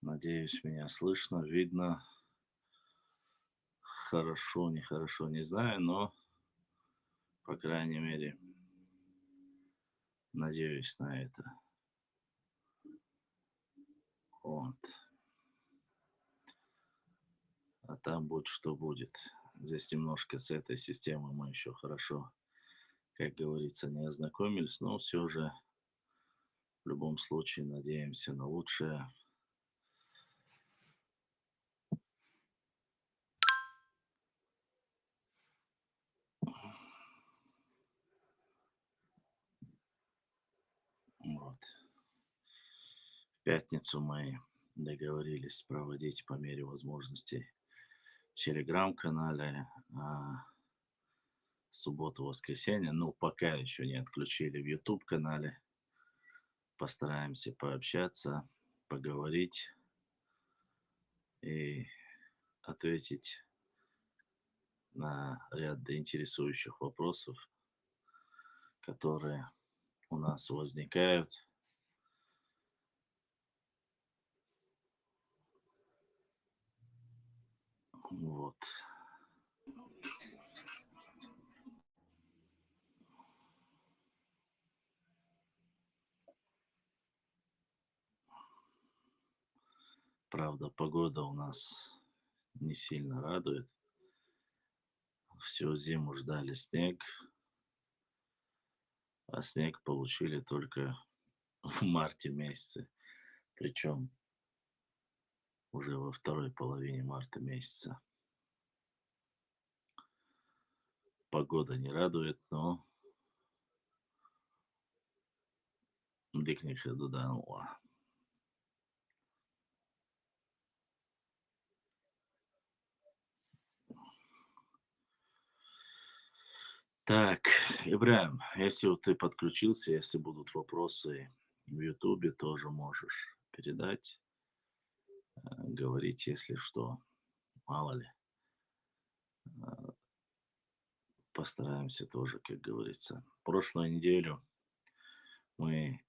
Надеюсь, меня слышно, видно. Хорошо, нехорошо, не знаю, но, по крайней мере, надеюсь на это. Вот. А там будет, что будет. Здесь немножко с этой системой мы еще хорошо, как говорится, не ознакомились, но все же в любом случае надеемся на лучшее. Вот. В пятницу мы договорились проводить по мере возможностей в телеграм-канале, субботу-воскресенье. Ну, пока еще не отключили в YouTube-канале. Постараемся пообщаться, поговорить и ответить на ряд интересующих вопросов, которые у нас возникают. Вот. Правда, погода у нас не сильно радует. Всю зиму ждали снег, а снег получили только в марте месяце. Причем уже во второй половине марта месяца. Погода не радует, но дикних дуданула. Так, Ибраим, если вот ты подключился, если будут вопросы в Ютубе, тоже можешь передать, говорить, если что. Мало ли. Постараемся тоже, как говорится. Прошлую неделю мы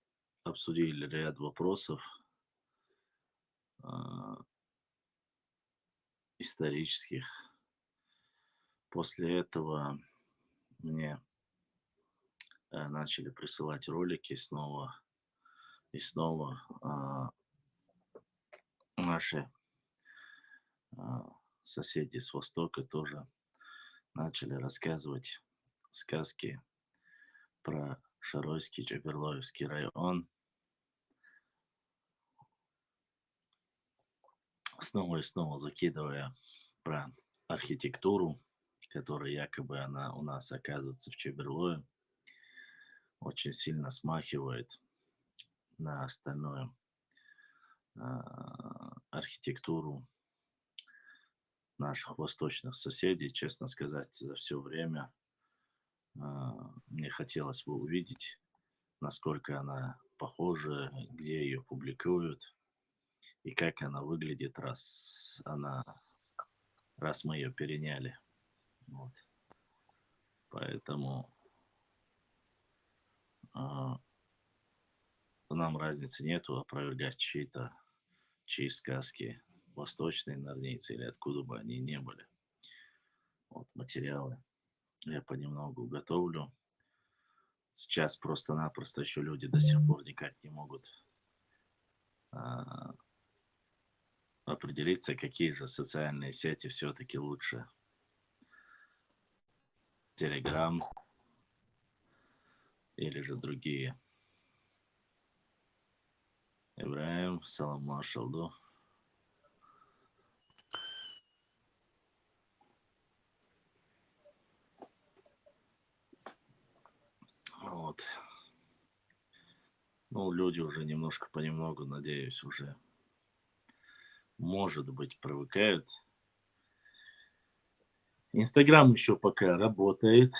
обсудили ряд вопросов а, исторических. После этого мне начали присылать ролики снова и снова. Наши а, соседи с Востока тоже начали рассказывать сказки про Шаройский Джаберлоевский район, снова и снова закидывая про архитектуру, которая якобы она у нас оказывается в Чеберлое, очень сильно смахивает на остальную архитектуру наших восточных соседей. Честно сказать, за все время мне хотелось бы увидеть, насколько она похожа, где ее публикуют и как она выглядит, раз мы ее переняли. Вот. Поэтому а, нам разницы нету опровергать чьи сказки, восточные норнийцы или откуда бы они ни были. Вот материалы я понемногу готовлю. Сейчас просто-напросто еще люди до сих пор никак не могут а, определиться, какие же социальные сети все-таки лучше. Телеграм или же другие. Ибраим, салам машалду. Вот. Ну, люди уже немножко понемногу, надеюсь, уже, может быть, привыкают. Инстаграм еще пока работает.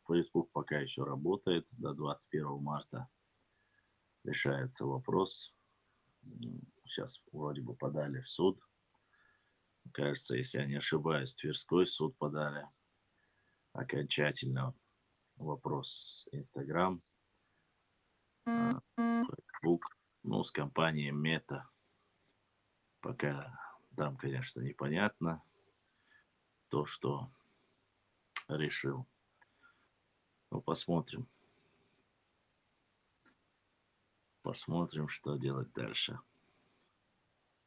Фейсбук пока еще работает. До 21 марта решается вопрос. Сейчас вроде бы подали в суд. Кажется, если я не ошибаюсь, Тверской суд подали окончательно вопрос Инстаграм, Facebook, ну, с компанией Мета. Пока там, конечно, непонятно то, что решил. Ну, посмотрим. Посмотрим, что делать дальше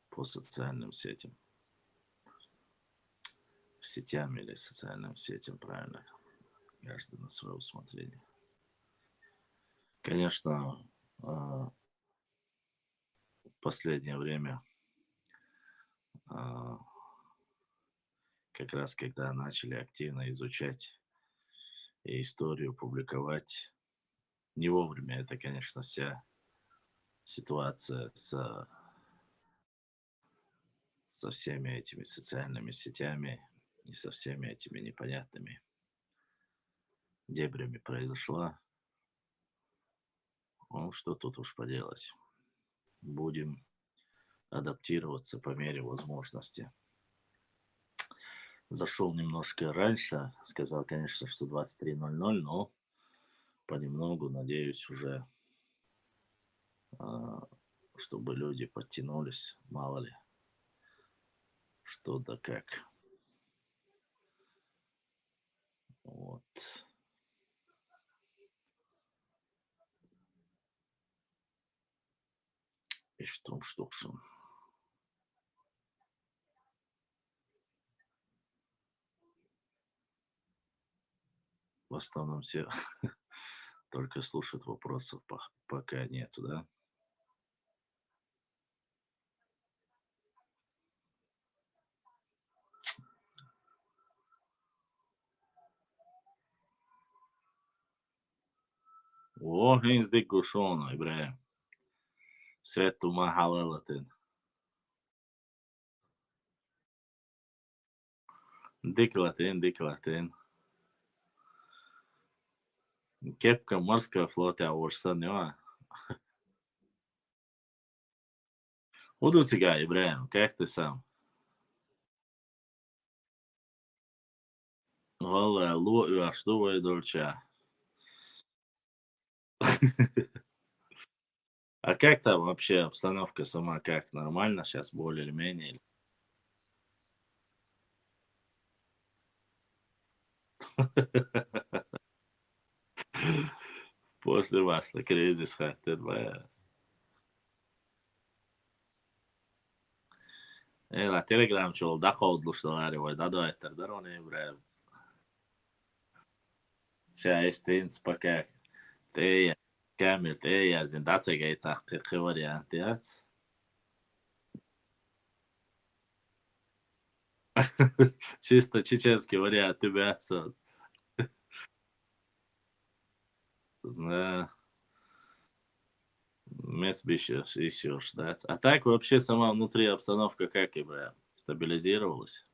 по социальным сетям. Сетям или социальным сетям, правильно. Каждый на свое усмотрение. Конечно, в последнее время, а, как раз когда начали активно изучать и историю публиковать, не вовремя это, конечно, вся ситуация со всеми этими социальными сетями и со всеми этими непонятными дебрями произошла. Ну, что тут уж поделать. Будем адаптироваться по мере возможности. Зашел немножко раньше, сказал, конечно, что 23:00, но понемногу, надеюсь, уже, а, чтобы люди подтянулись, мало ли, что да как. Вот. И что ж. В основном все только слушают, вопросов пока нету, да? О, Heinz Goshono, Ibrahim. Setu Mahalalatin. Диклатин. Кепка морского флота Орсанева. Вот у тебя, Ибраим, как ты сам? Валла, ло и что вы дольча. А как там вообще обстановка сама, как нормально сейчас, более или менее? После вас на кризис хатит бая. La Telegram çol da kodluşlar var da da etter der onu Ibrahim. Şaştın spaka. Te كامل те yazın da çegay tahqiqi variantiyat. Чисто чеченский вариант тебя отца. Да, месбищешь еще ждать. А так вообще сама внутри обстановка как, Ибрahim? Стабилизировалась?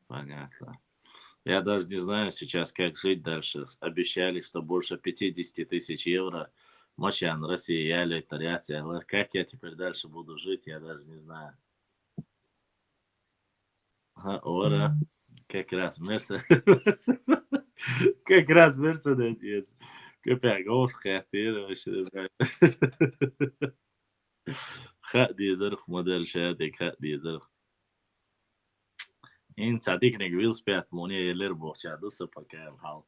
Понятно. Я даже не знаю сейчас, как жить дальше. Обещали, что больше 50 000 евро. Мощан, Россия, я летаряция. Как я теперь дальше буду жить, я даже не знаю. Ора, как раз Мерседес. Как раз Мерседес есть. Köpek Golf-kártya вообще, да. حق يزرخ موديل شادك حق يزرخ. انت هتكنك ويل سبيت مونية ليربو شادو سبا كام حال.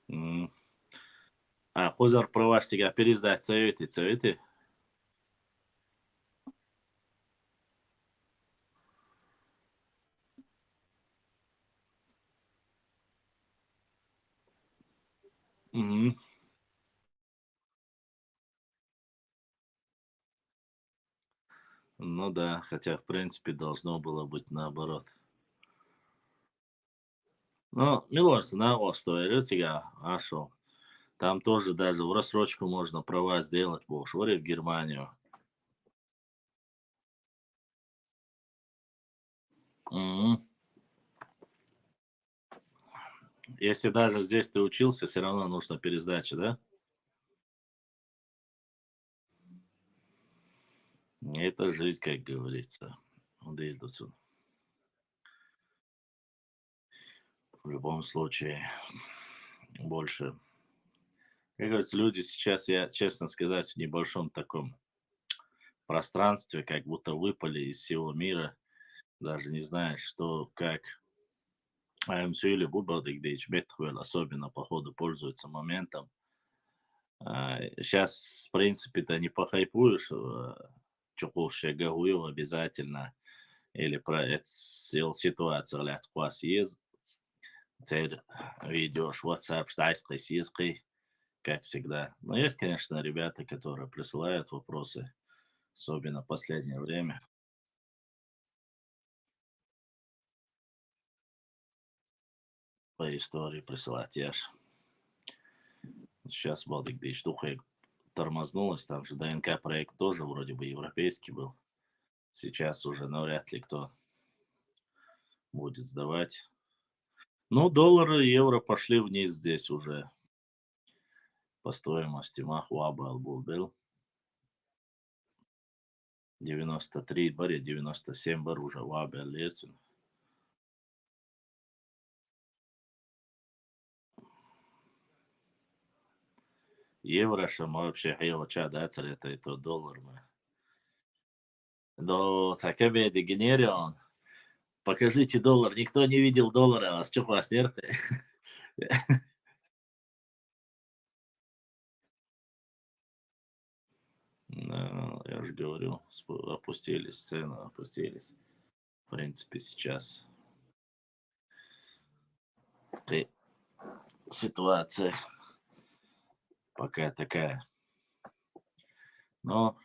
М. А, хозар проваштига пересдать цевети. Мгм. Ну да, хотя, в принципе, должно было быть наоборот. Но Милош, на Осто, тебя, а шо? Там тоже даже в рассрочку можно права сделать, бог, швыри в Германию. Мгм. Если даже здесь ты учился, все равно нужно пересдача, да? Это жизнь, как говорится. Вот и тут в любом случае больше. Как говорится, люди сейчас, я честно сказать, в небольшом таком пространстве, как будто выпали из всего мира, даже не знаешь, что, как. Сюили Бубалдик Дейч Бетхуэл особенно, походу, пользуется моментом. Сейчас, в принципе-то, не похайпуешь, чукушая гагую обязательно, или про эту ситуацию, ляц квас цель ведешь WhatsApp, штайской сиской, как всегда. Но есть, конечно, ребята, которые присылают вопросы, особенно в последнее время, по истории присылать. Я ж сейчас Балдик Дейч Тухай тормознулась, там же ДНК проект тоже вроде бы европейский был. Сейчас уже навряд ли кто будет сдавать. Ну, доллары и евро пошли вниз здесь уже по стоимости. Махуаба был 93 баре, 97 бар уже вабе лесен. Евро, что мы вообще хейло чада, это и то доллар мы. До цакабе дегенерион. Покажите доллар. Никто не видел доллара, а с чего вас нервы? Ну, я же говорю, опустились цены, опустились. В принципе, сейчас ты ситуация пока такая. Но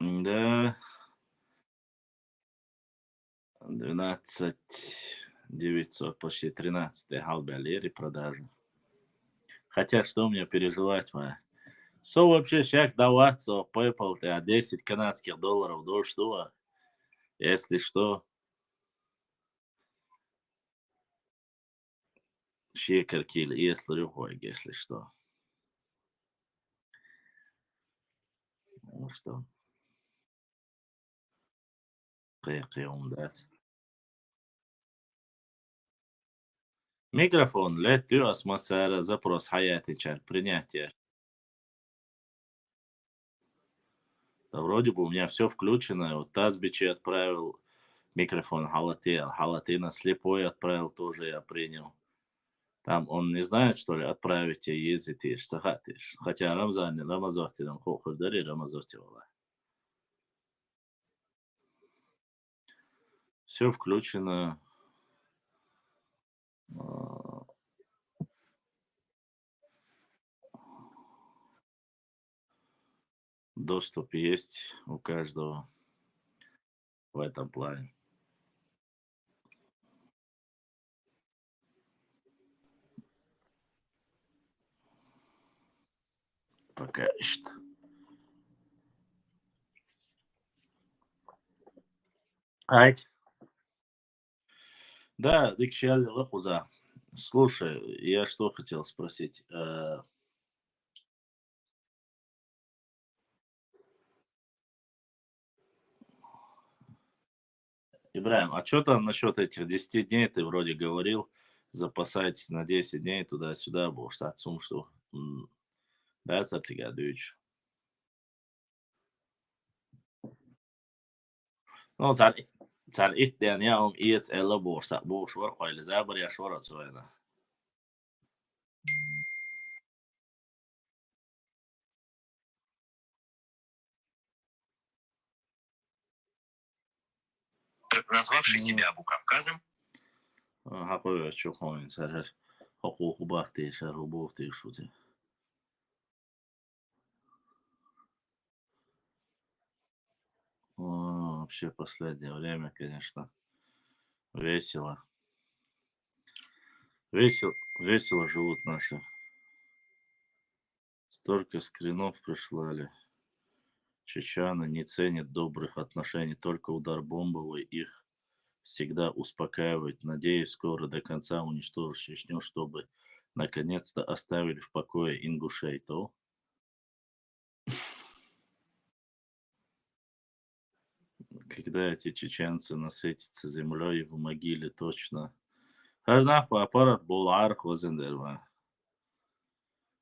да, 12 900, почти 13 Халбялери продажи. Хотя что мне переживать, моя? Со вообще щак даваться в PayPal, ты, 10 канадских долларов до что? Если что, щекаркиль, если рюхой, если что. Ну что, кыйкыйым дать. Микрофон, летю, асмасара, запрос хаяти чар, принятие. Да вроде бы у меня все включено. Вот Тазбичи отправил, микрофон Халатея. Халатына слепой отправил, тоже я принял. Там он не знает, что ли, отправить и ездить и сахатишь. Хотя Рамзан, Рамазоти, там хохудари Рамазоти вала. Все включено. а, Доступ есть у каждого в этом плане. Пока что. Ать. Да, дикшали лапуза. Слушай, я что хотел спросить. Ибраим, а что там насчет этих 10 дней? Ты вроде говорил, запасайтесь на 10 дней туда-сюда, будешь с отцом, что да, Сартигадович. Ну, цар itten ja om iets eller bors var khoyle zabar ya shwara tsoena. Назвавший себя Абу-Кавказом. Хакой чухоин сар хакуку бахты шару бухты шути. Вообще последнее время, конечно, весело. Весело живут наши. Столько скринов прислали. Чечаны не ценят добрых отношений, только удар бомбовый их всегда успокаивает. Надеюсь, скоро до конца уничтожишь Чечню, чтобы наконец-то оставили в покое ингушей. То, когда эти чеченцы насытятся землей в могиле точно. Нахуй аппарат был архозендерма.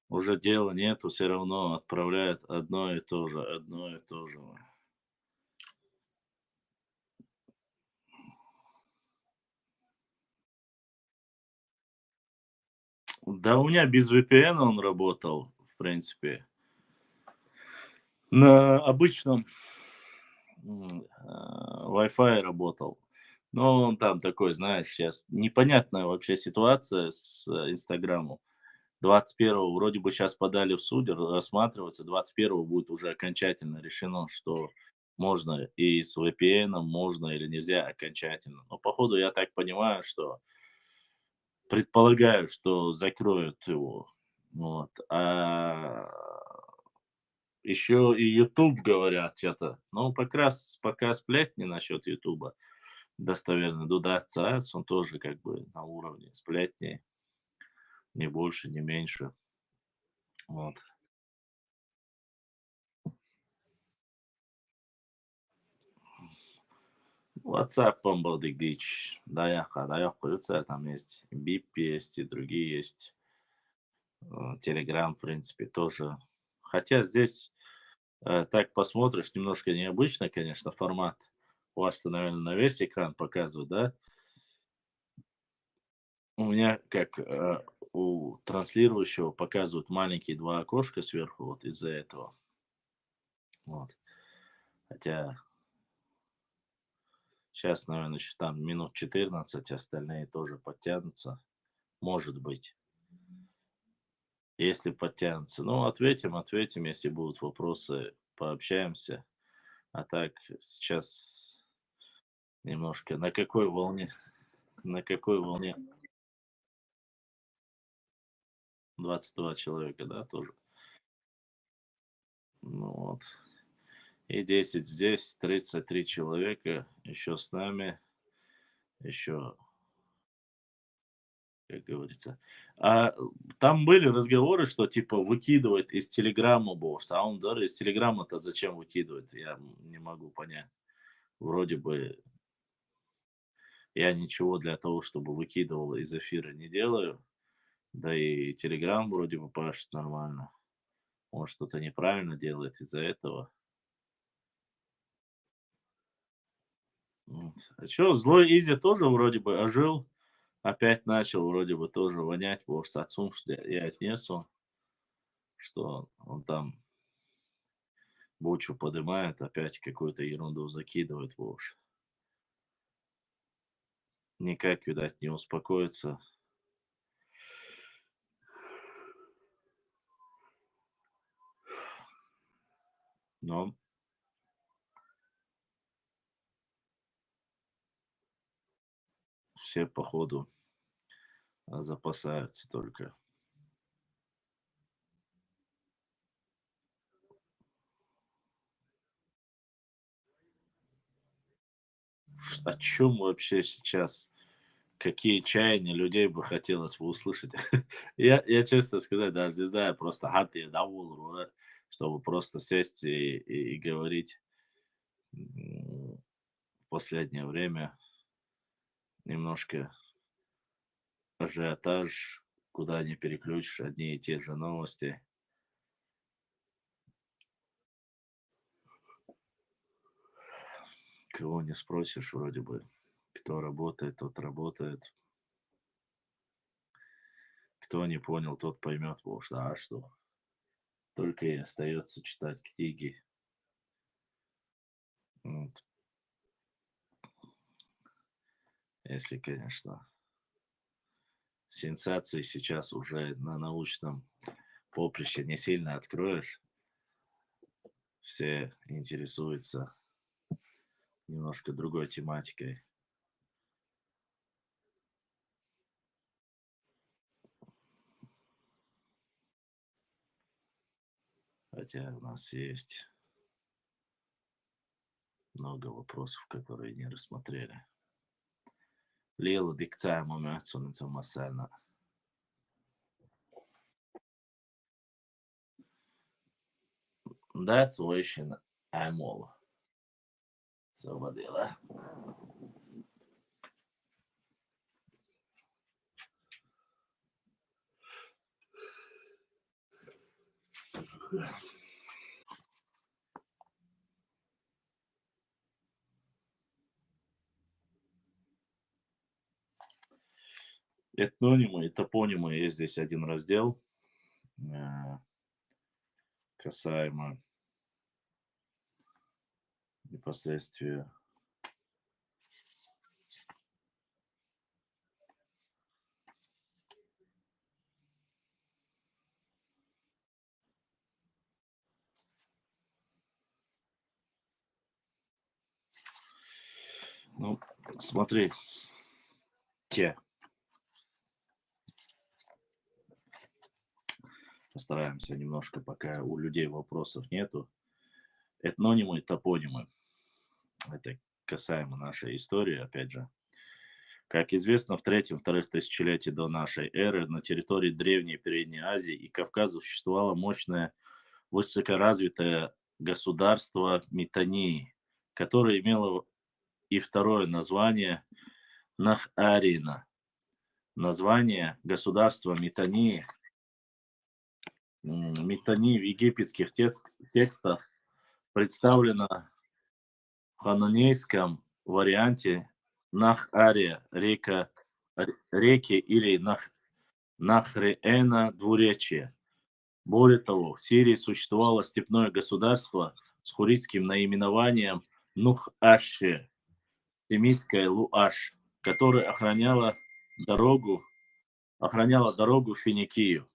Уже дела нету, все равно отправляют одно и то же, одно и то же. Да, у меня без VPN он работал, в принципе. На обычном Wi-Fi работал. Но он там такой, знаешь, сейчас непонятная вообще ситуация с Инстаграмом. 21-го вроде бы сейчас подали в суд, рассматривается. 21-го будет уже окончательно решено, что можно и с VPN, можно или нельзя окончательно. Но походу я так понимаю, что предполагаю, что закроют его. Вот. А еще и YouTube говорят это. Ну, как раз пока сплетни насчет Ютуба достоверны. Дуда Цаец, он тоже как бы на уровне сплетни, ни больше, ни меньше. Вот. WhatsApp, Бомбардик Дич, Даяха, Даях Крюцер, там есть Бип есть и другие есть. Telegram, в принципе, тоже. Хотя здесь, так посмотришь, немножко необычно, конечно, формат. У вас-то, наверное, на весь экран показывают, да? У меня, как у транслирующего, показывают маленькие два окошка сверху, вот из-за этого. Вот. Хотя сейчас, наверное, еще там минут 14, остальные тоже подтянутся. Может быть, если подтянутся. Ну, ответим, если будут вопросы, пообщаемся. А так, сейчас немножко на какой волне 22 человека, да, тоже. Ну вот. И 10 здесь, 33 человека еще с нами, еще, как говорится. Там были разговоры, что типа выкидывает из Телеграма босс, а он даже из Телеграма-то зачем выкидывает, я не могу понять. Вроде бы я ничего для того, чтобы выкидывал из эфира не делаю, да и Телеграм вроде бы пашет нормально. Он что-то неправильно делает из-за этого. Вот. А чё, злой Изи тоже вроде бы ожил, опять начал вроде бы тоже вонять, потому что отцом, что я отнес он, что он там бучу подымает, опять какую-то ерунду закидывает, в общем. Никак, видать, не успокоится, но все, походу, запасаются только. О чем вообще сейчас? Какие чаяния людей бы хотелось бы услышать? Я, честно сказать, даже не знаю, просто хаты давул, чтобы просто сесть и говорить. В последнее время немножко ажиотаж, куда ни переключишь, одни и те же новости. Кого не спросишь, вроде бы, кто работает, тот работает. Кто не понял, тот поймет, потому что, а что? Только и остается читать книги. Вот. Если, конечно, сенсации сейчас уже на научном поприще не сильно откроешь, все интересуются немножко другой тематикой. Хотя у нас есть много вопросов, которые не рассмотрели. lielu dikcējumu un masēna. That's wishing Amol. Savadīlē. Этнонимы и топонимы. Есть здесь один раздел, касаемо непосредственно. Ну, смотри, постараемся немножко, пока у людей вопросов нету. Этнонимы и топонимы. Это касаемо нашей истории, опять же. Как известно, в третьем-вторых тысячелетии до нашей эры на территории Древней Передней Азии и Кавказа существовало мощное высокоразвитое государство Митании, которое имело и второе название Нахарина. Название государства Митании, Митании в египетских текстах представлено в хананейском варианте Нах-Ария, реки или Нахреэна, двуречье. Более того, в Сирии существовало степное государство с хуритским наименованием Нух-Аши, семитское Луаш, которое охраняло дорогу в Финикию.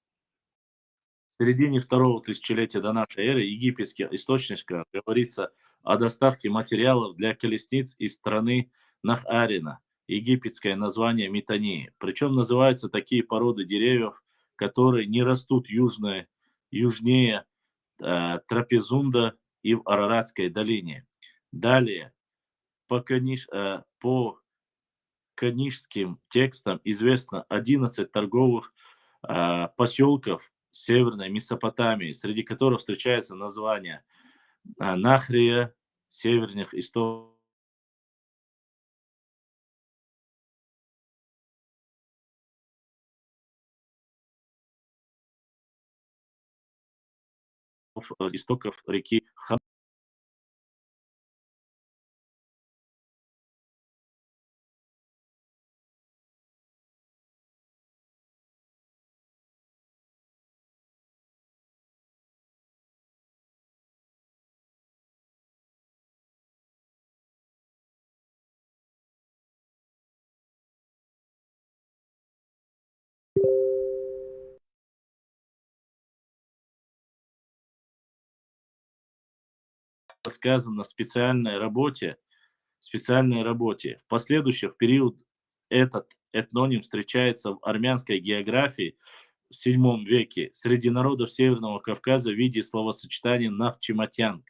В середине второго тысячелетия до нашей эры египетский источник говорится о доставке материалов для колесниц из страны Нахарина, египетское название Митании. Причем называются такие породы деревьев, которые не растут южнее Трапезунда и в Араратской долине. Далее, по канишским текстам известно 11 торговых поселков Северной Месопотамии, среди которых встречается название Нахрия, северных истоков реки Хан. Сказано в специальной работе. В последующем, в период этот этноним встречается в армянской географии в VII веке среди народов Северного Кавказа в виде словосочетания «Нахчиматянг».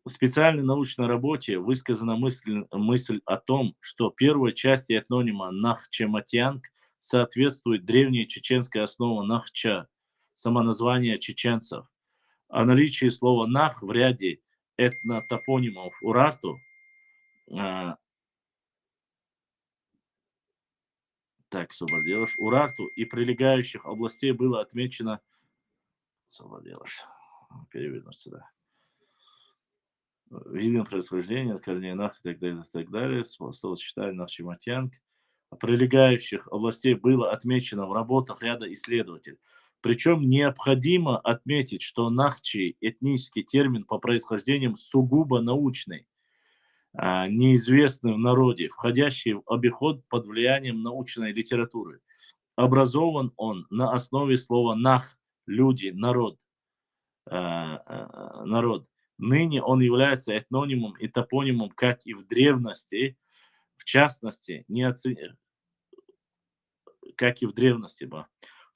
В специальной научной работе высказана мысль о том, что первой части этнонима «Нахчематянг» соответствует древней чеченской основе «Нахча», самоназвание чеченцев. О наличии слова «нах» в ряде этнотопонимов Урарту Урарту и прилегающих областей было отмечено перевернуть сюда. Видим происхождение от корней нах и так далее. Словосочетание нахчематянг. Прилегающих областей было отмечено в работах ряда исследователей. Причем необходимо отметить, что нахчи – этнический термин по происхождению сугубо научный, неизвестный в народе, входящий в обиход под влиянием научной литературы. Образован он на основе слова «нах» – люди, народ. Ныне он является этнонимом и топонимом, как и в древности, в частности,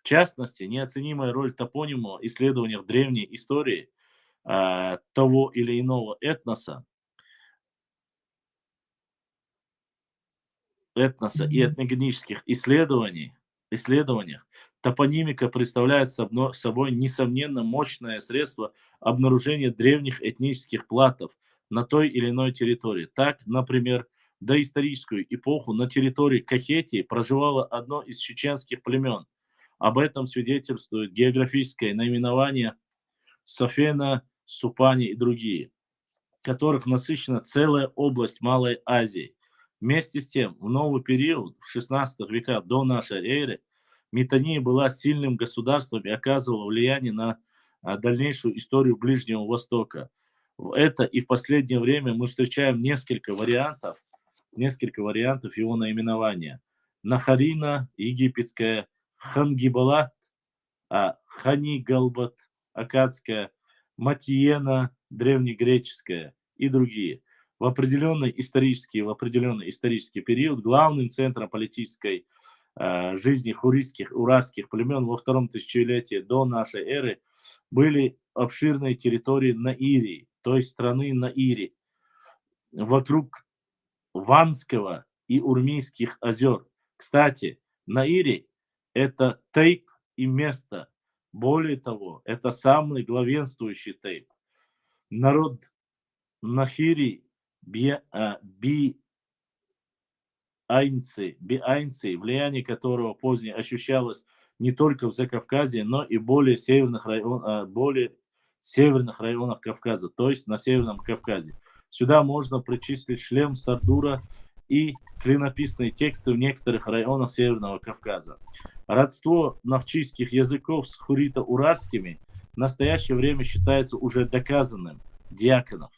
неоценимая роль топонима в исследованиях древней истории того или иного этноса этноса и этногенических исследованиях топонимика представляет собой, несомненно, мощное средство обнаружения древних этнических пластов на той или иной территории. Так, например, в доисторическую эпоху на территории Кахетии проживало одно из чеченских племен. Об этом свидетельствует географическое наименование Софена, Супани и другие, которых насыщена целая область Малой Азии. Вместе с тем, в новый период, в 16 веках до нашей эры, Митания была сильным государством и оказывала влияние на дальнейшую историю Ближнего Востока. В это и в последнее время мы встречаем несколько вариантов его наименования. Нахарина, египетская, Хангибалат, Ханигалбат, аккадская, Матиена, древнегреческая и другие. В определенный исторический период главным центром политической жизни хуритских, уральских племен во втором тысячелетии до нашей эры были обширные территории Наирии, то есть страны Наири, вокруг Ванского и Урмийских озер. Кстати, Наири– это тейп и место. Более того, это самый главенствующий тейп. Народ Нахири, биайнцы, влияние которого позднее ощущалось не только в Закавказье, но и более северных районах Кавказа, то есть на Северном Кавказе. Сюда можно причислить шлем Сардура и клинописные тексты в некоторых районах Северного Кавказа. Родство навчийских языков с хурито-уральскими в настоящее время считается уже доказанным. Дьяконов.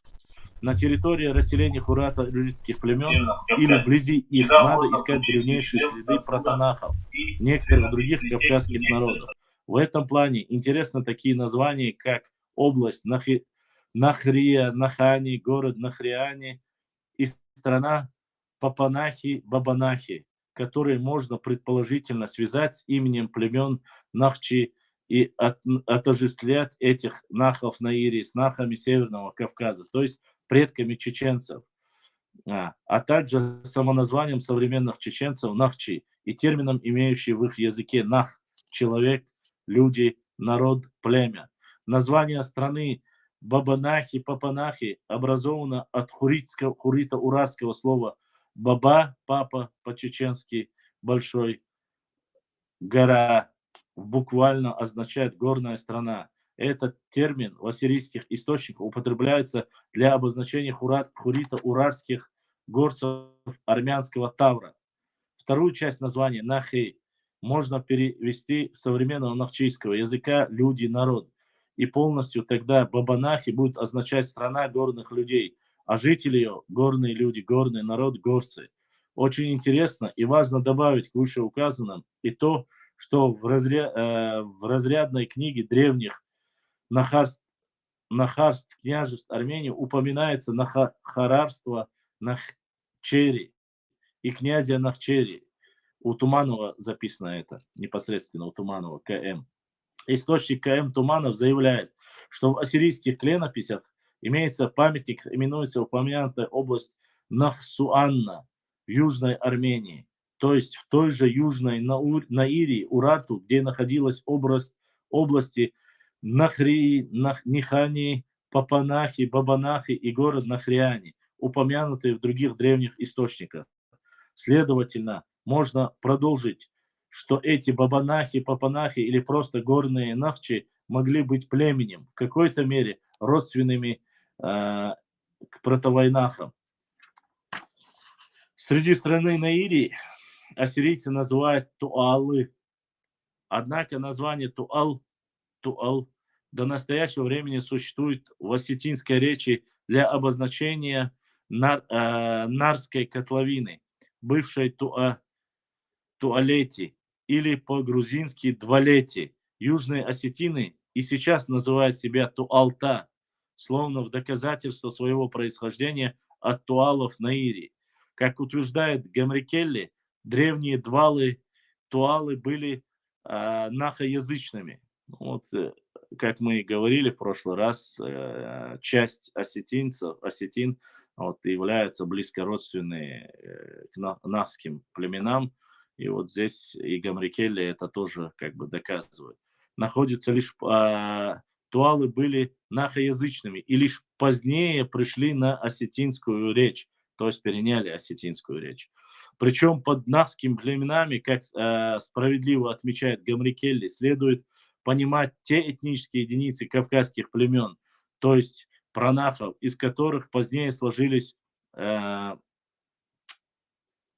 На территории расселения хурато-уральских племен или вблизи их надо искать древнейшие следы протонахов, некоторых других кавказских народов. В этом плане интересны такие названия, как область Нахрия, Нахани, город Нахриани и страна Папанахи-Бабанахи, которые можно предположительно связать с именем племен Нахчи и отождествлять этих нахов Наири с нахами Северного Кавказа, то есть предками чеченцев, а также самоназванием современных чеченцев Нахчи и термином, имеющий в их языке нах– человек, люди, народ, племя. Название страны Бабанахи, Папанахи образовано от хурита-уральского слова баба, папа, по-чеченски большой, гора, буквально означает горная страна. Этот термин в ассирийских источниках употребляется для обозначения хурита-уральских горцев армянского Тавра. Вторую часть названия Нахей можно перевести с современного нахчийского языка «люди, народ». И полностью тогда Бабанахи будет означать «страна горных людей», а жители ее– горные люди, горный народ, горцы. Очень интересно и важно добавить к вышеуказанным и то, что в разрядной книге древних нахарств княжеств Армении упоминается нахарарство Нахчери и князя Нахчери. У Туманова записано это, непосредственно у Туманова, К.М. Источник К.М. Туманов заявляет, что в ассирийских клинописях имеется памятник, именуется упомянутая область Нахсуанна в Южной Армении, то есть в той же Южной Наирии, Урарту, где находилась области Нахрии, Нихани, Папанахи, Бабанахи и город Нахриани, упомянутые в других древних источниках. Следовательно, можно продолжить, что эти бабанахи, папанахи или просто горные нахчи могли быть племенем, в какой-то мере родственными к протовойнахам. Среди страны Наири ассирийцы называют туалы. Однако название туал до настоящего времени существует в осетинской речи для обозначения Нарской котловины, бывшей Туалети или по-грузински Двалети. Южные осетины и сейчас называют себя Туалта, словно в доказательство своего происхождения от туалов Наири. Как утверждает Гамрикелли, древние туалы были нахоязычными. Вот, как мы и говорили в прошлый раз, часть осетин вот, являются близкородственные к нахским племенам. И вот здесь и Гамрикелли это тоже как бы доказывает. Находится лишь туалы были нахоязычными и лишь позднее пришли на осетинскую речь, то есть переняли осетинскую речь. Причем под нахскими племенами, как справедливо отмечает Гамрикелли, следует понимать те этнические единицы кавказских племен, то есть пронахов, из которых позднее сложились э,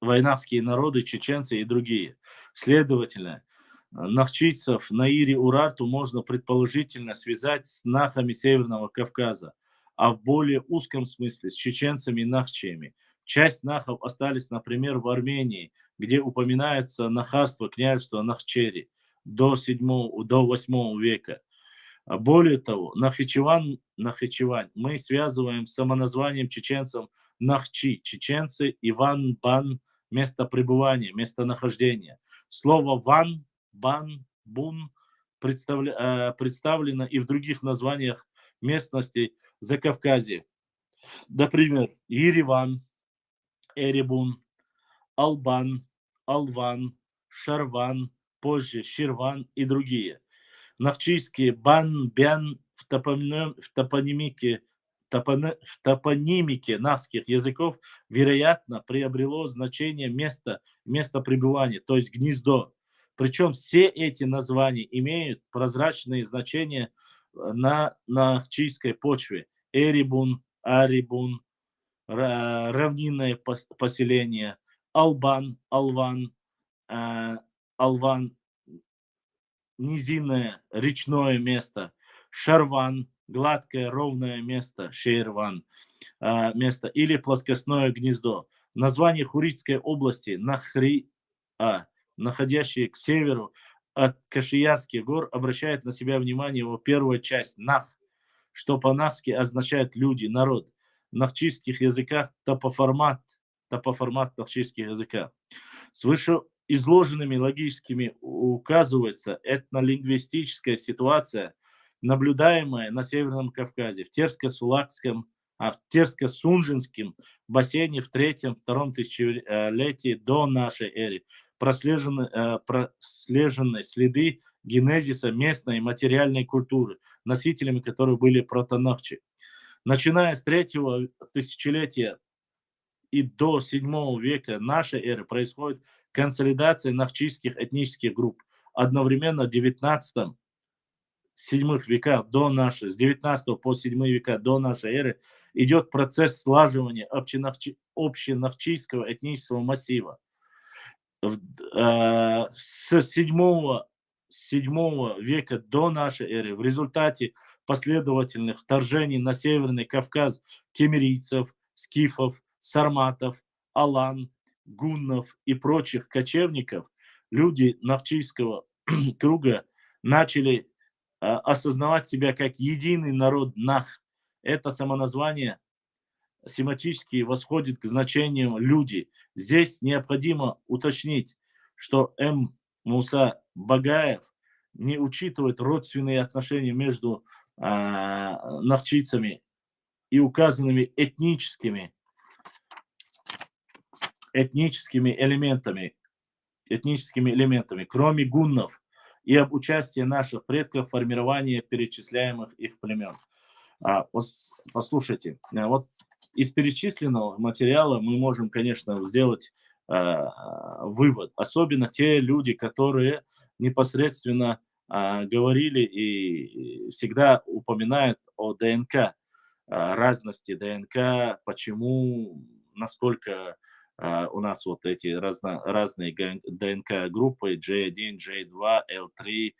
войнавские народы, чеченцы и другие. Следовательно, нахчийцев Наири Урарту можно предположительно связать с нахами Северного Кавказа, а в более узком смысле с чеченцами и нахчиями. Часть нахов остались, например, в Армении, где упоминается нахарство княжества Нахчери до 8 века. Более того, Нахичевань мы связываем с самоназванием чеченцев Нахчи, чеченцы, Иван, Бан, место пребывания, местонахождения. Слово Ван, Бан, Бун представлено и в других названиях местностей Закавказья. Например, Ереван, Эребун, Албан, Алван, Шарван, позже Ширван и другие. Нахчийские бан, бян в топонимике нахских языков, вероятно, приобрело значение место пребывания, то есть гнездо. Причем все эти названия имеют прозрачные значения на нахчийской почве. Эрибун, Арибун, равнинное поселение, Албан, Алван, Алван, низинное речное место, Шарван, гладкое ровное место, Шейрван, место, или плоскостное гнездо. Название Хуритской области находящие к северу от Кашиярских гор, обращает на себя внимание его первая часть Нах, что по-нахски означает люди, народ. В нахчийских языках топоформат нахчийских языках. Свыше изложенными логическими указывается этнолингвистическая ситуация, наблюдаемая на Северном Кавказе, в Терско-Сунжинском бассейне в 3-2 тысячелетии до нашей эры. Прослежены следы генезиса местной материальной культуры, носителями которой были протонахчи. Начиная с 3-го тысячелетия и до 7 века нашей эры происходит консолидация нахчийских этнических групп. Одновременно в 19 7 веках до нашей, с 19 по 7 века до нашей эры идет процесс слаживания общенахчийского этнического массива. С 7 века до нашей эры в результате последовательных вторжений на Северный Кавказ кемерийцев, скифов, сарматов, алан, гуннов и прочих кочевников, люди нахчийского круга начали осознавать себя как единый народ Нах. Это самоназвание семантически восходит к значению «люди». Здесь необходимо уточнить, что М. Муса Багаев не учитывает родственные отношения между нахчийцами и указанными этническими элементами, кроме гуннов, и об участии наших предков в формировании перечисляемых их племен. Послушайте, вот из перечисленного материала мы можем, конечно, сделать вывод. Особенно те люди, которые непосредственно говорили и всегда упоминают о ДНК, разности ДНК, почему, насколько у нас вот эти разные ДНК-группы J1, J2, L3,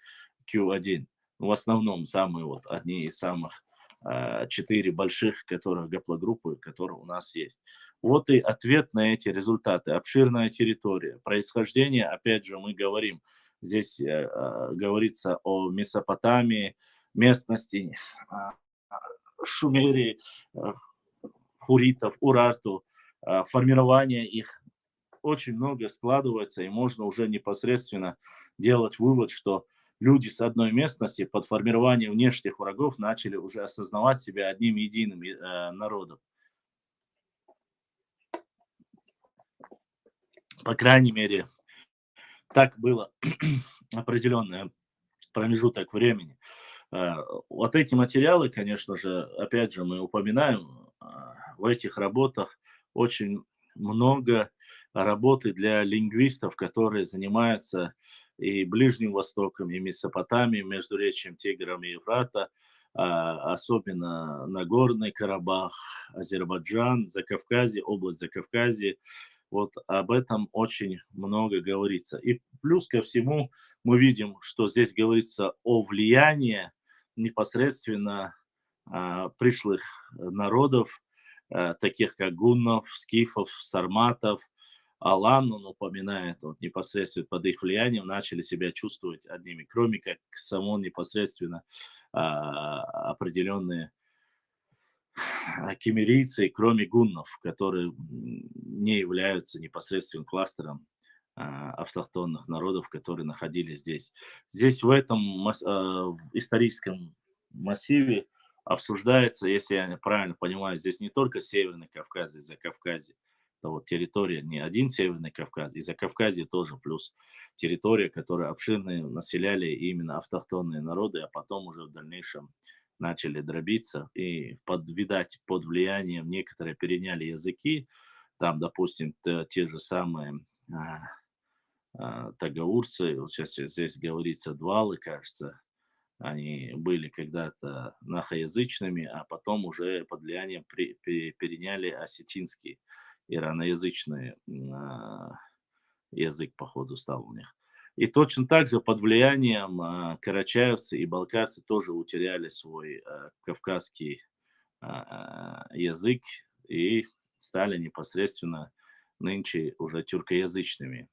Q1. В основном самые вот одни из самых 4 больших, которые гаплогруппы, которые у нас есть. Вот и ответ на эти результаты. Обширная территория. Происхождение, опять же, мы говорим, здесь говорится о Месопотамии, местности Шумерии, хуритов, урарту, формирование их. Очень много складывается, и можно уже непосредственно делать вывод, что люди с одной местности под формированием внешних врагов начали уже осознавать себя одним единым народом. По крайней мере, так было определенный промежуток времени. А, Вот эти материалы, конечно же, опять же, мы упоминаем, в этих работах очень много работы для лингвистов, которые занимаются и Ближним Востоком, и Месопотамией, Междуречием Тигра и Евфрата, особенно Нагорный Карабах, Азербайджан, Закавказье, область Закавказья. Вот об этом очень много говорится. И плюс ко всему мы видим, что здесь говорится о влиянии непосредственно пришлых народов, таких как гуннов, скифов, сарматов. Алан, он упоминает, вот непосредственно под их влиянием начали себя чувствовать одними, кроме как само непосредственно определенные кемерийцы, кроме гуннов, которые не являются непосредственным кластером автохтонных народов, которые находились здесь. Здесь в этом в историческом массиве обсуждается, если я правильно понимаю, здесь не только Северный Кавказ и Закавказье, это вот территория, не один Северный Кавказ, и Закавказье тоже, плюс территория, которую обширно населяли именно автохтонные народы, а потом уже в дальнейшем начали дробиться и, видать, под влиянием некоторые переняли языки, там, допустим, те же самые тагаурцы, вот сейчас здесь говорится двалы, кажется, они были когда-то нахоязычными, а потом уже под влиянием переняли осетинский, ираноязычный язык, походу, стал у них. И точно так же под влиянием карачаевцы и балкарцы тоже утеряли свой кавказский язык и стали непосредственно нынче уже тюркоязычными.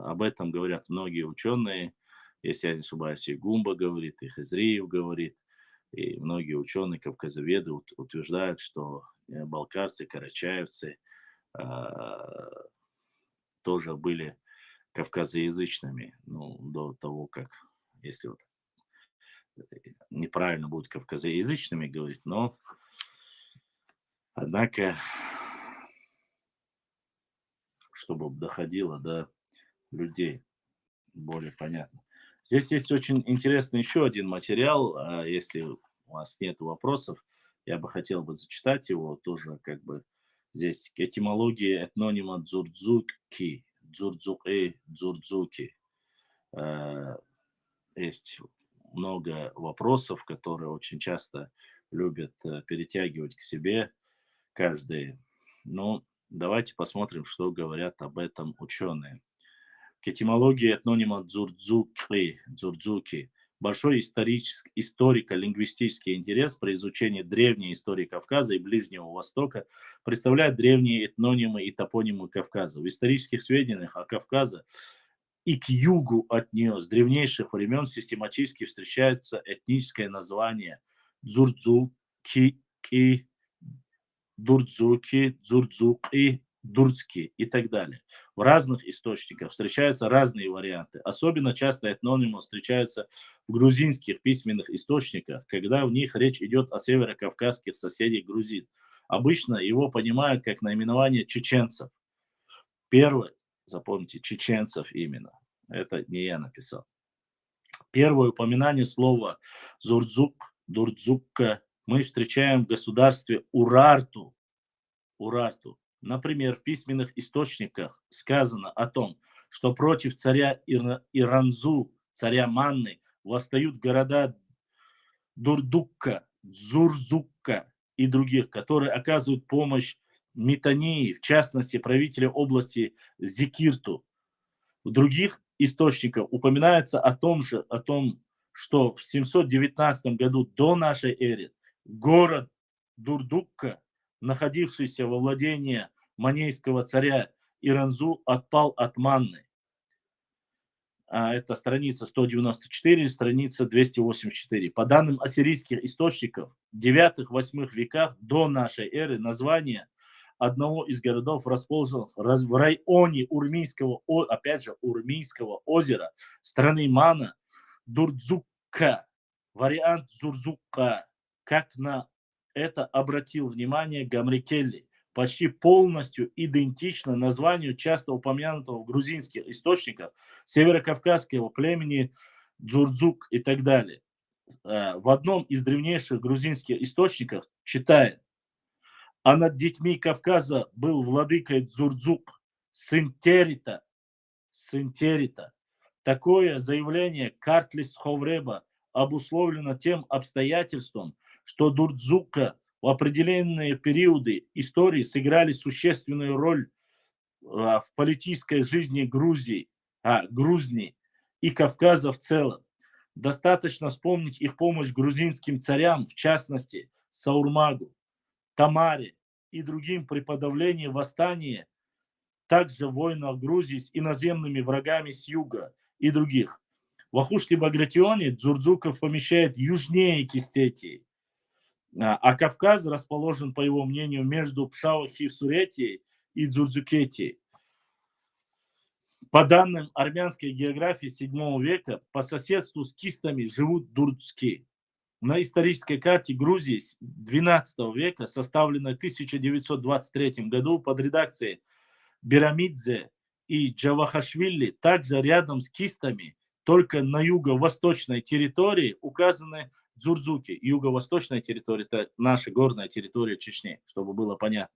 Об этом говорят многие ученые, если я не ошибаюсь, и Гумба говорит, и Хизриев говорит, и многие ученые, кавказоведы утверждают, что балкарцы, карачаевцы тоже были кавказоязычными, ну, до того, как, если вот неправильно будет кавказоязычными говорить, но, однако, чтобы доходило до людей более понятно. Здесь есть очень интересный еще один материал, если у вас нет вопросов, я бы хотел бы зачитать его, тоже как бы здесь этимология этнонима Дзурдзуки, Дзурдзуки. Э, Есть много вопросов, которые очень часто любят перетягивать к себе каждый. Но давайте посмотрим, что говорят об этом ученые. К этимологии этнонима Дзурдзуки большой историко-лингвистический интерес при изучении древней истории Кавказа и Ближнего Востока представляют древние этнонимы и топонимы Кавказа. В исторических сведениях о Кавказе и к югу от нее с древнейших времен систематически встречается этническое название Дзурдзуки, Дурдзуки, Дзурдзуки, Дурцки и так далее. В разных источниках встречаются разные варианты. Особенно часто этнонимы встречаются в грузинских письменных источниках, когда в них речь идет о северокавказских соседях грузин. Обычно его понимают как наименование чеченцев. Первое, запомните, чеченцев именно. Это не я написал. Первое упоминание слова Зурдзук, Дурдзукка мы встречаем в государстве Урарту. Например, в письменных источниках сказано о том, что против царя Иранзу, царя Манны, восстают города Дурдукка, Дзурзукка и других, которые оказывают помощь Митании, в частности, правителя области Зикирту. В других источниках упоминается о том, что в 719 году до нашей эры город Дурдукка, находившийся во владении манейского царя Иранзу, отпал от Манны. Это страница 194, страница 284. По данным ассирийских источников, в 9-8 веках до нашей эры название одного из городов расположенных в районе опять же, Урмийского озера страны Мана, Дурдзукка, вариант Зурзукка, как на это обратил внимание Гамрикелли, почти полностью идентично названию, часто упомянутого в грузинских источниках, северокавказского племени Дзурдзук и так далее. В одном из древнейших грузинских источников читает: «А над детьми Кавказа был владыкой Дзурдзук, сын Терита». Сын Терита. Такое заявление Картлис Ховреба обусловлено тем обстоятельством, что Дурдзука в определенные периоды истории сыграли существенную роль в политической жизни Грузии и Кавказа в целом. Достаточно вспомнить их помощь грузинским царям, в частности Саурмагу, Тамаре и другим при подавлении восстания, также войнах Грузии с иноземными врагами с юга и других. В Ахушти-Багратионе Дзурдзуков помещает южнее Кистетии, а Кавказ расположен, по его мнению, между Пшауахи-Суретией и Дзурдзукетией. По данным армянской географии VII века, по соседству с кистами живут дурдски. На исторической карте Грузии XII века, составленной в 1923 году под редакцией Бирамидзе и Джавахашвили, также рядом с кистами, только на юго-восточной территории указаны дзурдзуки. Юго-восточная территория – это наша горная территория Чечни, чтобы было понятно.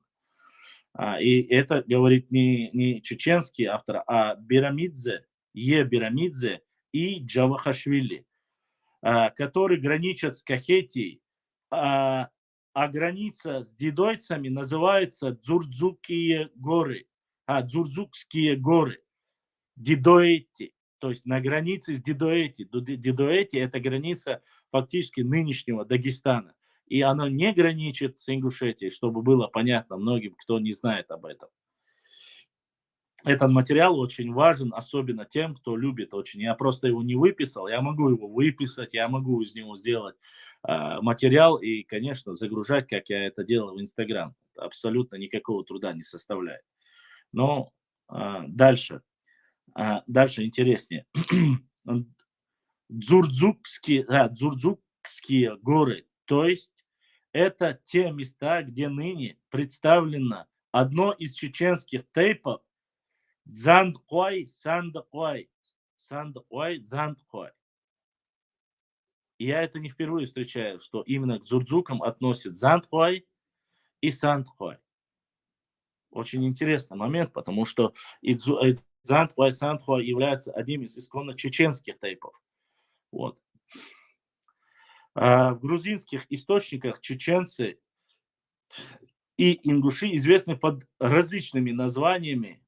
И это говорит не чеченский автор, а Бирамидзе, Бирамидзе и Джавахашвили, которые граничат с Кахетией, а граница с дидойцами называется Дзурдзукие горы, Дзурдзукские горы, Дидоэти, то есть на границе с Дидоэти. Дидоэти – это граница фактически нынешнего Дагестана. И она не граничит с Ингушетией, чтобы было понятно многим, кто не знает об этом. Этот материал очень важен, особенно тем, кто любит очень. Я просто его не выписал, я могу его выписать, я могу из него сделать материал и, конечно, загружать, как я это делал в Инстаграм. Абсолютно никакого труда не составляет. Но дальше интереснее. Дзурдзукские горы, то есть это те места, где ныне представлено одно из чеченских тейпов Зандхуай, Сандхуай. И я это не впервые встречаю, что именно к дзурдзукам относят Зандхуай и Сандхуай. Очень интересный момент, потому что и Зандхуай, Сандхуай является одним из исконно чеченских тейпов. Вот. В грузинских источниках чеченцы и ингуши известны под различными названиями: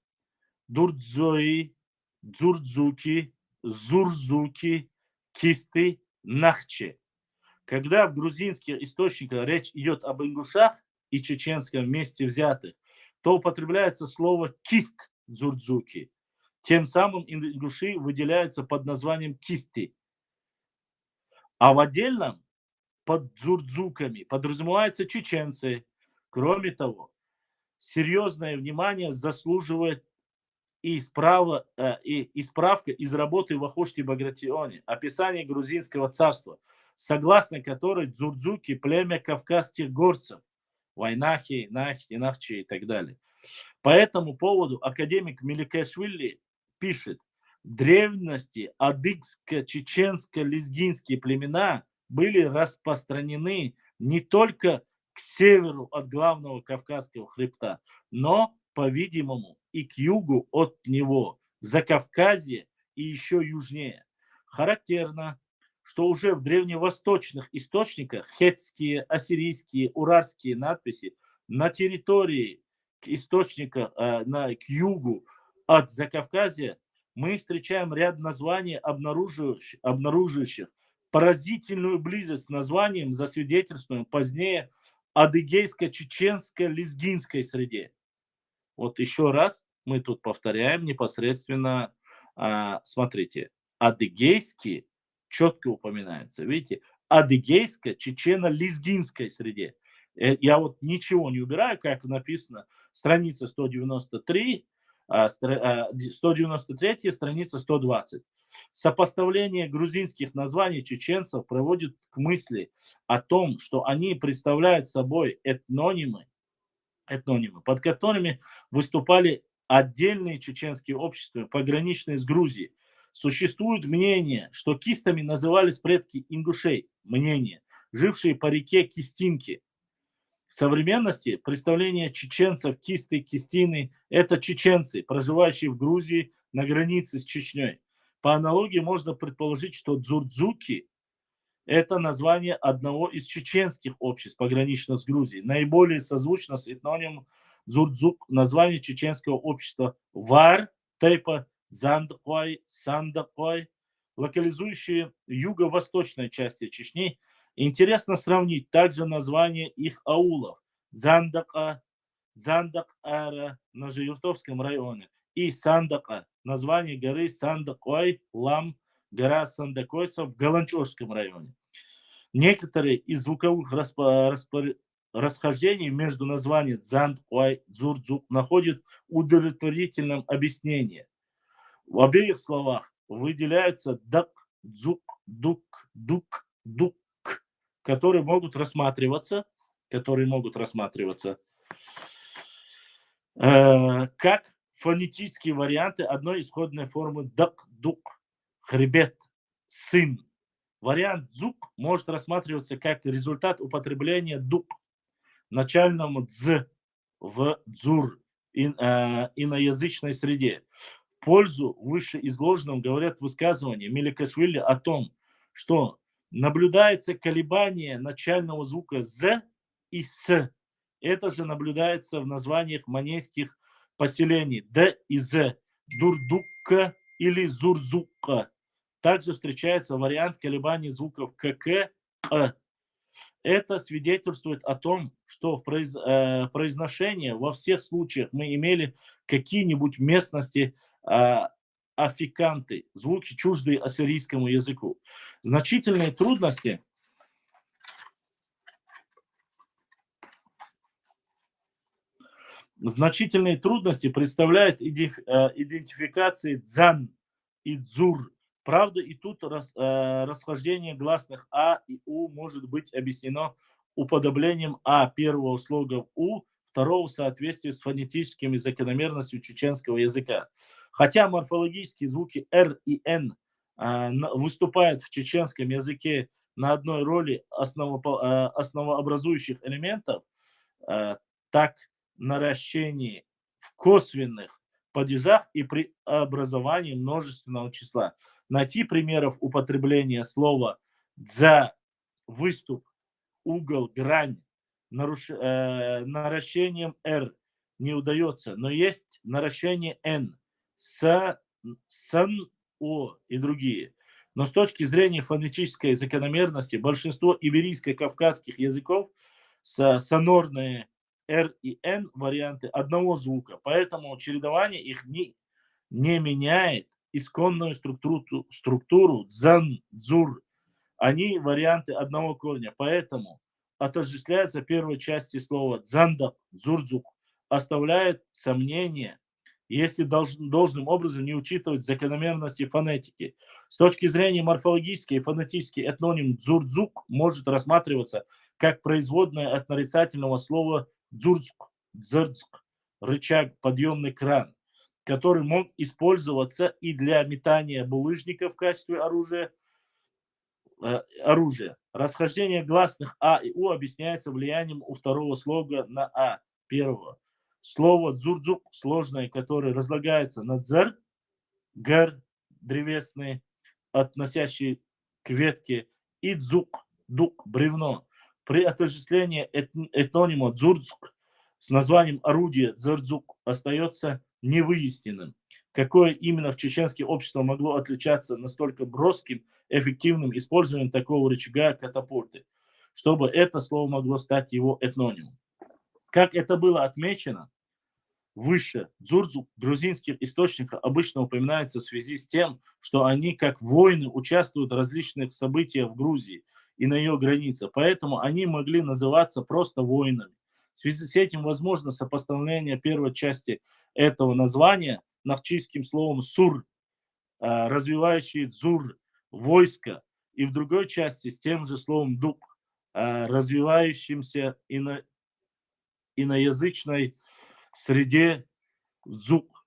Дурдзои, Дзурдзуки, Зурзуки, Кисты, Нахче. Когда в грузинских источниках речь идет об ингушах и чеченском вместе взятых, то употребляется слово кист Дзурдзуки. Тем самым ингуши выделяются под названием кисти. А в отдельном под дзурдзуками подразумеваются чеченцы. Кроме того, серьезное внимание заслуживает и справка из работы в Ахушти-Багратионе «Описание грузинского царства», согласно которой дзурдзуки – племя кавказских горцев, Вайнахи, Нахти, Нахчи и так далее. По этому поводу академик Меликашвили пишет: в древности адыгско-чеченско-лезгинские племена были распространены не только к северу от главного Кавказского хребта, но, по-видимому, и к югу от него, в Закавказье и еще южнее. Характерно, что уже в древневосточных источниках хетские, ассирийские, уральские надписи на территории источника к югу от Закавказья мы встречаем ряд названий, обнаруживающих поразительную близость с названием, засвидетельствуем позднее адыгейско-чеченско-лезгинской среде. Вот еще раз мы тут повторяем непосредственно, смотрите, адыгейский четко упоминается, видите, адыгейско-чечено-лезгинской среде. Я вот ничего не убираю, как написано, страница 193, 193, страница 120. Сопоставление грузинских названий чеченцев приводит к мысли о том, что они представляют собой этнонимы этнонимы, под которыми выступали отдельные чеченские общества, пограничные с Грузией. Существует мнение, что кистами назывались предки ингушей, мнение, жившие по реке Кистинки. В современности представление чеченцев кисты, кистины– это чеченцы, проживающие в Грузии на границе с Чечней. По аналогии можно предположить, что дзурдзуки– это название одного из чеченских обществ, пограничных с Грузией. Наиболее созвучно с этнонимом Зурдзук название чеченского общества Вар, Тейпа, Зандакой, Сандакой, локализующие юго-восточной части Чечни. Интересно сравнить также название их аулов. Зандака, Зандак-Ара на Жиртовском районе и Сандака, название горы Сандакой, Лам, гора Сандакойцев в Галанчожском районе. Некоторые из звуковых расхождений между названием Дзандкой, Дзурдзук находят удовлетворительном объяснение. В обеих словах выделяются дак, дзук, дук, дук, дук, которые могут рассматриваться как фонетические варианты одной исходной формы дак, дук, хребет, сын. Вариант «дзук» может рассматриваться как результат употребления «дук» начальному «дз» в «дзур» иноязычной среде. В пользу вышеизложенного говорят высказывания Меликашвили о том, что наблюдается колебание начального звука «з» и «с». Это же наблюдается в названиях манейских поселений «д» и «з», «дурдукка» или «зурзукка». Также встречается вариант колебаний звуков КК, К. Это свидетельствует о том, что в произношении во всех случаях мы имели какие-нибудь местности аффиканты, звуки, чуждые ассирийскому языку. Значительные трудности представляет идентификации дзан и дзур. Правда, и тут расхождение гласных А и У может быть объяснено уподоблением А первого слога в У, второго в соответствии с фонетическими закономерностью чеченского языка. Хотя морфологические звуки Р и Н выступают в чеченском языке на одной роли основообразующих элементов, так наращении в косвенных падежах и при образовании множественного числа. Найти примеров употребления слова «дза», «выступ», «угол», «грань» наращением «р» не удается, но есть наращение «н», «сан», «о» и другие. Но с точки зрения фонетической закономерности большинство иберийско-кавказских языков сонорные R и N варианты одного звука, поэтому чередование их не меняет исконную структуру дзан, дзур. Они варианты одного корня, поэтому отождествляется первой части слова дзандак, дзурдзук, оставляет сомнения, если должным образом не учитывать закономерности фонетики. С точки зрения морфологической и фонетической этноним дзурдзук может рассматриваться как производное от нарицательного слова дзурдзук, дзырдзук, рычаг, подъемный кран, который мог использоваться и для метания булыжников в качестве оружия. Расхождение гласных А и У объясняется влиянием у второго слога на А первого. Слово дзурдзук сложное, которое разлагается на дзер, гар древесный, относящий к ветке, и дзук, дук, бревно. При отождествлении этнонима дзурдзук с названием орудия дзурдзук остается невыясненным. Какое именно в чеченском обществе могло отличаться настолько броским, эффективным использованием такого рычага катапульты, чтобы это слово могло стать его этнонимом. Как это было отмечено выше, дзурдзук в грузинских источниках обычно упоминается в связи с тем, что они, как воины, участвуют в различных событиях в Грузии и на ее границе, поэтому они могли называться просто воинами. В связи с этим возможно сопоставление первой части этого названия нахчийским словом «сур», развивающий «дзур», войско, и в другой части с тем же словом «дук», развивающимся иноязычной среде дзук.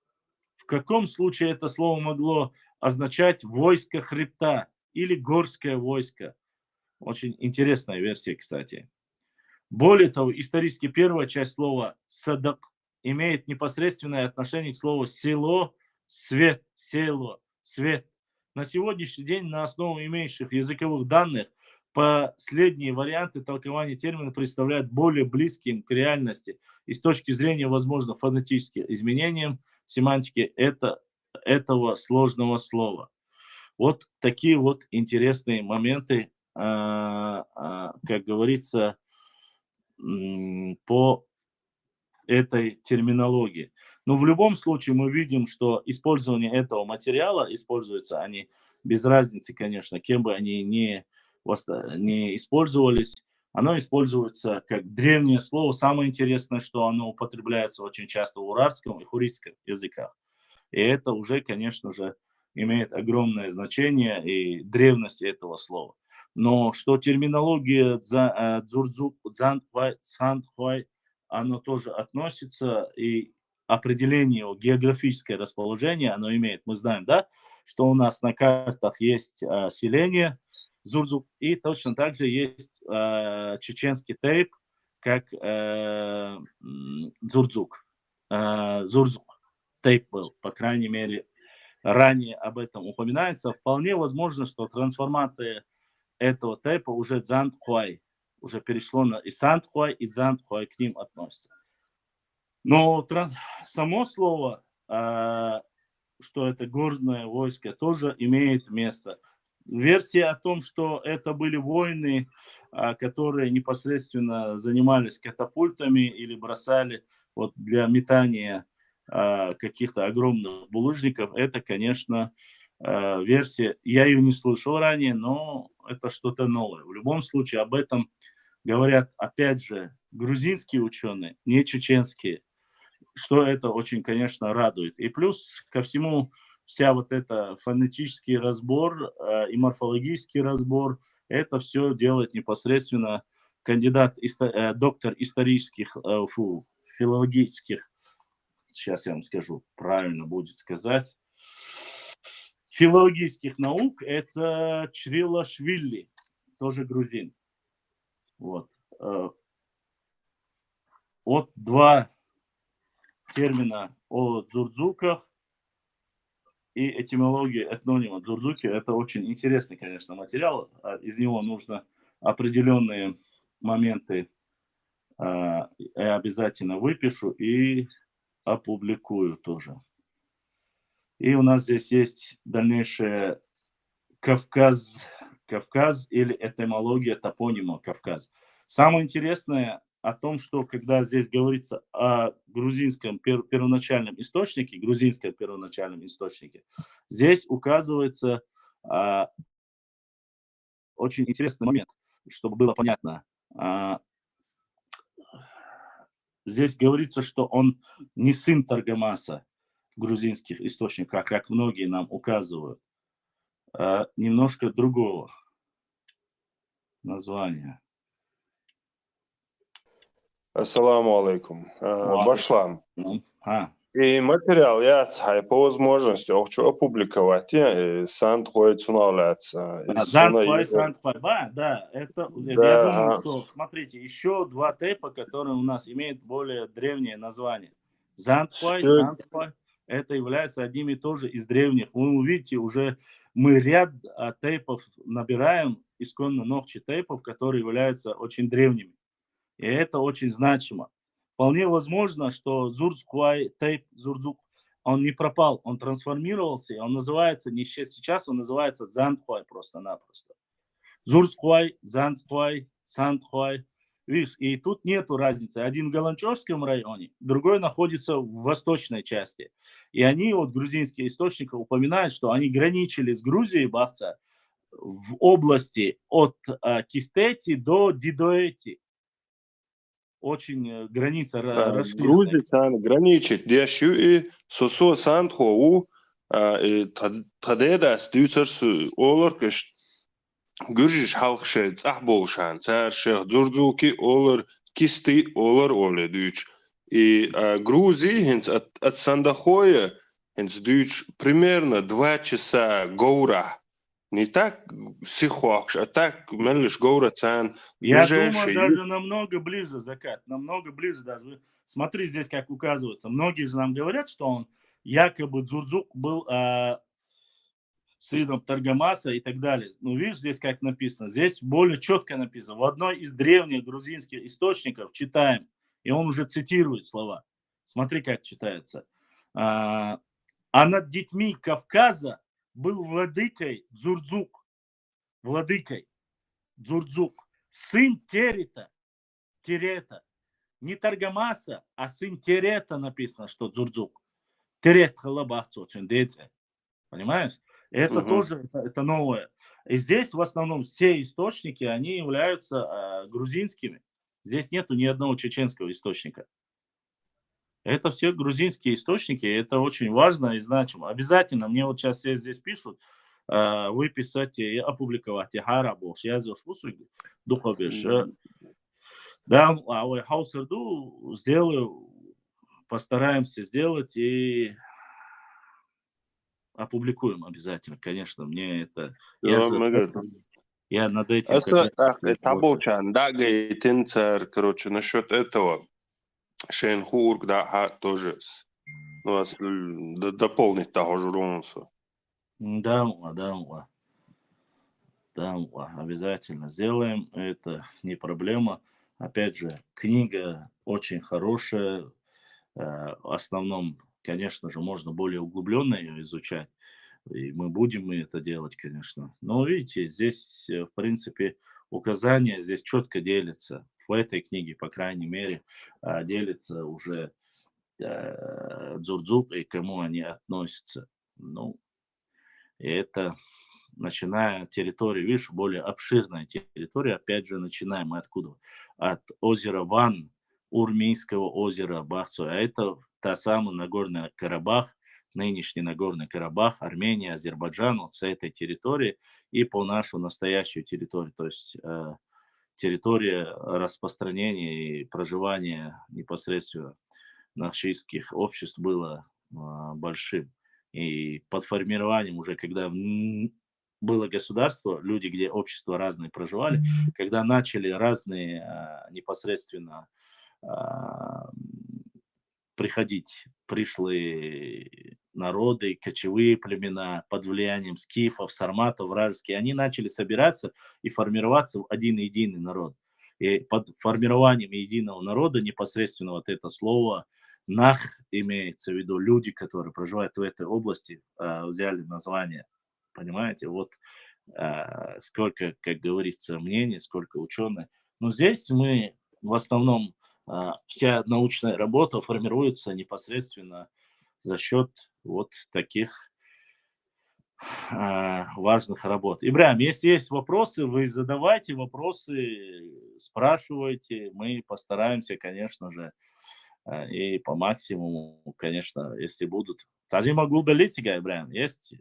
В каком случае это слово могло означать войско хребта или горское войско? Очень интересная версия, кстати. Более того, исторически первая часть слова «садак» имеет непосредственное отношение к слову «село», «свет», «село», «свет». На сегодняшний день на основе имеющих языковых данных последние варианты толкования термина представляют более близким к реальности и с точки зрения, возможно, фонетических изменений семантики этого сложного слова. Вот такие вот интересные моменты, как говорится, по этой терминологии. Но в любом случае мы видим, что использование этого материала, используются они без разницы, конечно, кем бы они ни использовались, оно используется как древнее слово. Самое интересное, что оно употребляется очень часто в уральском и хуритском языках. И это уже, конечно же, имеет огромное значение и древность этого слова. Но что терминология дзурзук, дзанхуай, цанхуай, оно тоже относится, и определение его географическое расположение оно имеет. Мы знаем, да, что у нас на картах есть селение Зурзук, и точно так же есть чеченский тейп, как Зурзук. Зурзук тейп был, по крайней мере, ранее об этом упоминается. Вполне возможно, что трансформация этого тейпа уже Цзанхуай, уже перешло на Исанхуай, и Цзанхуай к ним относится. Но само слово, что это горное войско, тоже имеет место. Версия о том, что это были воины, которые непосредственно занимались катапультами или бросали вот для метания каких-то огромных булыжников, это, конечно, версия. Я ее не слышал ранее, но это что-то новое. В любом случае об этом говорят, опять же, грузинские ученые, не чеченские, что это очень, конечно, радует. И плюс ко всему вся вот эта фонетический разбор и морфологический разбор, это все делает непосредственно кандидат, доктор исторических, филологических, сейчас я вам скажу, правильно будет сказать, филологических наук, это Чрилашвили, тоже грузин. Вот. Вот два термина о дзурзуках и этимология этнонима дзурзуки. Это очень интересный, конечно, материал. Из него нужно определенные моменты я обязательно выпишу и опубликую тоже. И у нас здесь есть дальнейшее Кавказ или этимология топонима Кавказ. Самое интересное о том, что когда здесь говорится о грузинском первоначальном источнике, здесь указывается очень интересный момент, чтобы было понятно. Здесь говорится, что он не сын Таргамаса в грузинских источниках, как многие нам указывают, а немножко другого названия. Ассаламу алейкум. Башлам. И материал я по возможности хочу опубликовать. Сандхуай цунауляться. Сандхуай, да, это, я думаю, что, смотрите, еще два тейпа, которые у нас имеют более древнее название. Сандхуай, это является одним и тоже из древних. Вы увидите, уже мы ряд тейпов набираем, исконно ногчи тейпов, которые являются очень древними. И это очень значимо. Вполне возможно, что Зурзкуай тейп, Зурзук, он не пропал, он трансформировался, и он называется, не сейчас, он называется Зандхуай просто-напросто. Зурзкуай, Зандхуай, Сандхуай. Видишь, и тут нету разницы. Один в Галанчевском районе, другой находится в восточной части. И они, вот грузинские источники упоминают, что они граничили с Грузией, Бахца, в области от Кистети до Дидоэти. Очень граница расширенная. Грузия граничит. Дешу и сосо Сандхоу тадедас дюцерсу олоркеш гүржиш халкше цахболшан царшех дзурзуки олор кисты олар оле дюч. И Грузии хинц от Сандахоя хинц дюч примерно 2 часа гоура. Не так сихуакш, а так мелиш гоура цан Я думаю, ближайший. даже намного ближе закат, намного ближе даже. Смотри, здесь как указывается. Многие же нам говорят, что он якобы Дзурдзук был сыном Таргамаса и так далее. Ну, видишь, здесь как написано. Здесь более четко написано. В одной из древних грузинских источников читаем, и он уже цитирует слова. Смотри, как читается. А над детьми Кавказа был владыкой Дзурдзук. Владыкой Дзурдзук. Сын Терета. Не Таргамаса, а сын Терета написано, что Дзурдзук. Терет халабахцу очень дети. Понимаешь? Это тоже это новое. И здесь в основном все источники, они являются грузинскими. Здесь нету ни одного чеченского источника. Это все грузинские источники, это очень важно и значимо. Обязательно, мне вот сейчас все здесь пишут, выписать и опубликовать. Я духовеш. Да, хаусерду сделаю, постараемся сделать и опубликуем обязательно, конечно. Мне это... Я над этим... Таболчан, да, гейтинцер, короче, насчет этого. Шейнхург, да, тоже. Ну, дополнить того же Ронса. Да, обязательно сделаем. Это не проблема. Опять же, книга очень хорошая. В основном, конечно же, можно более углубленно ее изучать. И мы будем это делать, конечно. Но видите, здесь, в принципе, указания здесь четко делятся. В этой книге, по крайней мере, делится уже Дзурдзук и к кому они относятся. Ну, и это, начиная от территории, видишь, более обширная территория. Опять же, начинаем мы откуда? От озера Ван, Урмийского озера Бахсу. А это та самая Нагорный Карабах, нынешний Нагорный Карабах, Армения, Азербайджан, вот с этой территории и по нашу настоящую территорию. То есть территория распространения и проживания непосредственно нашистских обществ было большим. И под формированием уже, когда было государство, люди, где общества разные проживали, когда начали разные непосредственно приходить пришлые народы, кочевые племена под влиянием скифов, сарматов, вражеские, они начали собираться и формироваться в один единый народ. И под формированием единого народа непосредственно вот это слово «нах» имеется в виду люди, которые проживают в этой области, взяли название. Понимаете? Вот сколько, как говорится, мнений, сколько ученых. Но здесь мы в основном вся научная работа формируется непосредственно за счет вот таких важных работ. Ибрahim, если есть вопросы, вы задавайте вопросы, спрашивайте. Мы постараемся, конечно же, и по максимуму, конечно, если будут. Даже могу удалить, Ибрahim, есть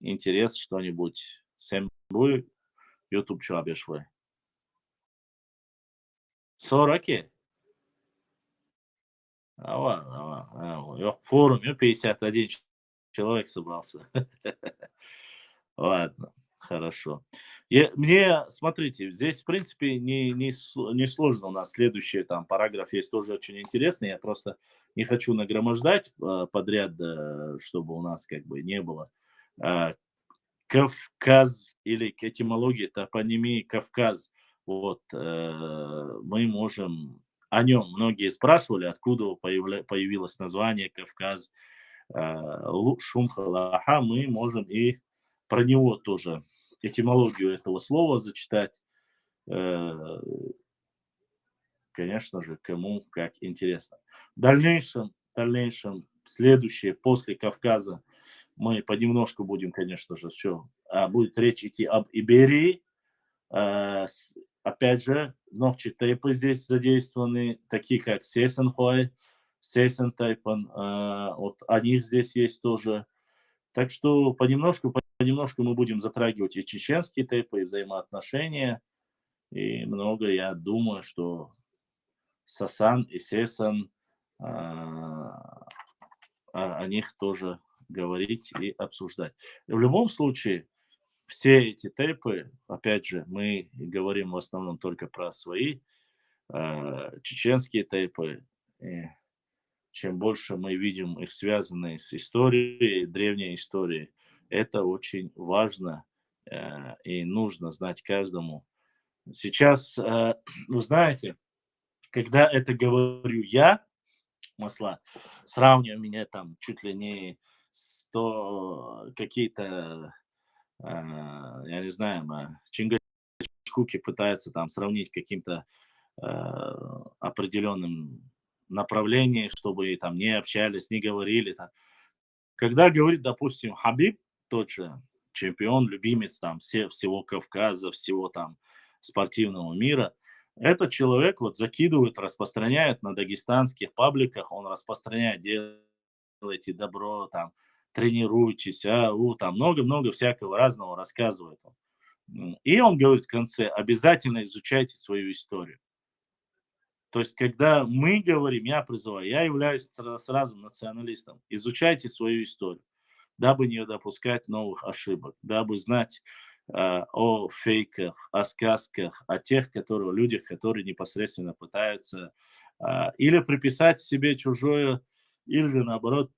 интерес что-нибудь. Sen bu YouTube çağırış var. Sonraki. Yok, форум, 51 человек собрался. Ладно, хорошо. Мне, смотрите, здесь, в принципе, не сложно. У нас следующий там параграф есть тоже очень интересный. Я просто не хочу нагромождать подряд, чтобы у нас как бы не было. Кавказ или к этимологии топонимии Кавказ. Вот, мы можем о нем, многие спрашивали, откуда появилось название Кавказ, Шумхалаха, мы можем и про него тоже этимологию этого слова зачитать. Конечно же, кому как интересно. В дальнейшем, следующее, после Кавказа, мы понемножку будем, конечно же, все. Будет речь идти об Иберии. Опять же, ногчи-тейпы здесь задействованы, такие как Сесенхой, Сесентайпан. Вот о них здесь есть тоже. Так что понемножку мы будем затрагивать и чеченские тейпы, и взаимоотношения. И много, я думаю, что Сасан и Сесан, а, о них тоже говорить и обсуждать. В любом случае, все эти тейпы, опять же, мы говорим в основном только про свои чеченские тейпы. И чем больше мы видим их связанные с историей, древней историей, это очень важно и нужно знать каждому. Сейчас, вы знаете, когда это говорю я, Масла, сравнивая меня там чуть ли не 100 какие-то, я не знаю, Чингачгуки пытаются там сравнить каким-то определенным направлением, чтобы там не общались, не говорили. Там. Когда говорит, допустим, Хабиб, тот же чемпион, любимец там всего Кавказа, всего там спортивного мира, этот человек вот закидывает, распространяет на дагестанских пабликах, он распространяет, делайте добро, там, тренируйтесь, там много-много всякого разного рассказывает он. И он говорит в конце, обязательно изучайте свою историю. То есть, когда мы говорим, я призываю, я являюсь сразу националистом, изучайте свою историю, дабы не допускать новых ошибок, дабы знать о фейках, о сказках, о тех людях, которые непосредственно пытаются или приписать себе чужое, или же наоборот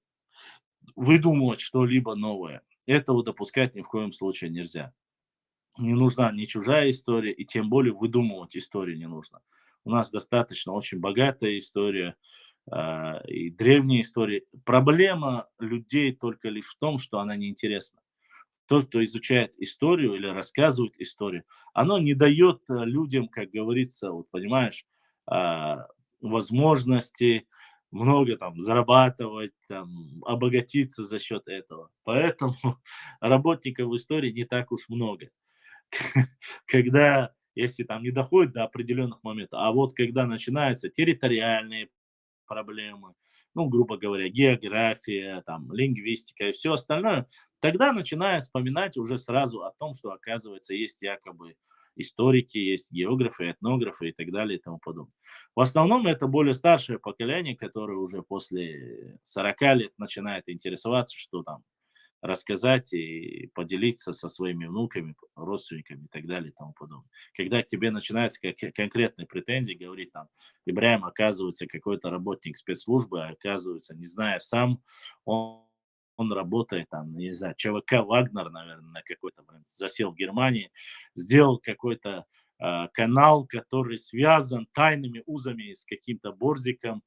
выдумывать что-либо новое. Этого допускать ни в коем случае нельзя. Не нужна ни чужая история, и тем более выдумывать историю не нужно. У нас достаточно очень богатая история и древняя история. Проблема людей только лишь в том, что она неинтересна. Тот, кто изучает историю или рассказывает историю, оно не дает людям, как говорится, вот понимаешь, а, возможности много там зарабатывать, там, обогатиться за счет этого. Поэтому работников в истории не так уж много. Когда, если там не доходит до определенных моментов, а вот когда начинаются территориальные проблемы, ну, грубо говоря, география, там, лингвистика и все остальное, тогда начинаю вспоминать уже сразу о том, что, оказывается, есть якобы историки, есть географы, этнографы и так далее и тому подобное. В основном это более старшее поколение, которое уже после 40 лет начинает интересоваться, что там рассказать и поделиться со своими внуками, родственниками и так далее и тому подобное. Когда к тебе начинаются конкретные претензии, говорит там, Ибраим, оказывается, какой-то работник спецслужбы, а оказывается, не зная сам, он работает там, не знаю, ЧВК Вагнер, наверное, на какой-то, засел в Германии, сделал какой-то канал, который связан тайными узами с каким-то Борзиком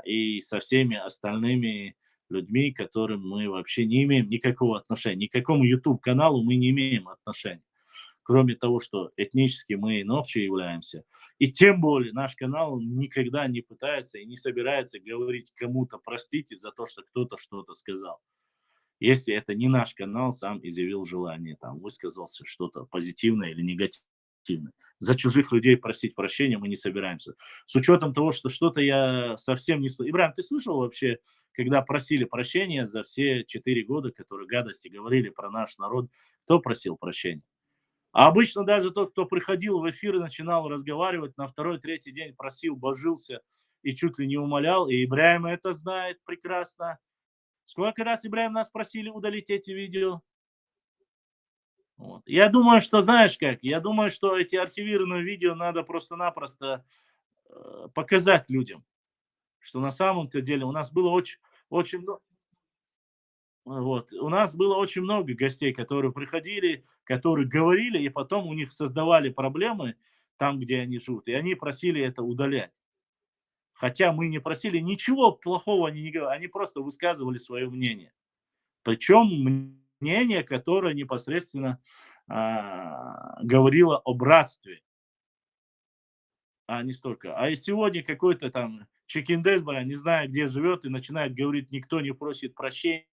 и со всеми остальными людьми, к которым мы вообще не имеем никакого отношения. Ни к какому YouTube-каналу мы не имеем отношения. Кроме того, что этнически мы иначе являемся. И тем более наш канал он никогда не пытается и не собирается говорить кому-то простите за то, что кто-то что-то сказал. Если это не наш канал, сам изъявил желание, там, высказался что-то позитивное или негативное. За чужих людей просить прощения мы не собираемся. С учетом того, что что-то я совсем не слышал. Ибрahim, ты слышал вообще, когда просили прощения за все 4 года, которые гадости говорили про наш народ, кто просил прощения? А обычно даже тот, кто приходил в эфир и начинал разговаривать, на второй, третий день просил, божился и чуть ли не умолял, и Ибрahim это знает прекрасно. Сколько раз, Ибрahim, нас просили удалить эти видео? Вот. Я думаю, что, знаешь как, я думаю, что эти архивированные видео надо просто-напросто показать людям, что на самом-то деле у нас было очень много, вот, у нас было очень много гостей, которые приходили, которые говорили, и потом у них создавали проблемы там, где они живут, и они просили это удалять. Хотя мы не просили, ничего плохого они не говорили, они просто высказывали свое мнение. Причем мнение, которое непосредственно говорило о братстве, а не столько. А и сегодня какой-то там Чекиндезбара, не знаю, где живет, и начинает говорить, никто не просит прощения,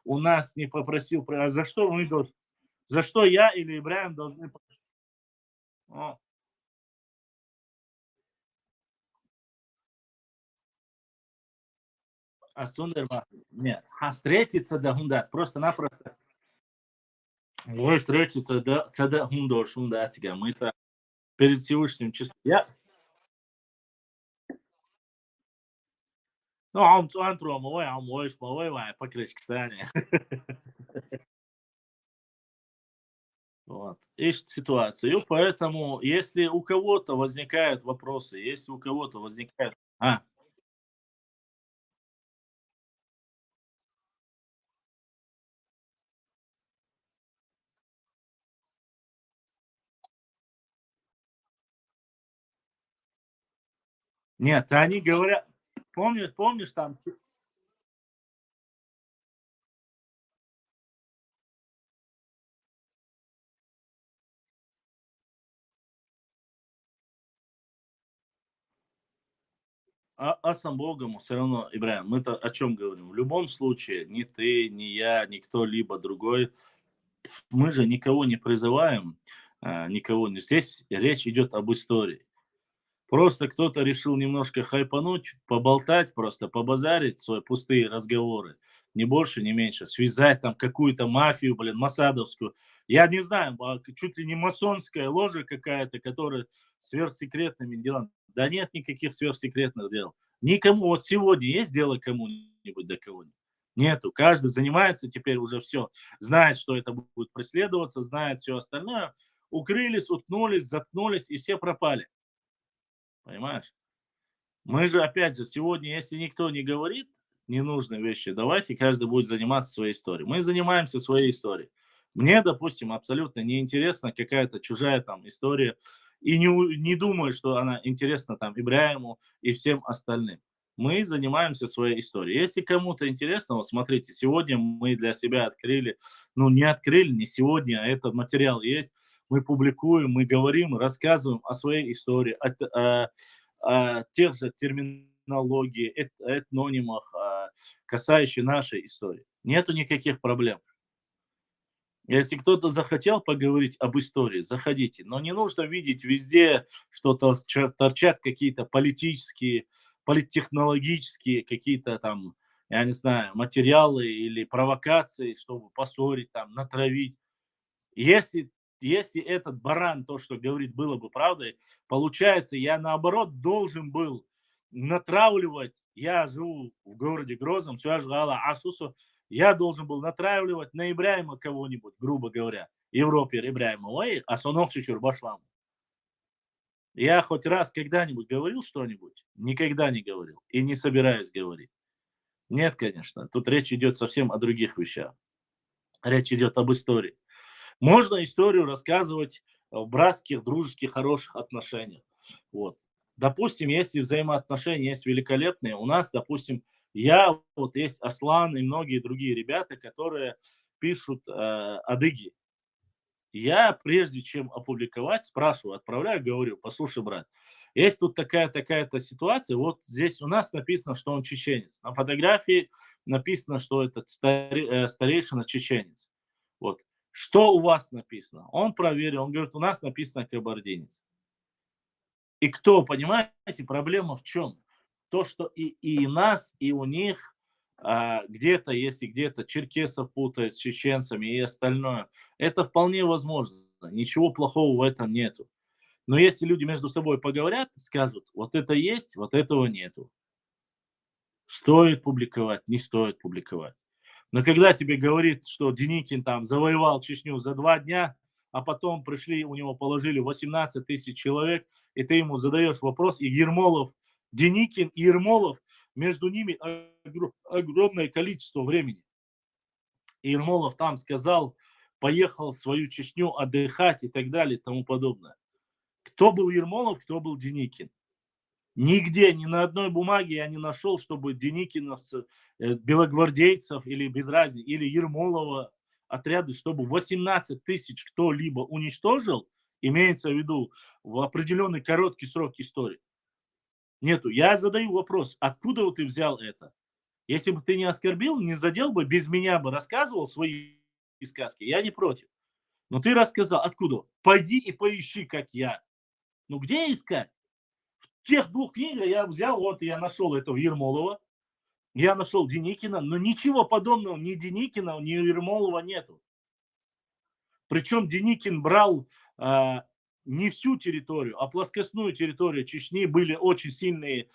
у нас не попросил, а за что мы должны, за что я или Ибраим должны... О, а Сундерма, нет, встретиться да хундас, просто-напросто, ой, встретиться да, цада хундор, шундатига, мы-то перед Всевышним числом. Ну, он тромовой, а мой шмовой, покрышки стане. Вот. Есть ситуация. И поэтому, если у кого-то возникают вопросы, если у кого-то возникают... Нет, они говорят... Помнишь там... А сам Богом все равно, Ибрahim, мы-то о чем говорим? В любом случае, ни ты, ни я, ни кто-либо другой, мы же никого не призываем, никого не... Здесь речь идет об истории. Просто кто-то решил немножко хайпануть, поболтать просто, побазарить свои пустые разговоры. Ни больше, ни меньше. Связать там какую-то мафию, блин, масадовскую. Я не знаю, чуть ли не масонская ложа какая-то, которая сверхсекретными делами. Да нет никаких сверхсекретных дел. Никому. Вот сегодня есть дело кому-нибудь до кого-нибудь? Нету. Каждый занимается теперь уже все. Знает, что это будет преследоваться, знает все остальное. Укрылись, уткнулись, заткнулись, и все пропали. Понимаешь? Мы же, опять же, сегодня, если никто не говорит ненужные вещи, давайте каждый будет заниматься своей историей. Мы занимаемся своей историей. Мне, допустим, абсолютно неинтересна какая-то чужая там история, и не думаю, что она интересна там Ибраиму и всем остальным. Мы занимаемся своей историей. Если кому-то интересно, вот смотрите, сегодня мы для себя открыли, ну не открыли, не сегодня, а этот материал есть, мы публикуем, мы говорим, рассказываем о своей истории, тех же терминологии, этнонимах, касающей нашей истории. Нету никаких проблем. Если кто-то захотел поговорить об истории, заходите. Но не нужно видеть везде, что торчат какие-то политические, политтехнологические какие-то там, я не знаю, материалы или провокации, чтобы поссорить, там, натравить. Если, если этот баран, то, что говорит, было бы правдой, получается, я наоборот должен был натравливать, я живу в городе Грозном, Асусу, я должен был натравливать на Ибраима кого-нибудь, грубо говоря, Европе Ибраима, ой, а сонок чучур башлам. Я хоть раз когда-нибудь говорил что-нибудь? Никогда не говорил и не собираюсь говорить. Нет, конечно, тут речь идет совсем о других вещах. Речь идет об истории. Можно историю рассказывать в братских, дружеских, хороших отношениях. Вот. Допустим, если взаимоотношения есть великолепные, у нас, допустим, я, вот есть Аслан и многие другие ребята, которые пишут адыги. Я, прежде чем опубликовать, спрашиваю, отправляю, говорю, послушай, брат, есть тут такая-то ситуация, вот здесь у нас написано, что он чеченец. На фотографии написано, что этот старейшина чеченец. Вот. Что у вас написано? Он проверил, он говорит, у нас написано кабардинец. И кто, понимаете, проблема в чем? То, что и нас, и у них где-то, если где-то черкесов путают с чеченцами и остальное, это вполне возможно. Ничего плохого в этом нету. Но если люди между собой поговорят, скажут, вот это есть, вот этого нету. Стоит публиковать, не стоит публиковать. Но когда тебе говорит, что Деникин там завоевал Чечню за 2 дня, а потом пришли, у него положили 18 тысяч человек, и ты ему задаешь вопрос, и Ермолов, Деникин и Ермолов, между ними огромное количество времени. И Ермолов там сказал, поехал в свою Чечню отдыхать и так далее и тому подобное. Кто был Ермолов, кто был Деникин? Нигде, ни на одной бумаге я не нашел, чтобы деникиновцев, белогвардейцев или без разницы, или Ермолова отряды, чтобы 18 тысяч кто-либо уничтожил, имеется в виду в определенный короткий срок истории. Нету. Я задаю вопрос, откуда вот ты взял это? Если бы ты не оскорбил, не задел бы, без меня бы рассказывал свои сказки, я не против. Но ты рассказал, откуда? Пойди и поищи, как я. Ну где искать? Тех 2 книгах я взял, вот я нашел этого Ермолова, я нашел Деникина, но ничего подобного ни Деникина, ни Ермолова нету. Причем Деникин брал не всю территорию, а плоскостную территорию Чечни были очень сильные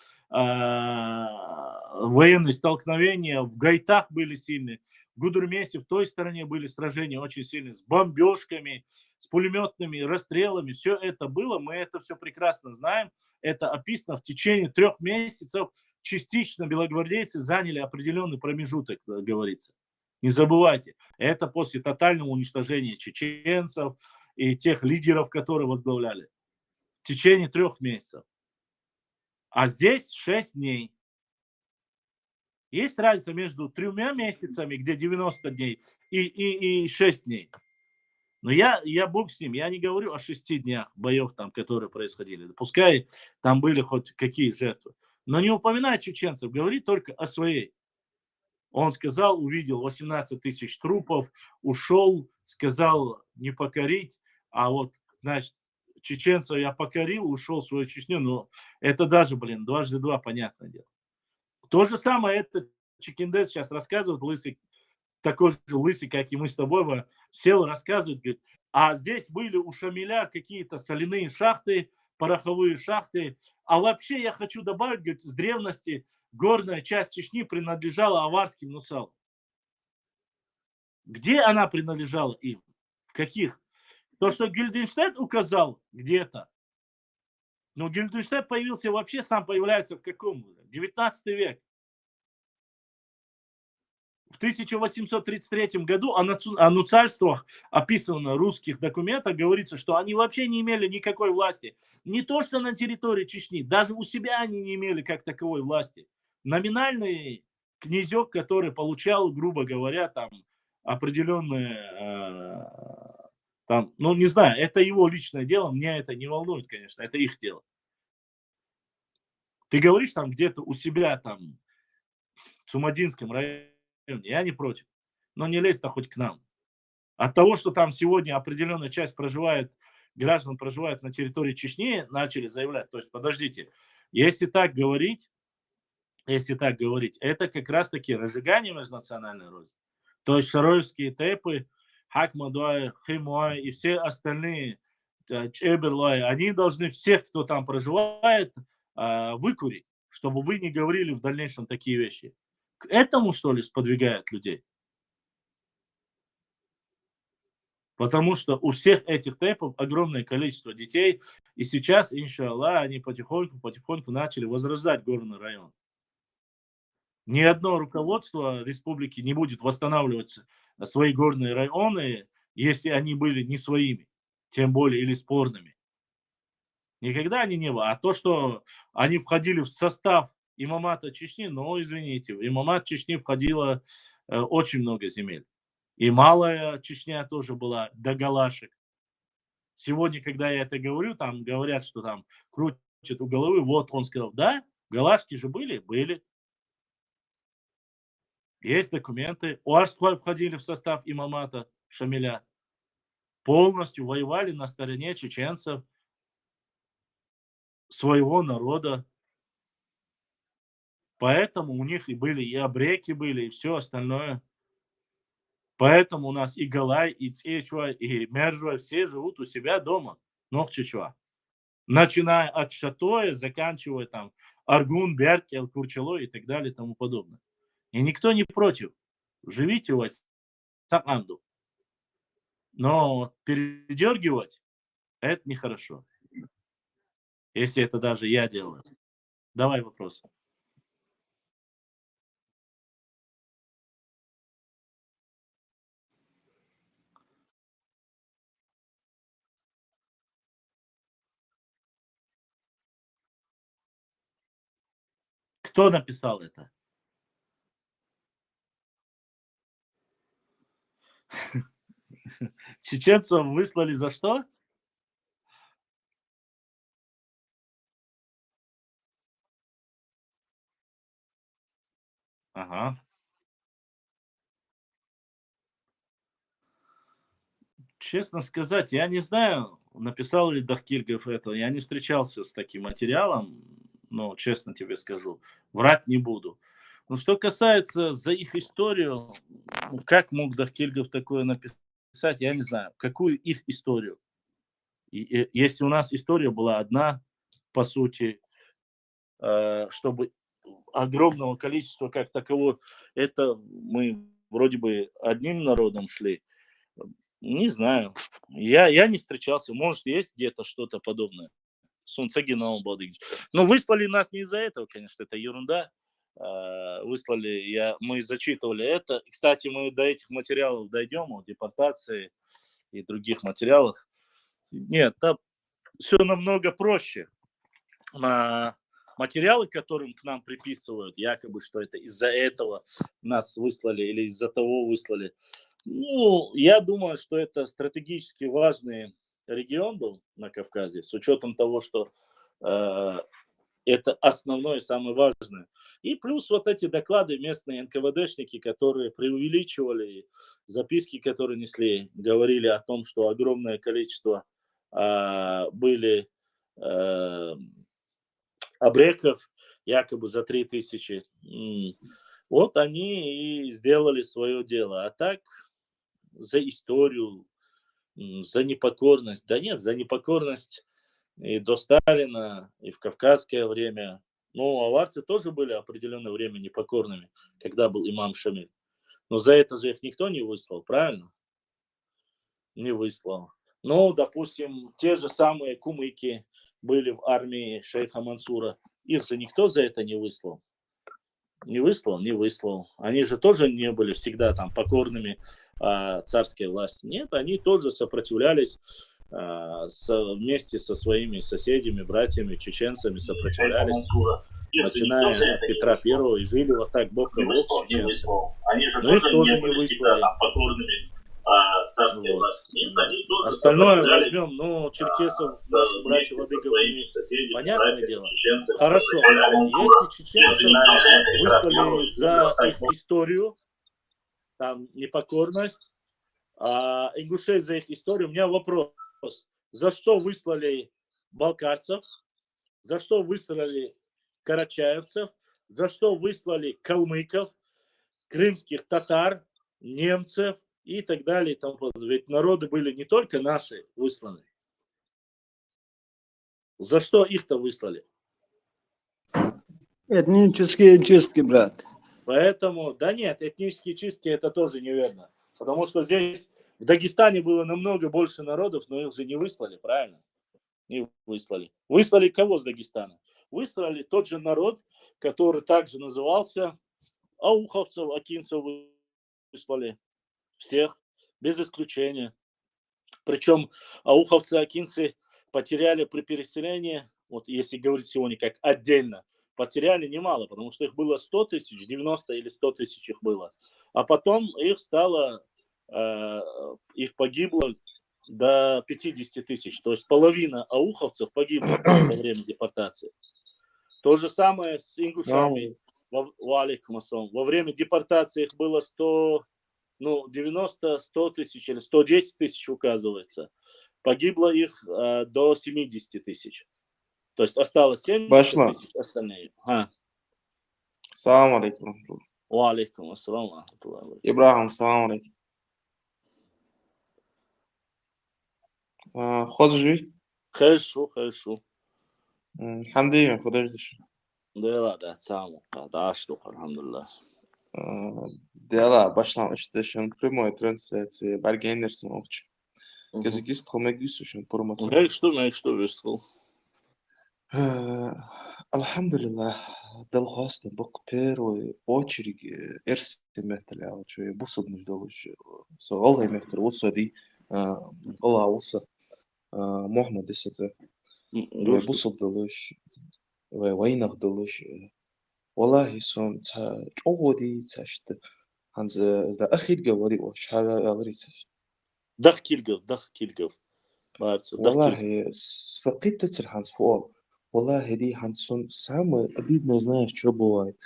военные столкновения, в Гайтах были сильные, в Гудермесе, в той стороне были сражения очень сильные, с бомбежками, с пулеметными расстрелами, все это было, мы это все прекрасно знаем, это описано в течение 3 месяцев, частично белогвардейцы заняли определенный промежуток, как говорится. Не забывайте, это после тотального уничтожения чеченцев и тех лидеров, которые возглавляли. В течение 3 месяцев. А здесь 6 дней. Есть разница между 3 месяцами, где 90 дней, и 6 дней. Но я бог с ним, я не говорю о 6 днях боев, там, которые происходили. Пускай там были хоть какие жертвы. Но не упоминая чеченцев, говорит только о своей. Он сказал, увидел 18 тысяч трупов, ушел, сказал не покорить, а вот, значит, чеченцев я покорил, ушел в свою Чечню, но это даже, блин, дважды два, понятное дело. То же самое это Чекиндес сейчас рассказывает, лысый, такой же лысый, как и мы с тобой, сел рассказывает, говорит, а здесь были у Шамиля какие-то соляные шахты, пороховые шахты, а вообще я хочу добавить, говорит, с древности горная часть Чечни принадлежала аварским нусалам. Где она принадлежала им? В каких? То, что Гильденштейн указал где-то, но Гильденштейн появился вообще, сам появляется в каком? 19 век. В 1833 году о нуцальствах описано в русских документах, говорится, что они вообще не имели никакой власти. Не то, что на территории Чечни, даже у себя они не имели как таковой власти. Номинальный князек, который получал, грубо говоря, там определенные, там, ну не знаю, это его личное дело, меня это не волнует, конечно, это их дело. Ты говоришь там где-то у себя там в Цумадинском районе, я не против, но не лезь-то хоть к нам. От того, что там сегодня определенная часть проживает, граждан проживает на территории Чечни, начали заявлять. То есть, подождите, если так говорить, это как раз-таки разжигание межнациональной розни. То есть шароевские тэпы, Хакмадуай, Химуай и все остальные Чеберлай, они должны всех, кто там проживает, выкурить, чтобы вы не говорили в дальнейшем такие вещи. К этому, что ли, сподвигает людей? Потому что у всех этих тэпов огромное количество детей, и сейчас, иншаллах, они потихоньку начали возрождать горный район. Ни одно руководство республики не будет восстанавливать свои горные районы, если они были не своими, тем более или спорными. Никогда они не были. А то, что они входили в состав имамата Чечни, ну, извините, в имамат Чечни входило очень много земель. И малая Чечня тоже была до Галашек. Сегодня, когда я это говорю, там говорят, что там крутят у головы. Вот он сказал, да, Галашки же были? Были. Есть документы. Уашсквай входили в состав имамата Шамиля. Полностью воевали на стороне чеченцев, своего народа. Поэтому у них и были, и абреки были, и все остальное. Поэтому у нас и Галай, и Цечуа, и Мержуа все живут у себя дома. Нохчичуа. Начиная от Шатоя, заканчивая там Аргун, Беркел, Курчело и так далее и тому подобное. И никто не против. Живите в Сапанду. Но передергивать это нехорошо. Если это даже я делаю. Давай вопрос. Кто написал это? Чеченцев выслали за что? Ага. Честно сказать, я не знаю, написал ли Дахкильгов это. Я не встречался с таким материалом, но честно тебе скажу, врать не буду. Но что касается за их историю, как мог Дахкильгов такое написать, я не знаю. Какую их историю? Если у нас история была одна, по сути, чтобы огромного количества как такового, это мы вроде бы одним народом шли. Не знаю. Я не встречался. Может, есть где-то что-то подобное. Сунцегинал Бадыгич. Но выслали нас не из-за этого, конечно, это ерунда. Выслали, мы зачитывали это. Кстати, мы до этих материалов дойдем, о депортации и других материалах. Нет, там все намного проще. Материалы, которым к нам приписывают, якобы, что это из-за этого нас выслали или из-за того выслали. Ну, я думаю, что это стратегически важный регион был на Кавказе, с учетом того, что это основное и самое важное. И плюс вот эти доклады местные НКВДшники, которые преувеличивали, записки, которые несли, говорили о том, что огромное количество были абреков, якобы за 3000. Вот они и сделали свое дело. А так, за историю, за непокорность. Да нет, за непокорность и до Сталина, и в кавказское время. Ну, аварцы тоже были определенное время непокорными, когда был имам Шамиль. Но за это же их никто не выслал, правильно? Не выслал. Ну, допустим, те же самые кумыки были в армии шейха Мансура. Их же никто за это не выслал. Не выслал, не выслал. Они же тоже не были всегда там покорными царской власти. Нет, они тоже сопротивлялись вместе со своими соседями, братьями, чеченцами сопротивлялись, начиная от Петра Первого, и жили вот так бок о бок с чеченцами. Но их тоже не выслали. Остальное возьмем, ну, черкесов, наши братья Владыка, понятное дело. Хорошо, если чеченцев выслали за их историю, там, непокорность, а ингушей за их историю, у меня вопрос. За что выслали балкарцев? За что выслали карачаевцев? За что выслали калмыков, крымских татар, немцев и так далее? И тому подобное. Ведь народы были не только наши высланы. За что их-то выслали? Этнические чистки, брат. Поэтому, да нет, этнические чистки это тоже неверно. Потому что здесь, в Дагестане было намного больше народов, но их же не выслали, правильно? Не выслали. Выслали кого с Дагестана? Выслали тот же народ, который также назывался ауховцев, акинцев выслали. Всех, без исключения. Причем ауховцы, акинцы потеряли при переселении, вот если говорить сегодня как отдельно, потеряли немало, потому что их было 100 тысяч, 90 или 100 тысяч их было. А потом их стало, их погибло до 50 тысяч. То есть половина ауховцев погибла во время депортации. То же самое с ингушами. Во время депортации их было 90-100 тысяч или 110 тысяч указывается. Погибло их до 70 тысяч. То есть осталось 70 тысяч, остальные. Салам алейкум. Ва алейкум ассалам. Ибрахим, салам алейкум. Ходжи? Хорошо. Хамдием, подождешь. Да, саму. Да, что, алхамдулилlah. Дела, başlangıçta şu prямой трансляции Баргейнерсон olmuş. Казакист хомегис үшін пұрмаса. Что выступил? Alhamdulillah, долгостно был первый очередь эрсиметтели алчу, бусудный долуш. Соғал емектер усади, ола уса, Мухаммад исеті. Бусуд долуш, вайнақ долуш. والله سون تعودي تشت هنز إذا أخير جواري وش حاجة أغري تشت دخ كيلجف والله سقيت تتر هنز فوق والله دي هنسون сам обидно знаешь что бывает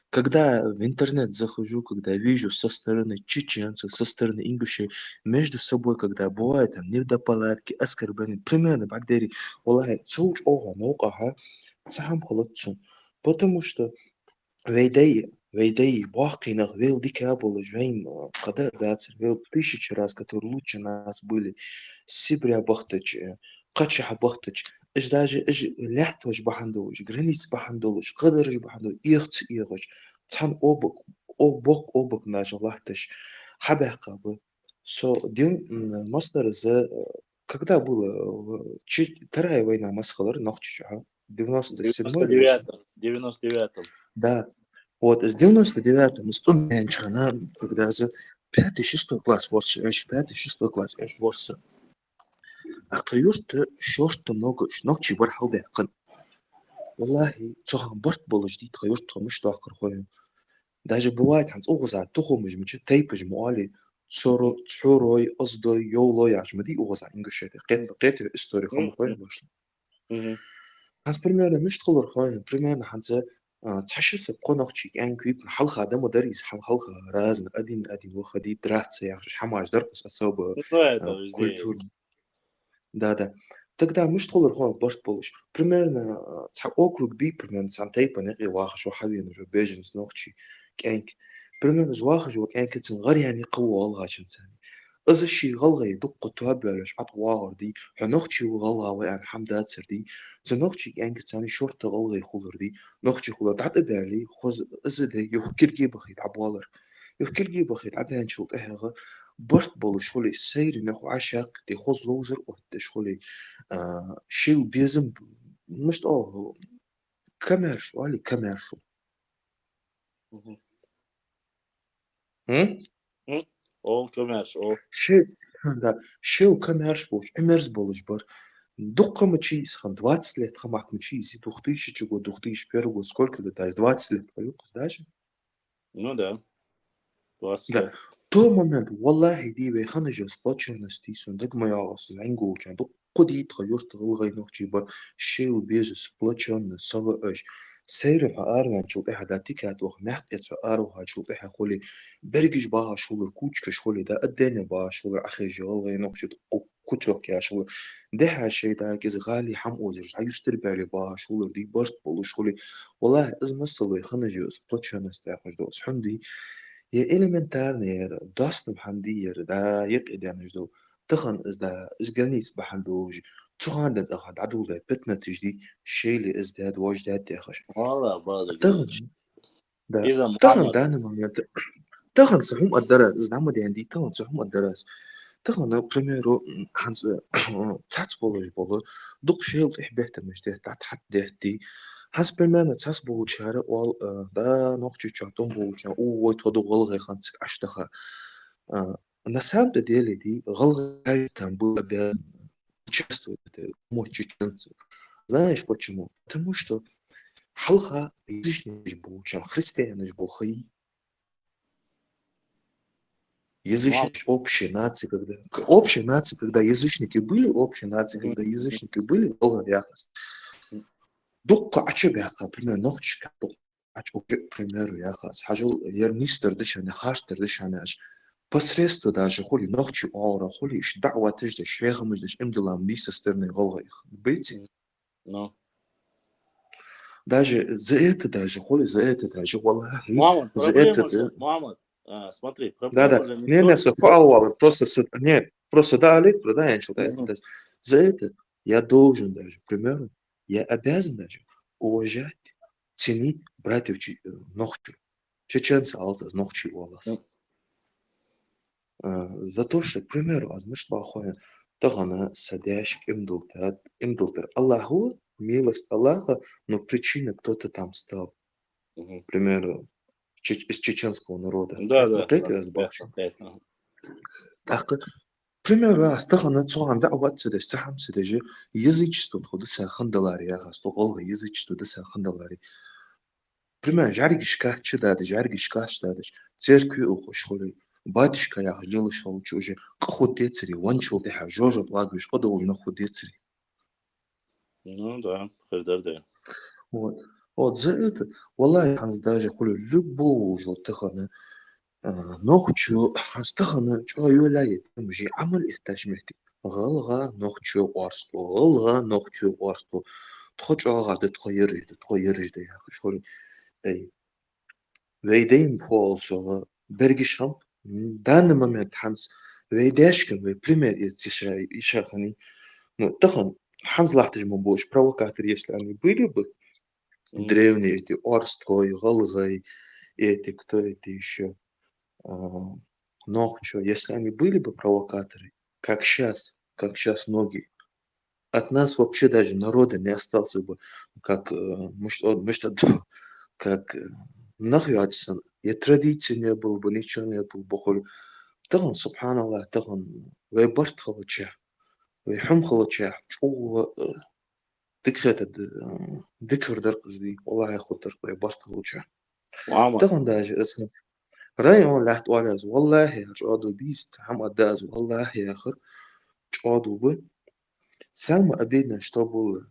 когда в интернет захожу когда вижу со стороны чеченцев со стороны ингушей между собой когда бывает там недопалатки оскорбления примерно багдери والله цуч ого موقعها сам холодцун потому что Вейдей, Бахкинах, Вел Дикабола, Жвейн, когда дацер, Вел 1000 раз, которые лучше нас были, Сибря Бахтачи, قتش حبختش إيش داجي إيش لحتوش بحندوش جرينيس بحندوش قدرش بحندوش إيغتش إيغش تحن أوبك ناجي لحتش حبقة ب دي مصدر ز когда было вторая война Москвы, Нохчича, В 97-й или 8? 99-м. 99-м. Да. Вот с 99-м, с том меньше, когда за 5-6 класс, вот, 5-6 класс, вот, а каюрт шорт много, ногчи бархал бекан. والله صراحة برت بول جديد غيرتها مش تاخر خويا даже бывает عن أغزى تخو مش تيبج مؤالي صورو تحوروي قصدي يولوي عشان دي أغزى إنجلش قيت استوري خم خويا باش Мгм. Hans primärne مشتغل خويا primärne Hans تحشي سبقون أختي يعني كيف حلقة ده مدرس حلقة رازن أدين وخدي دراسة يعني حماش درس أصاب Ну, это везде كультур есть. да. Тогда مشتغل خويا برت بولش примерно округ بي примерно سنتين بنقي واخد شو حبي نجو بيجنس نوختي كأنك примерно واخد شو كأنك تنغر يعني قوة والله عشان ثاني إذا شي غلغة يدق توابلش عط واغر دي حنوختي وغلغة وين حمدات سر دي زنوختي كأنك ثاني شورت غلغة يخولر دي نوختي خولر تعط بالي خوز إذا ده يفكر جيب خيط عبوالر يفكر جيب خيط عبان شو إهغة برت بولش شولي سير نخو عشاق دي خوز لوزر وقت شولي شيل بيزم مش كميرشو علي كميرشو Мгм. هم М. Ол көмеш, ол. شيل да شيل كميرش بوش امرز بولش بر دقة مчись хам 20 лет хамак мчись и 2000 год 2001 год сколько это 20 лет поюкс даже Ну да, 20 да лет. то момент والله دي بيخنج سبوتشنستي صندوق ما يعرف عنقو كان قدي تغيرت غير نوكتي بر شيل بيز سبوتشن سوا ايش سير الحقار شو إحدى داتيكات وخ محقت سؤاره شو إحدى خولي برجش بها شغل كوتش شغل ده الدنيا بها شغل أخي جوال غير نوكتي كتوك يا شغل ده هالشيء ده كز غالي حموزر عيستر بالي بها شغل دي برت بولو شغلي والله إز مصلي خنج سبوتشنست يا خش دوس حمدي je elementaarne dostum handier da يقعد جو تخن إز دا إز جرنيس بحندوج تخن دا زخد عدو دا بتنا تجدي شيء اللي إزداد وجداد تأخش Вала, Бада Григорьевич. تخن دا Иза تخن Мухаммад. دانا момент تخن صحوم الدرس إز نعمل عندي تخن صحوم الدرس تخن بريميرو هنز تحت بولج بولو دق شيء تحبهت مش ده تحت دهتي حسب المعنى تحسب وشارع وال دا نقطة شاتون بوجا أو ويتودو غلغي خمسة أشتخا نسام دا ديالي دي غلغي تنبو دا часто это мой чеченцы. Знаешь почему? Потому что халха язычник был, чем христиане был хаи. Мам. Язычники общие нации, когда язычники были, общие нации, когда язычники были, было яхас. Докка ача бяха, пример нохчика, ача примеру яхас. Хажул ернистер дышане, хаштер дышане аж. Посредство даже холи нохчи ора, холи иш дعва тижда, швега мыждаш имдалам ниса стерны голга их. Бейти? Ну. Даже за это даже, холи за это даже, валлахи, Мамонт, за проблема это, же, Мамонт, смотри, да, проблема же не не, только... софауал, просто, нет, просто да, Олег, да, я ничего, Мгм. за это я должен даже, к примеру, я обязан даже уважать, ценить братьев Нохчу, чеченца Алта, Нохчу волос. За то, что, к примеру, азмыш бахоя, тагана садящик имдултер. Аллаху, милость Аллаха, но причина кто-то там стал. Мгм. К примеру, из чеченского народа. Да, да, Вот это да, я сбавшим. ага. Так, к примеру, астахана цуган дa'ват сидэж, сахам сидэж, язычество ходы сахандалари, яга, стоголга язычество да сахандалари. Примеру, жаргишка чидады, жаргишка штадыш, церкви ухошхоли, батюшка яга, лилыша учуже, кахот децери, ванчул деха, жожот лагвиш, ода уже наход децери. Ну да, Хайдар. Вот. Вот за это, والله, Ханс даже хули любого уже тахана, نوخشو استخنا شو يولاي مجي عمل إحتاجمتي غلغا نوخشو وارستو غلغا نوخشو وارستو تخش غاد تخيرج ده يا أخي شغل أي ويدين فولسو برجشام دان ما متحمس ويداشكم وبريمير يتشاي يشاخني نو تخن Ханзлахтажман больше провокаторы, если они были бы, древние эти Орстой, Голгай, эти, кто это еще, Нохчо, если они были бы провокаторы, как сейчас многие, от нас вообще даже народа не остался бы, как, как нахуй отсан. И традиции не было бы, ничего не было бы. Таган, субханаллах, таган, вейбарт халача, вейхум халача, чу дикхет, дикхер даркзди, والله ياخد درك ويبارت халача. Мама, تغن داج اسم رايون لحت وعلاز والله هجقعدوا بيست هم قداز والله يا آخر جقعدوا бы. Самое обидное, что было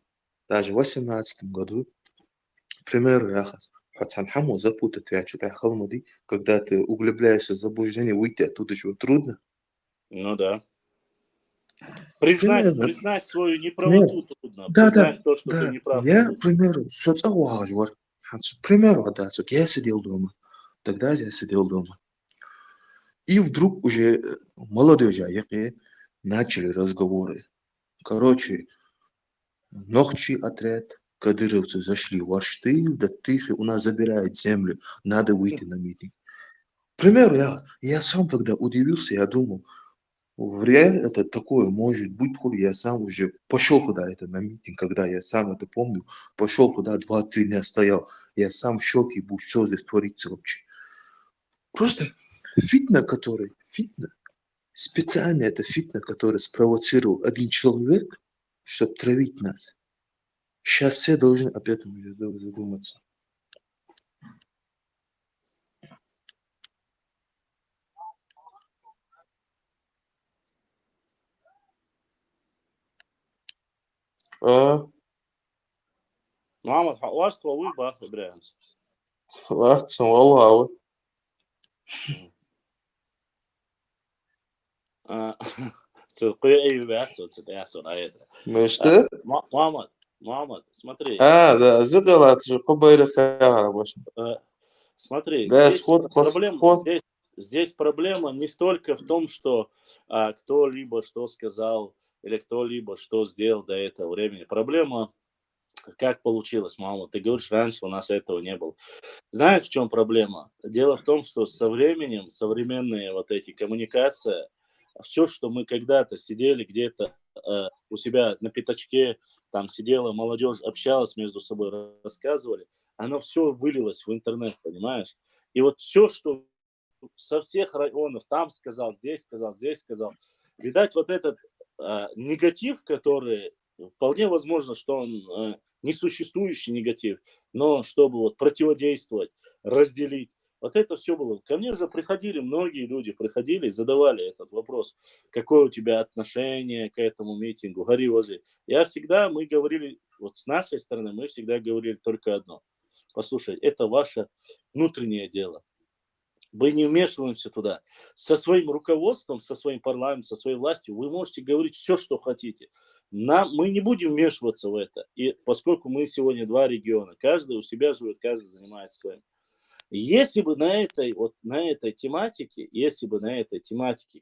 даже в 18 году, к примеру, я хотел хаму запутать, я читаю Халмади, когда ты углубляешься в заблуждение, выйти оттуда чего трудно. ну да. Примерно. Признать свою Нет. неправоту трудно. Да, Признать то, что ты да. неправ. Я, к примеру, соцсеть, к примеру, отдаться. Я сидел дома. Тогда я сидел дома. И вдруг уже молодежи начали разговоры. Короче, ночи отряд, кадыровцы зашли в Арштык, да тихо, у нас забирают землю, надо выйти на митинг. К примеру, я сам тогда удивился, я думал, в реале это такое может быть, хули, я сам уже пошел туда это на митинг, когда я сам это помню, пошел туда 2-3 дня стоял, я сам в шоке был, что здесь творится вообще. Просто фитна, специально это фитна, который спровоцировал один человек, чтобы травить нас. Сейчас все должны об этом задуматься. Мама, хауарство вы бах, Ибрahim's. Лахтсан, валлаху. Ну что? Мама, смотри. Да, загалат же, хубайра хара, башня. Смотри, Да, здесь проблема не столько в том, что кто-либо что сказал или кто-либо что сделал до этого времени. Проблема, как получилось, мама. Ты говоришь, раньше у нас этого не было. Знаешь, в чем проблема? Дело в том, что со временем современные вот эти коммуникации, все, что мы когда-то сидели где-то у себя на пятачке, там сидела молодежь, общалась между собой, рассказывали, оно все вылилось в интернет, понимаешь? И вот все, что со всех районов там сказал, здесь сказал. Видать, вот этот негатив, который вполне возможно, что он несуществующий негатив, но чтобы вот противодействовать, разделить. Вот это все было. Ко мне же приходили, многие люди приходили и задавали этот вопрос. Какое у тебя отношение к этому митингу? Гори, вози. Мы говорили, вот с нашей стороны, мы всегда говорили только одно. Послушай, это ваше внутреннее дело. Мы не вмешиваемся туда. Со своим руководством, со своим парламентом, со своей властью вы можете говорить все, что хотите. Мы не будем вмешиваться в это. И поскольку мы сегодня 2 региона, каждый у себя живет, каждый занимается своим. Если бы на этой тематике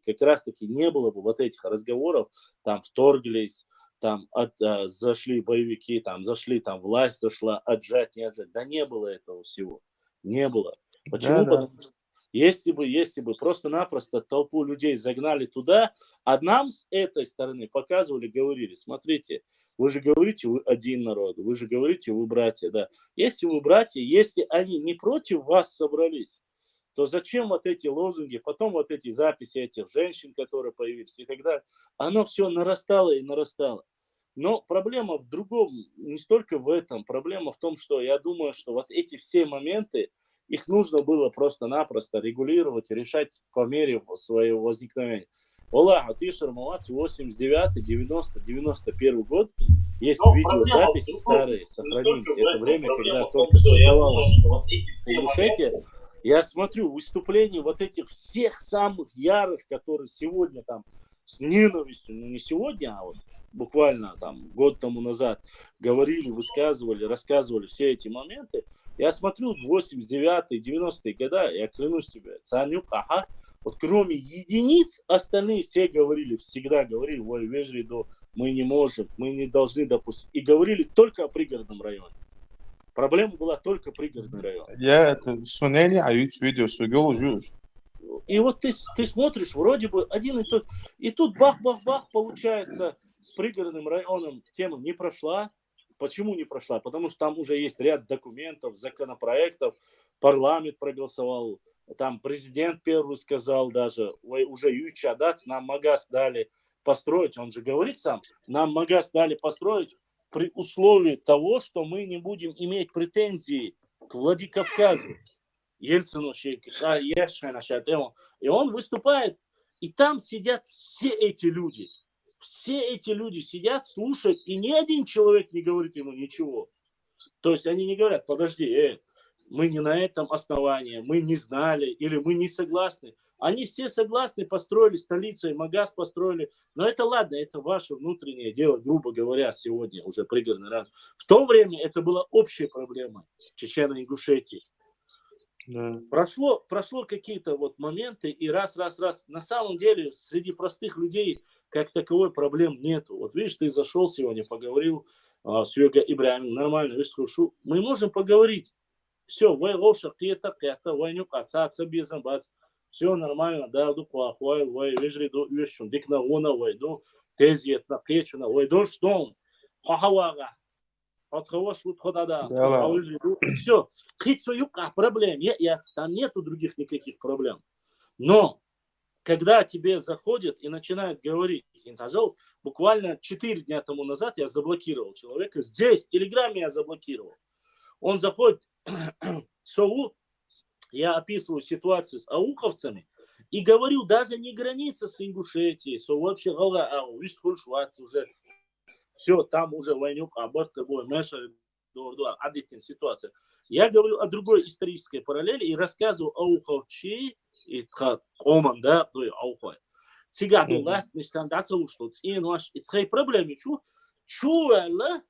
как раз-таки не было бы вот этих разговоров, там вторглись, там зашли боевики, там зашли, там власть зашла, отжать, не отжать. Да не было этого всего. Не было. Почему? Да. Потому что если бы просто-напросто толпу людей загнали туда, а нам с этой стороны показывали, говорили, смотрите, вы же говорите, вы один народ, вы же говорите, вы братья, да. Если вы братья, если они не против вас собрались, то зачем вот эти лозунги, потом вот эти записи этих женщин, которые появились, и тогда оно все нарастало и нарастало. Но проблема в другом, не столько в этом, проблема в том, что я думаю, что вот эти все моменты, их нужно было просто-напросто регулировать, решать по мере своего возникновения. Аллах, ты Шармалат, 89, 90, 91 год, есть видеозаписи старые, сохранились. Это время, когда только создавалось полушетие. Я смотрю выступления вот этих всех самых ярых, которые сегодня там с ненавистью, ну не сегодня, а вот буквально там год тому назад говорили, высказывали, рассказывали все эти моменты. Я смотрю 89-е, 90-е годы, я клянусь тебе, Цанюк, Вот кроме единиц, остальные все говорили, всегда говорили, ой, Вежриду, мы не можем, мы не должны допустить. И говорили только о пригородном районе. Проблема была только пригородный район. Я это Сунели, а видео Сугел Жуж. И вот ты смотришь, вроде бы один и тот. И тут бах-бах-бах, получается, с пригородным районом тема не прошла. Почему не прошла? Потому что там уже есть ряд документов, законопроектов, парламент проголосовал, там президент первый сказал даже, ой, уже Ючадац, нам магаз дали построить, он же говорит сам, нам магаз дали построить при условии того, что мы не будем иметь претензий к Владикавказу. Ельцину, и он выступает, и там сидят все эти люди. Все эти люди сидят, слушают, и ни один человек не говорит ему ничего. То есть они не говорят, подожди, мы не на этом основании, мы не знали, или мы не согласны. Они все согласны, построили столицу, и магаз построили. Но это ладно, это ваше внутреннее дело, грубо говоря, сегодня уже пригородный район. В то время это была общая проблема Чечено-Ингушетии. Да. Прошло какие-то вот моменты, и раз. На самом деле, среди простых людей как таковой проблем нету. Вот видишь, ты зашел сегодня, поговорил с Юга Ибрагимом, нормально, видишь, хорошо. Мы можем поговорить. Все, все нормально, да, все. Проблем. Там нету других никаких проблем. Но когда тебе заходят и начинают говорить, буквально 4 дня тому назад я заблокировал человека, здесь, в Телеграме я заблокировал. Он заходит в СОУ, я описываю ситуацию с ауховцами, и говорю, даже не граница с Ингушетией, вообще уже все, там уже войнюк, аборт, ситуация. Я говорю о другой исторической параллели и рассказываю о ауховчи, и команда, аухой. Сега доллар, не стандарт что цен ваш, и твои проблемы, чувала,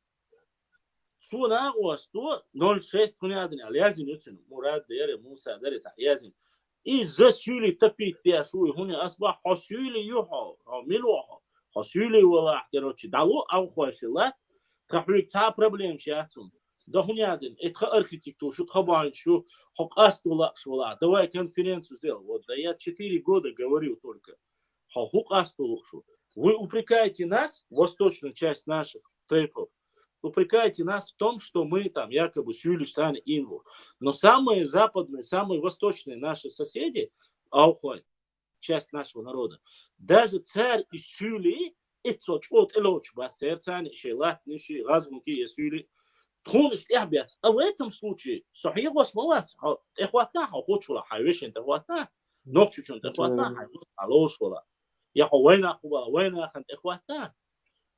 суна у 06 хунядня, лязин юцин, мурад дере, муса дере, язин. И засюли топить пяшу, и хуня асба хасюли юха, милуха, хасюли вала, короче, дало аухой шилат, каприта проблем шахтун. Да хунядин, это архитектура, что хабан, что хокастула швала. Давай конференцию сделал. Вот, да я 4 года говорил только. Хокастулу. Вы упрекаете нас, восточную часть наших тейпов, упрекаете нас в том, что мы там якобы Сюли, Штаны, Ингу. Но самые западные, самые восточные наши соседи, Аухой, часть нашего народа, даже царь из Сюли, это от Элоч, царь царь, шейлат, ниши, разумки, Сюли, تونس إعبيات أو أنتم سلوكي صحيح واسموات إخواتنا حقوق ولا حيوش أنت إخواتنا نقطة شو أنت إخواتنا حيوش علوش ولا يا وين أخوة وين أخنت إخواتنا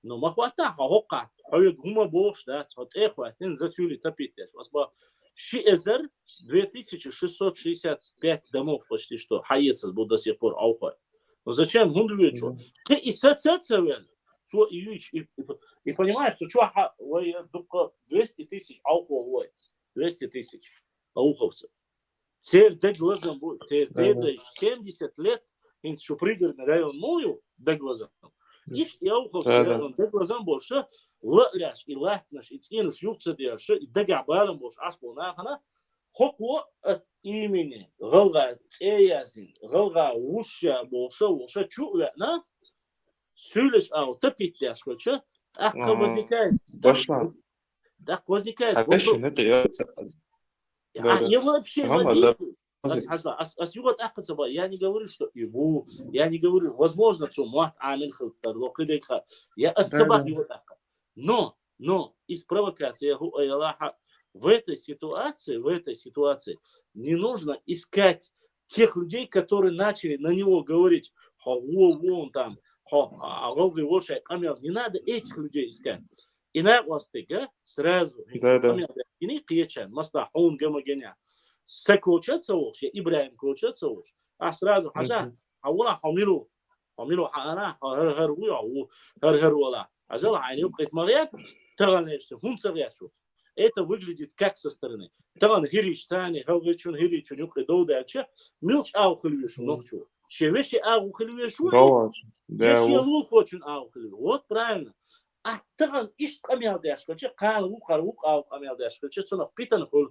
نو إخواتنا حقوق حيود هم بوش ده تحط إخواتنا زسولي تبيتش أصبح شيء أزر 2665 домов почти что хаится будет до сих пор аухой. Но зачем гундвичу? Ты и соцсеть и понимаешь, что 200 тысяч аухов, 200 тысяч ауховцев. Теперь до глазом будет, теперь 70 лет, что пригородный район мою до глазом. Ишь, и ауховский район до глазом больше, ляш и латнаш, и цинуш юкса дяши, и до габаром больше, аспунахана, хокло от имени, галга теязин, галга уша больше, уша чувственно, Сюлиш, ты питаешь, что? Так возникает. Так возникает. Я вообще я не говорю, что его, я не говорю, возможно, что мат амин я асабах его так. Но из провокации в этой ситуации не нужно искать тех людей, которые начали на него говорить, вон там. Не надо этих людей искать. И на властыга сразу. Соколчаться уж, Ибрагим колчаться уж. А сразу хажа, аула хамилу хаана, харгаруала. Ажала айню притмарят, таганешься, хунцаряшу. Это выглядит как со стороны. Таган гирич тани, галгачун гиричун юхи доудача, милч аухлюшу нохчу. Шевеши аухливешуи, Галаш. Да, еши вот. лух очень аухливешуи. Вот правильно. А таган иш камел дашкаче, калу карук ау камел дашкаче, цонах питан хол,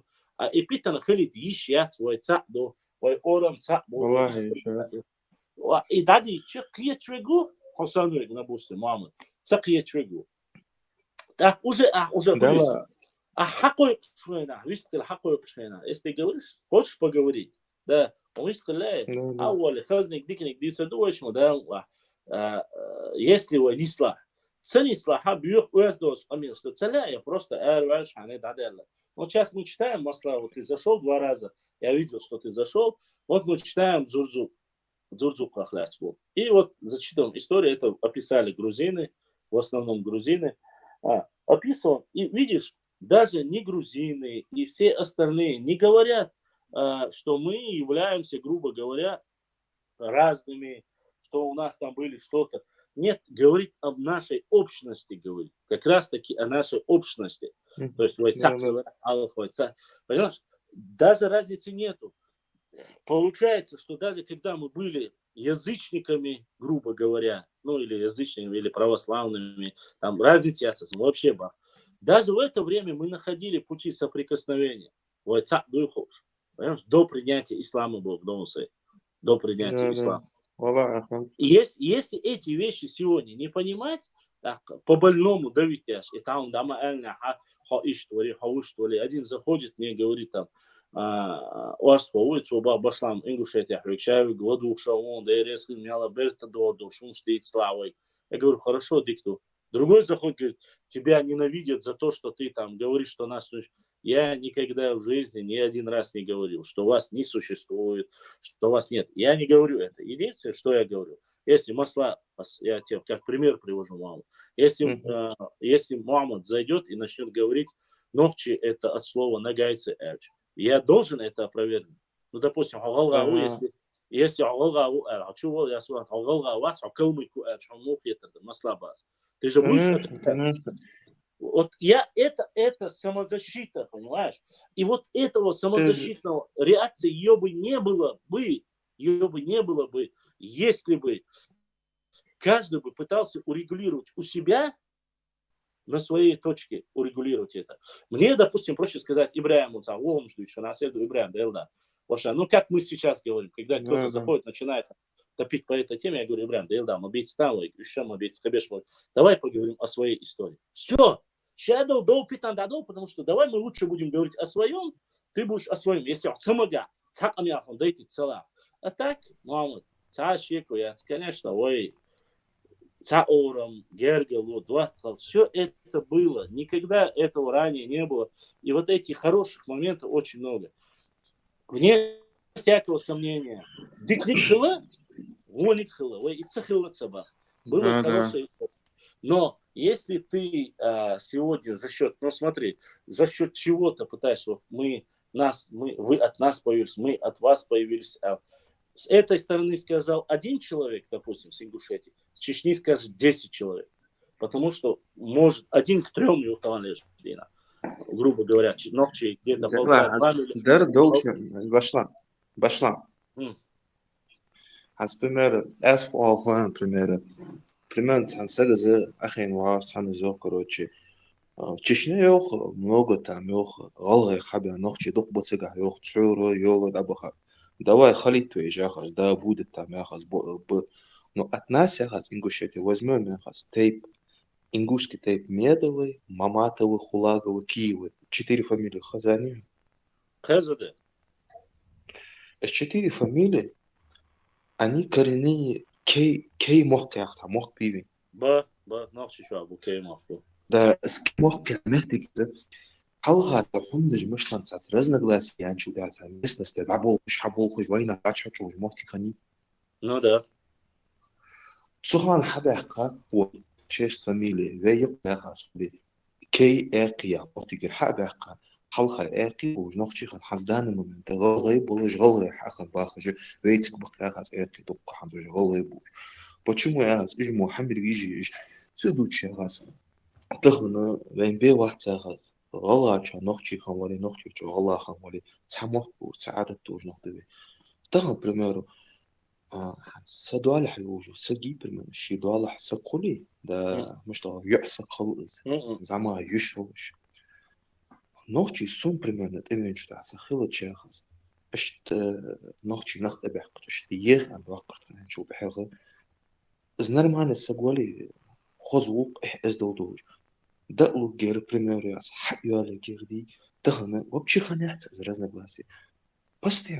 и питан хилит иш яц, ой цадо, ой орам цадо, ой Валлахи, история. И дади, че клечвегу, хосануэг на бусте, мама, ца клечвегу. Так, уже да, говоришь. ла. А хакой швейна, вистил хакой швейна. Если говоришь, хочешь поговорить, да, он искляет. Да. А воли, хазник, дикник, диться дуешь, да, если вы несла. Ценисла, ха, бьёх уездос, амин, что целяя, просто эрваш, а не дадела. Вот сейчас мы читаем, масла, вот ты зашел 2 раза, я видел, что ты зашел, вот мы читаем Дзурзу Кахляч. И вот зачитываем историю, это описали грузины, в основном грузины, описывал, и видишь, даже не грузины и все остальные не говорят, что мы являемся, грубо говоря, разными, что у нас там были что-то. Нет, говорит об нашей общности, говорит. Как раз таки о нашей общности. То есть, понимаешь, даже разницы нету. Получается, что даже когда мы были язычниками, грубо говоря, ну или язычниками, или православными, там разницы вообще бах. Даже в это время мы находили пути соприкосновения. До принятия ислама был в Донусе. До принятия ислама. Если эти вещи сегодня не понимать, так, по-больному давить, один заходит, мне говорит там, башлам ингушетия хрикшави году шаун дересл мяла берта до шум стоит славой. Я говорю, хорошо, дикту. Другой заходит, говорит, тебя ненавидят за то, что ты там говоришь, что нас... Я никогда в жизни ни один раз не говорил, что вас не существует, что вас нет. Я не говорю это. Единственное, что я говорю, если масла, я тебе как пример привожу маму, если Мухаммад зайдет и начнет говорить, ногчи это от слова нагайцы эльч, я должен это опровергнуть. Ну, допустим, если ты же будешь... Вот это самозащита, понимаешь? И вот этого самозащитного реакции ее бы не было бы, если бы каждый бы пытался урегулировать у себя на своей точке, урегулировать это. Мне, допустим, проще сказать Ибраиму, ну, как мы сейчас говорим, когда кто-то заходит, начинает топить по этой теме, я говорю, Ибраим, давай поговорим о своей истории. Все. Потому что давай мы лучше будем говорить о своем, ты будешь о своем. Если а так, мама, конечно, все это было. Никогда этого ранее не было. И вот этих хороших моментов очень много. Вне всякого сомнения. Было хорошее. Но если ты сегодня за счет, смотри, за счет чего-то пытаешься, вы от нас появились, мы от вас появились, с этой стороны сказал один человек, допустим, с Ингушетии, с Чечни скажет 10 человек. Потому что может 1 к 3 не уталанежь, грубо говоря, ногчи где-то 1,5-2 миллиона. Башлам. Примерно цансагазы ахинвар цанзо, короче. Чечня ёх, много там ёх, алгай хабя ногчи дух бацега ёх, цуро ёло дабаха. Давай халит яхас, да будет там яхас. Но от нас яхас Ингушетия возьмем яхас тейп, ингушский тейп Медовый, Маматовый, Хулаговый, Киевы. 4 фамилии Хазани. Хазады. Эти 4 фамилии, они коренные кей мох яхса, мох пиви. Ногчи шуабу, кей мох. Да, с мох пиамехтик, да. حلقة حمدج مش لنسات رزنا غلاس يعني شو ده مثل استدعبوا مش حبوا خوش وين قاتش شو جمعتي كني Ну да. تسخان حبقة وشيش فاميلي ويق بخاص بي كي اقيا وتيجي حبقة حلقة اقي وجنوخشي خن حزدان من تغلب ولا غلغي حقن باخج ويتك بقاخاس اقي دق حمد غلغي почему я ижмо хамир гижи цудучи гас тахна вен бе вахтагас غلاچ نوخچی خمولی نوخچی چو غلا خمولی تماف بو سعادت توج نقطه تاهم primero سدوالح الوجو سجيب من الشي دوالح سقولي ده مش ده يعسق خلص زعما يشروش نوچی سون примерно إيمج تاع سخيلة شاخص اشت نوچی نخت بحقت اشت يخ عن وقت نشوف بحقه زنر معنا السقولي خزوق ازدودوج دقلو غير بريميرياس حياله غيردي دخنا وبشي خاني حتى زرزنا بلاسي بس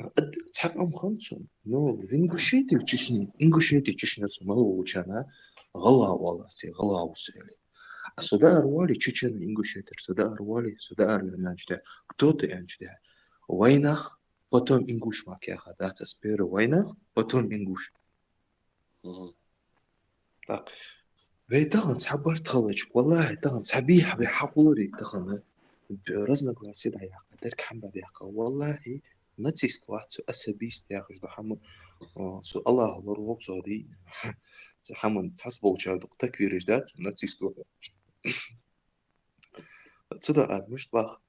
تحب خمسون نو فينغوشيتي وتششني انغوشيتي تششني سمالو وچانا غلا والله سي غلا وسيلي سوداء روالي تششن انغوشيتر سوداء روالي سوداء لنجده кто-то انجده وينخ потом انغوش ما كيا خدات اسبير وينخ потом انغوش так ويتغن سحبر تخلج والله تغن سحبيح بحقولي تغن رزنا كلاسي دا يا قدر كحمد يا والله ما تستوعب أسبيست يا أخي حمد سو الله ضروب صادي حمد تحسبه وشاد تكوير جداد ما تستوعب تصدق مش باخ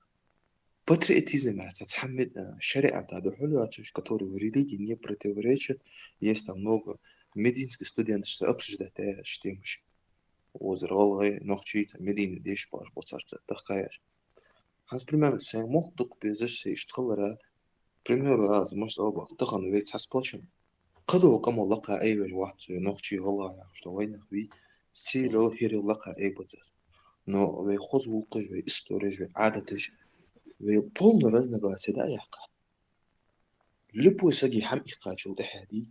патриотизм تتحمل الشريعة هذا حلو который в религии не противоречит есть там много медицинских студентов что обсуждают что мش وزرالغي نوخشيت مدينة ديش باش بوصارت تخايش هاس بريمير سين مخطق بيزش يشتغل بريمير لازم مش أوبا تخن ويت حسبلشن قدو قام لقى أي وجه واحد نوخشي والله يا شتوين خوي سي لو هيري لقى أي بوتس نو ويخوز وقج ويستورج وعادتش ويبول رزنا قاسي دا يحقا لبو ساقي حم إخاجو دحادي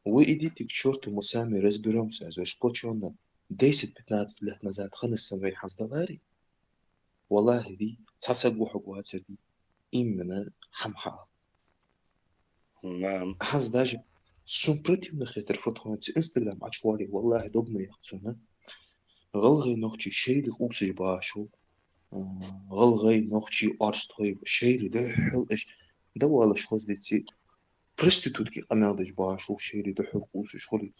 وإيدي تكشورت مسامي رزبرم ساز وشبوتشون ديست بتنات له نزات خمس سنوي حصدلاري والله دي تحسب وحقوات دي إمنا حمحا نعم حز داجة سون بريتي من خيتر فتحون انستغرام عشوالي والله دوبنا يخصونا غلغي نوخشي شيء لقوسي باشو غلغي نوخشي أرستغي شيء لده حل إش دوالش خز ديتي برستيتوت كي قمالش باشو شيء لده حل قوسي شغلي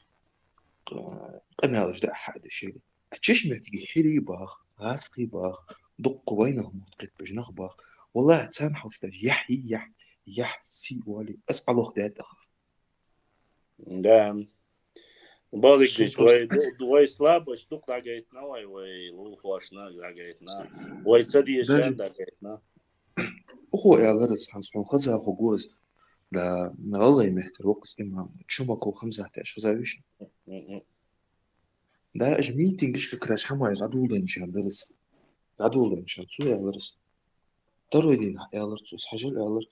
قمالش ده أحد شيء أتشش محتاجي حلي باخ غاسقي باخ دق وينه متقد بجنخ باخ والله تسامح وشتاج يح سي والي أسأل الله ده أخر да بالك ديش سوبر وي слабость тук лагает на وي лухвашна лагает на وي цади даже ешан лагает на أخو يا غرس حنصون خزها أخو جوز لا نغلى يمحكر وقت إمام تشومكو 15 زاويش ده أج ميتينج كراش حماي غدول إنشان درس غدول إنشان سو يا غرس ترى يدين يا غرس حاجة يا غرس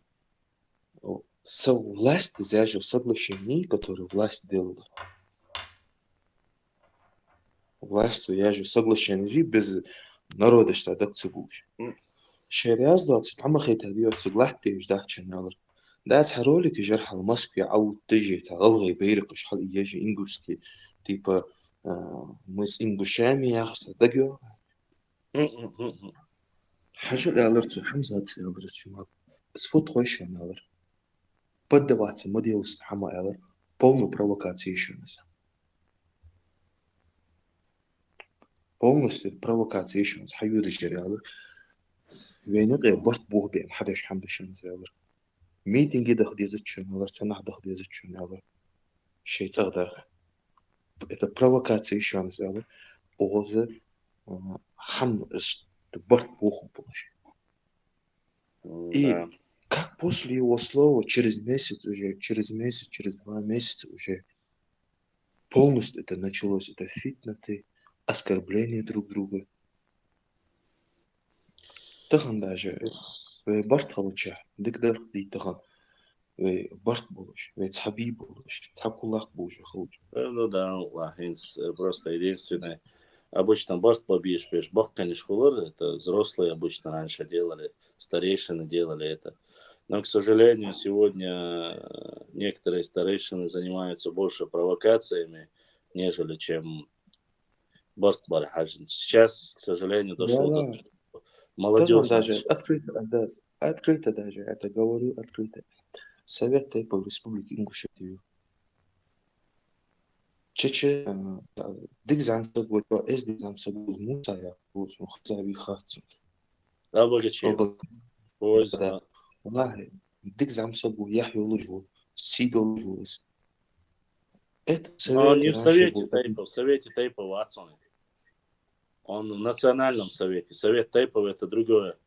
со власть зяжу соглашений, которые власть делала. Властью яжу соглашений без народа что так цугуш. شرياز ده عم خيت هدي صلاحتي مش ده شنالر ده حرولي كجرح المسك او تجي تغلغي بيرقش حل يجي انجوسكي تيبا مس انجوشامي يا خص دقيو حاجه يالر تو حمزه تسيبر شو سفوت خوش يالر بدوات موديل استحما يالر полную провокацию полностью провокацию حيود الجريالر وينقي برت بوه بين حدش حمدشن زالر ميتينج دخل يزتشن على سنة دخل يزتشن على شيء تغدى это провокация زالر بوزة حم برت بوه بوش и как после его слова через месяц, через 2 месяца уже полностью это началось, это фитнаты, оскорбление друг друга. تخن даже برت خلوشة دقدر دي تخن برت بولش وتصحبي بولش تصحب كلك بولش خلوش. Ну да, лахинс просто единственное. Обычно борт побьешь, бог, конечно, хулор, это взрослые обычно раньше делали, старейшины делали это. Но, к сожалению, сегодня некоторые старейшины занимаются больше провокациями, нежели чем борт бархажин. Сейчас, к сожалению, дошло до молодежи. даже открыто даже, это говорю открыто. Совет по республике Ингушетию. Чече, дик замса гото, эс дик замса гуз мусая, гуз мухтаби хатсун. Обогачил. والله ديك زعما صبو يحيى لجو سيدو لجوز Это Но он советы не в раньше Совете был. Тайпов, в Совете Тайпов Ацоне. Он в Национальном Совете. Совет Тайпов это другое.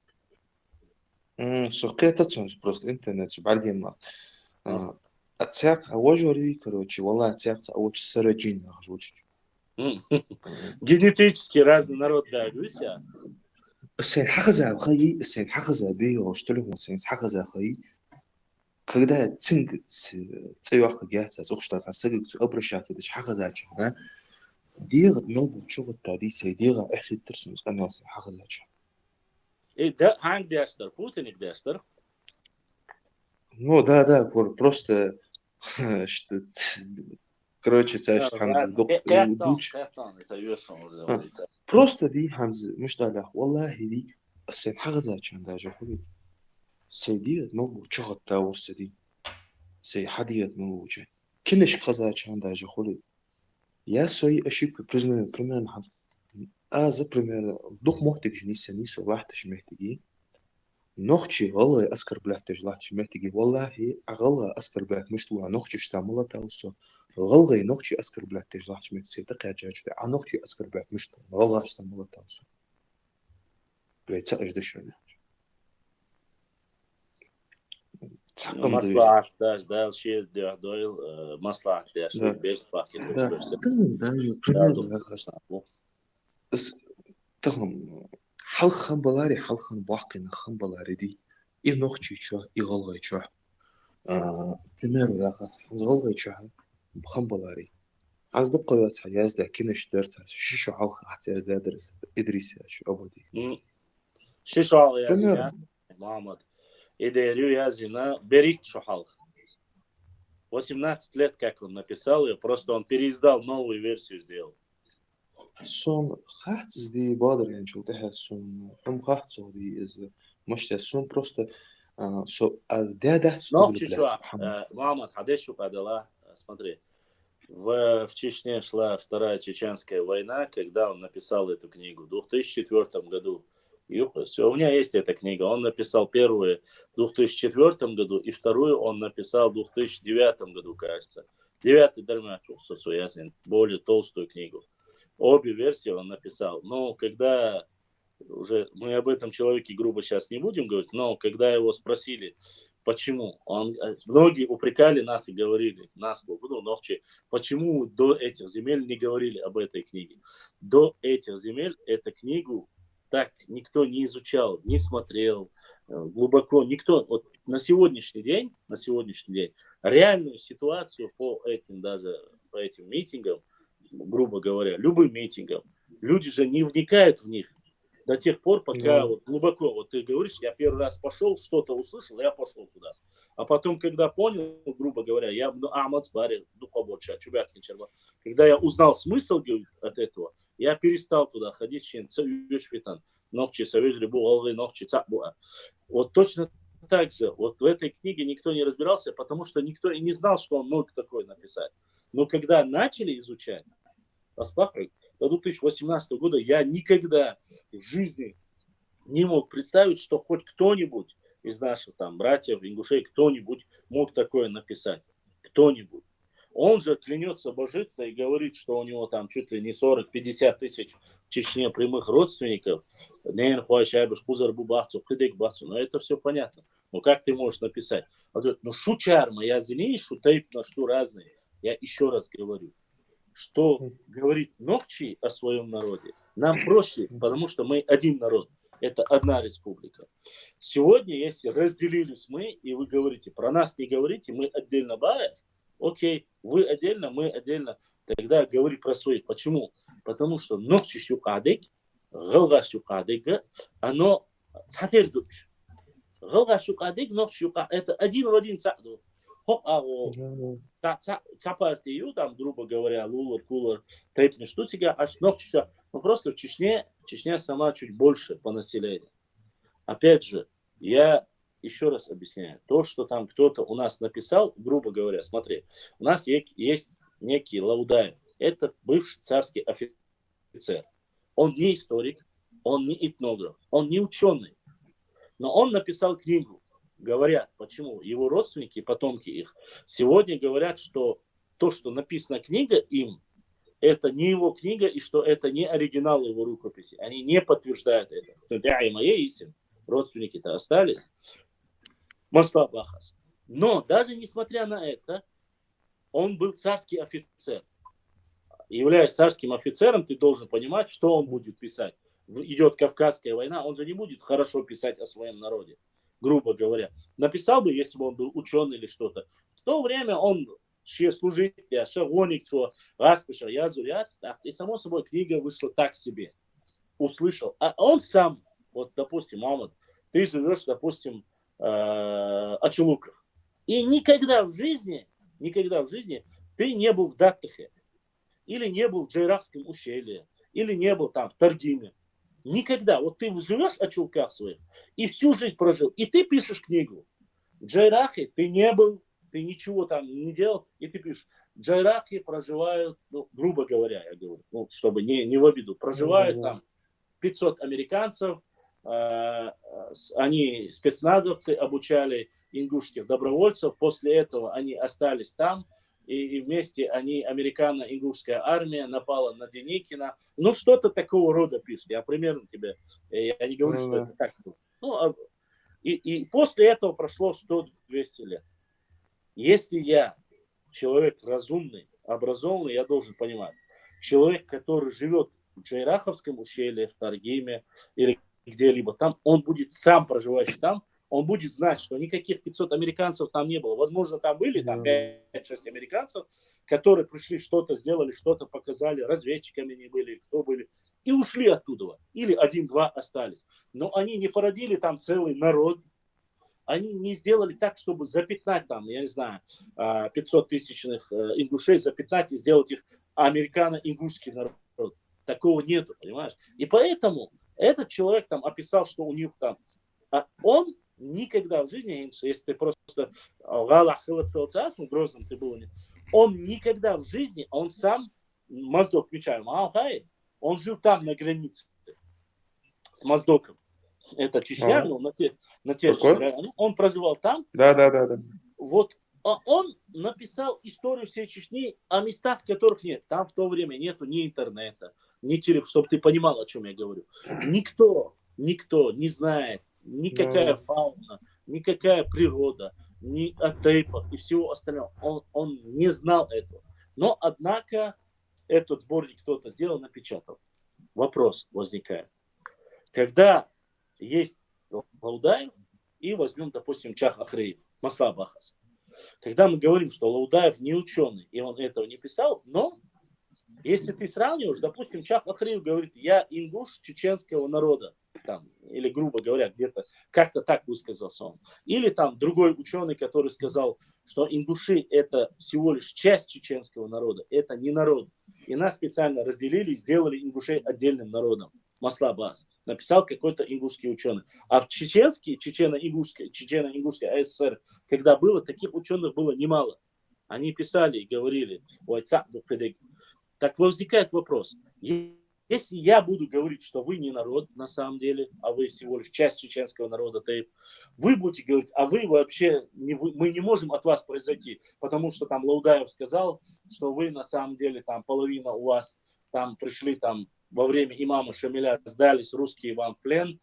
سقيت تسونس просто интернет بعدين ما А. أتساق أوجوري короче والله أتساق أوج سرجين أخجوج Генетически разный народ, да, Гуся. السين حخزة خي السين حخزة بيه واشتله السين حخزة خي когда цинг цеёх гяца зухшта сасыг обращаться диш حخزة чана дир нобу чугут тади сейдира эхиттерсун сканас حخزة чана И да, ханг дяштар, Путиник дяштар. ну да просто что короче цааш ханз дук дуч Кэтон, это вешал уже. просто دي هنز مش ده والله دي السين حغزة كان ده جهولي سيدية نو شغل تاور سدي سي حدية نو جن كنش قزا كان ده جهولي يا سوي أشي بريمير هنز بريمير دوق محتاج جنيسة نيسو واحدش محتاجي نوخشي غلا أسكر بلاحتاج لاحتش محتاجي والله أغلا أسكر بلاحت مش توا نوخشي اشتعملها تاوسو غلغي نوخشي أسكر بلاحتاج لاحتش محتاجي تقع جاج ده نوخشي أسكر بلاحت مش توا غلا اشتعملها تاوسو بلايت سأج دشونه تحكم دوي مصلحة داش دال شيء دويل مصلحة داش Да. بيش باكي Да, даже примерно تهم حلخن بلاري حلخن باقين خن بلاري دي إيه نوخشي شو إيه غلغي شو примерно لغاس غلغي شو بخن بلاري عز دقة ياتها يازدا كنش درسها شو حلخ حتى زادرس إدريس شو أبدي شو يا примерно زين محمد إداريو я зина Берик Шухал. 18 лет, как он написал ее, просто он переиздал, новую версию сделал. سون خاطز دي بادر يعني شو تحت سون خاطز دي إز مش سون просто سو ده Но سؤال чё, بلاد Мухаммад Хадешу подала, смотри, в Чечне шла Вторая Чеченская война, когда он написал эту книгу в 2004 году. Все, у меня есть эта книга. Он написал первую в 2004 году, и вторую он написал в 2009 году, кажется. 9-й Дармячух Соцуясин, более толстую книгу. Обе версии он написал. Но когда уже мы об этом человеке грубо сейчас не будем говорить, но когда его спросили, почему, многие упрекали нас и говорили, почему до этих земель не говорили об этой книге. До этих земель эту книгу так никто не изучал, не смотрел глубоко, никто. Вот на сегодняшний день реальную ситуацию по этим митингам, грубо говоря, любым митингам, люди же не вникают в них до тех пор, пока вот глубоко, вот ты говоришь, я первый раз пошел, что-то услышал, я пошел туда. А потом, когда понял, грубо говоря, когда я узнал смысл, говорит, от этого, я перестал туда ходить, вот точно так же, вот в этой книге никто не разбирался, потому что никто и не знал, что он мог такое написать. Но когда начали изучать, до 2018 года я никогда в жизни не мог представить, что хоть кто-нибудь из наших там братьев, ингушей, кто-нибудь мог такое написать. Кто-нибудь. Он же клянется, божится и говорит, что у него там чуть ли не 40-50 тысяч в Чечне прямых родственников. Но это все понятно. Но как ты можешь написать? Он говорит, ну шучарма, я зелень, шутейп на что разные. Я еще раз говорю, что говорит Нохчи о своем народе, нам проще, потому что мы один народ. Это одна республика. Сегодня, если разделились мы, и вы говорите, про нас не говорите, мы отдельно баев, окей, вы отдельно, мы отдельно, тогда говори про своих. Почему? Потому что Нохчи Шукадек, Галга Шукадек, оно цатердуч. Галга Шукадек, Нохчи Шукадек, это один в один цаду. Партию, там, грубо говоря, лулар, кулар, тейпни штуцига, аж ногчища. Но просто в Чечня сама чуть больше по населению. Опять же, я еще раз объясняю. То, что там кто-то у нас написал, грубо говоря, смотри, у нас есть некий Лаудаев. Это бывший царский офицер. Он не историк, он не этнограф, он не ученый. Но он написал книгу. Говорят, почему его родственники, потомки их, сегодня говорят, что то, что написана книга им, это не его книга, и что это не оригинал его рукописи. Они не подтверждают это. Центя и моей истины, родственники-то остались. Маслаб Ахас. Но даже несмотря на это, он был царский офицер. Являясь царским офицером, ты должен понимать, что он будет писать. Идет Кавказская война, он же не будет хорошо писать о своем народе, грубо говоря. Написал бы, если бы он был ученый или что-то. В то время он служит, и само собой книга вышла так себе. Услышал. А он сам, вот, допустим, Мамад, ты живешь, допустим, Ачулуках. И никогда в жизни ты не был в Даттахе, или не был в Джайрахском ущелье, или не был там в Таргиме. Никогда. Вот ты живешь в Ачулках своих и всю жизнь прожил. И ты пишешь книгу. В Джайрахе ты не был, ты ничего там не делал, и ты пишешь. В Джайрахе проживают, ну, грубо говоря, я говорю, ну, чтобы не в обиду, проживают там 500 американцев, они спецназовцы, обучали ингушских добровольцев, после этого они остались там, и вместе они, американо-ингушская армия напала на Деникина. Ну, что-то такого рода пишет. Я примерно тебе, я не говорю, что это так. Ну, и после этого прошло 100-200 лет. Если я человек разумный, образованный, я должен понимать, человек, который живет в Джайраховском ущелье, в Таргиме или где-либо там, он будет сам проживающий там, он будет знать, что никаких 500 американцев там не было. Возможно, там были там 5-6 американцев, которые пришли, что-то сделали, что-то показали, разведчиками не были, кто были, и ушли оттуда. Или 1-2 остались. Но они не породили там целый народ. Они не сделали так, чтобы запятнать там, я не знаю, 500-тысячных ингушей, запятнать и сделать их американо-ингушский народ. Такого нету, понимаешь? И поэтому этот человек там описал, что у них там... А он никогда в жизни, если ты просто в Грозном ты был, он никогда в жизни, он сам, Моздок мечаем, он жил там на границе с Моздоком. Это Чечня, но на территории. Он проживал там. Да. Вот. А он написал историю всей Чечни о местах, которых нет. Там в то время нету ни интернета, ни телефона, чтобы ты понимал, о чем я говорю. Никто не знает, никакая фауна, никакая природа, ни о тейпах и всего остального. Он не знал этого. Но, однако, этот сборник кто-то сделал, напечатал. Вопрос возникает. Когда есть Лаудаев и возьмем, допустим, Чах Ахреев, Маслаб Ахас. Когда мы говорим, что Лаудаев не ученый, и он этого не писал, но если ты сравниваешь, допустим, Чах Ахреев говорит, я ингуш чеченского народа, там, или, грубо говоря, где-то как-то так высказался он. Или там другой ученый, который сказал, что ингуши это всего лишь часть чеченского народа, это не народ. И нас специально разделили и сделали ингушей отдельным народом. Маслаб Ахас. Написал какой-то ингушский ученый. А в чечено-ингушской АССР, когда было, таких ученых было немало. Они писали и говорили, так возникает вопрос. Если я буду говорить, что вы не народ на самом деле, а вы всего лишь часть чеченского народа, то вы будете говорить, а вы вообще, мы не можем от вас произойти, потому что там Лаудаев сказал, что вы на самом деле, там половина у вас там пришли там во время имама Шамиля, сдались русские вам в плен,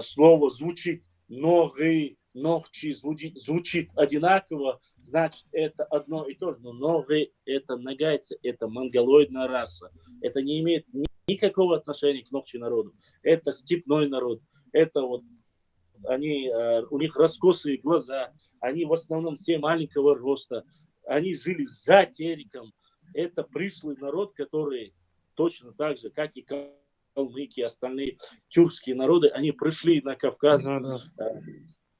слово звучит ноги, ногчи звучит одинаково, значит это одно и то же. Но ноги это нагайцы, это монголоидная раса. Это не имеет никакого отношения к ногчи народу. Это степной народ. Это вот они, у них раскосые глаза, они в основном все маленького роста, они жили за Тереком. Это пришлый народ, который точно так же, как и калмыки, остальные тюркские народы, они пришли на Кавказ.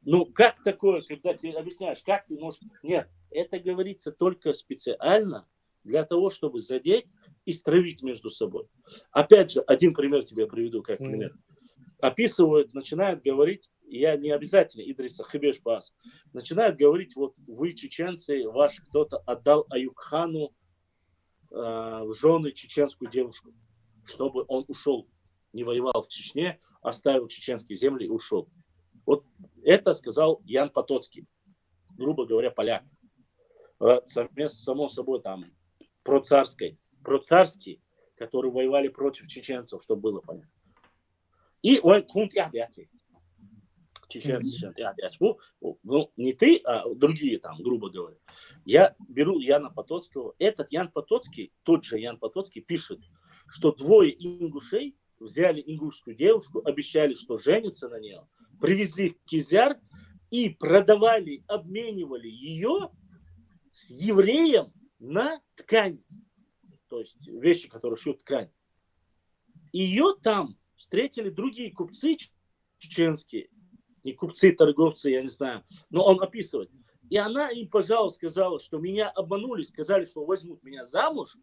Ну, как такое, когда ты объясняешь, как ты можешь... Нет, это говорится только специально для того, чтобы задеть и стравить между собой. Опять же, один пример тебе приведу как пример. Описывают, начинают говорить, я не обязательно Идриса Хибеш Бас, начинают говорить, вот вы, чеченцы, ваш кто-то отдал Аюбхану в жены чеченскую девушку, чтобы он ушел, не воевал в Чечне, оставил чеченские земли и ушел. Вот это сказал Ян Потоцкий, грубо говоря, поляк. Само собой, там, процарский, которые воевали против чеченцев, чтобы было понятно. И он чеченцы, ну, не ты, а другие там, грубо говоря. Я беру Яна Потоцкого. Этот Ян Потоцкий, тот же Ян Потоцкий, пишет, что двое ингушей взяли ингушскую девушку, обещали, что женятся на нее, привезли в Кизляр и продавали, обменивали ее с евреем на ткань. То есть вещи, которые шьют ткань. Ее там встретили другие купцы чеченские. Не купцы, торговцы, я не знаю. Но он описывает. И она им, пожалуйста, сказала, что меня обманули, сказали, что возьмут меня замуж,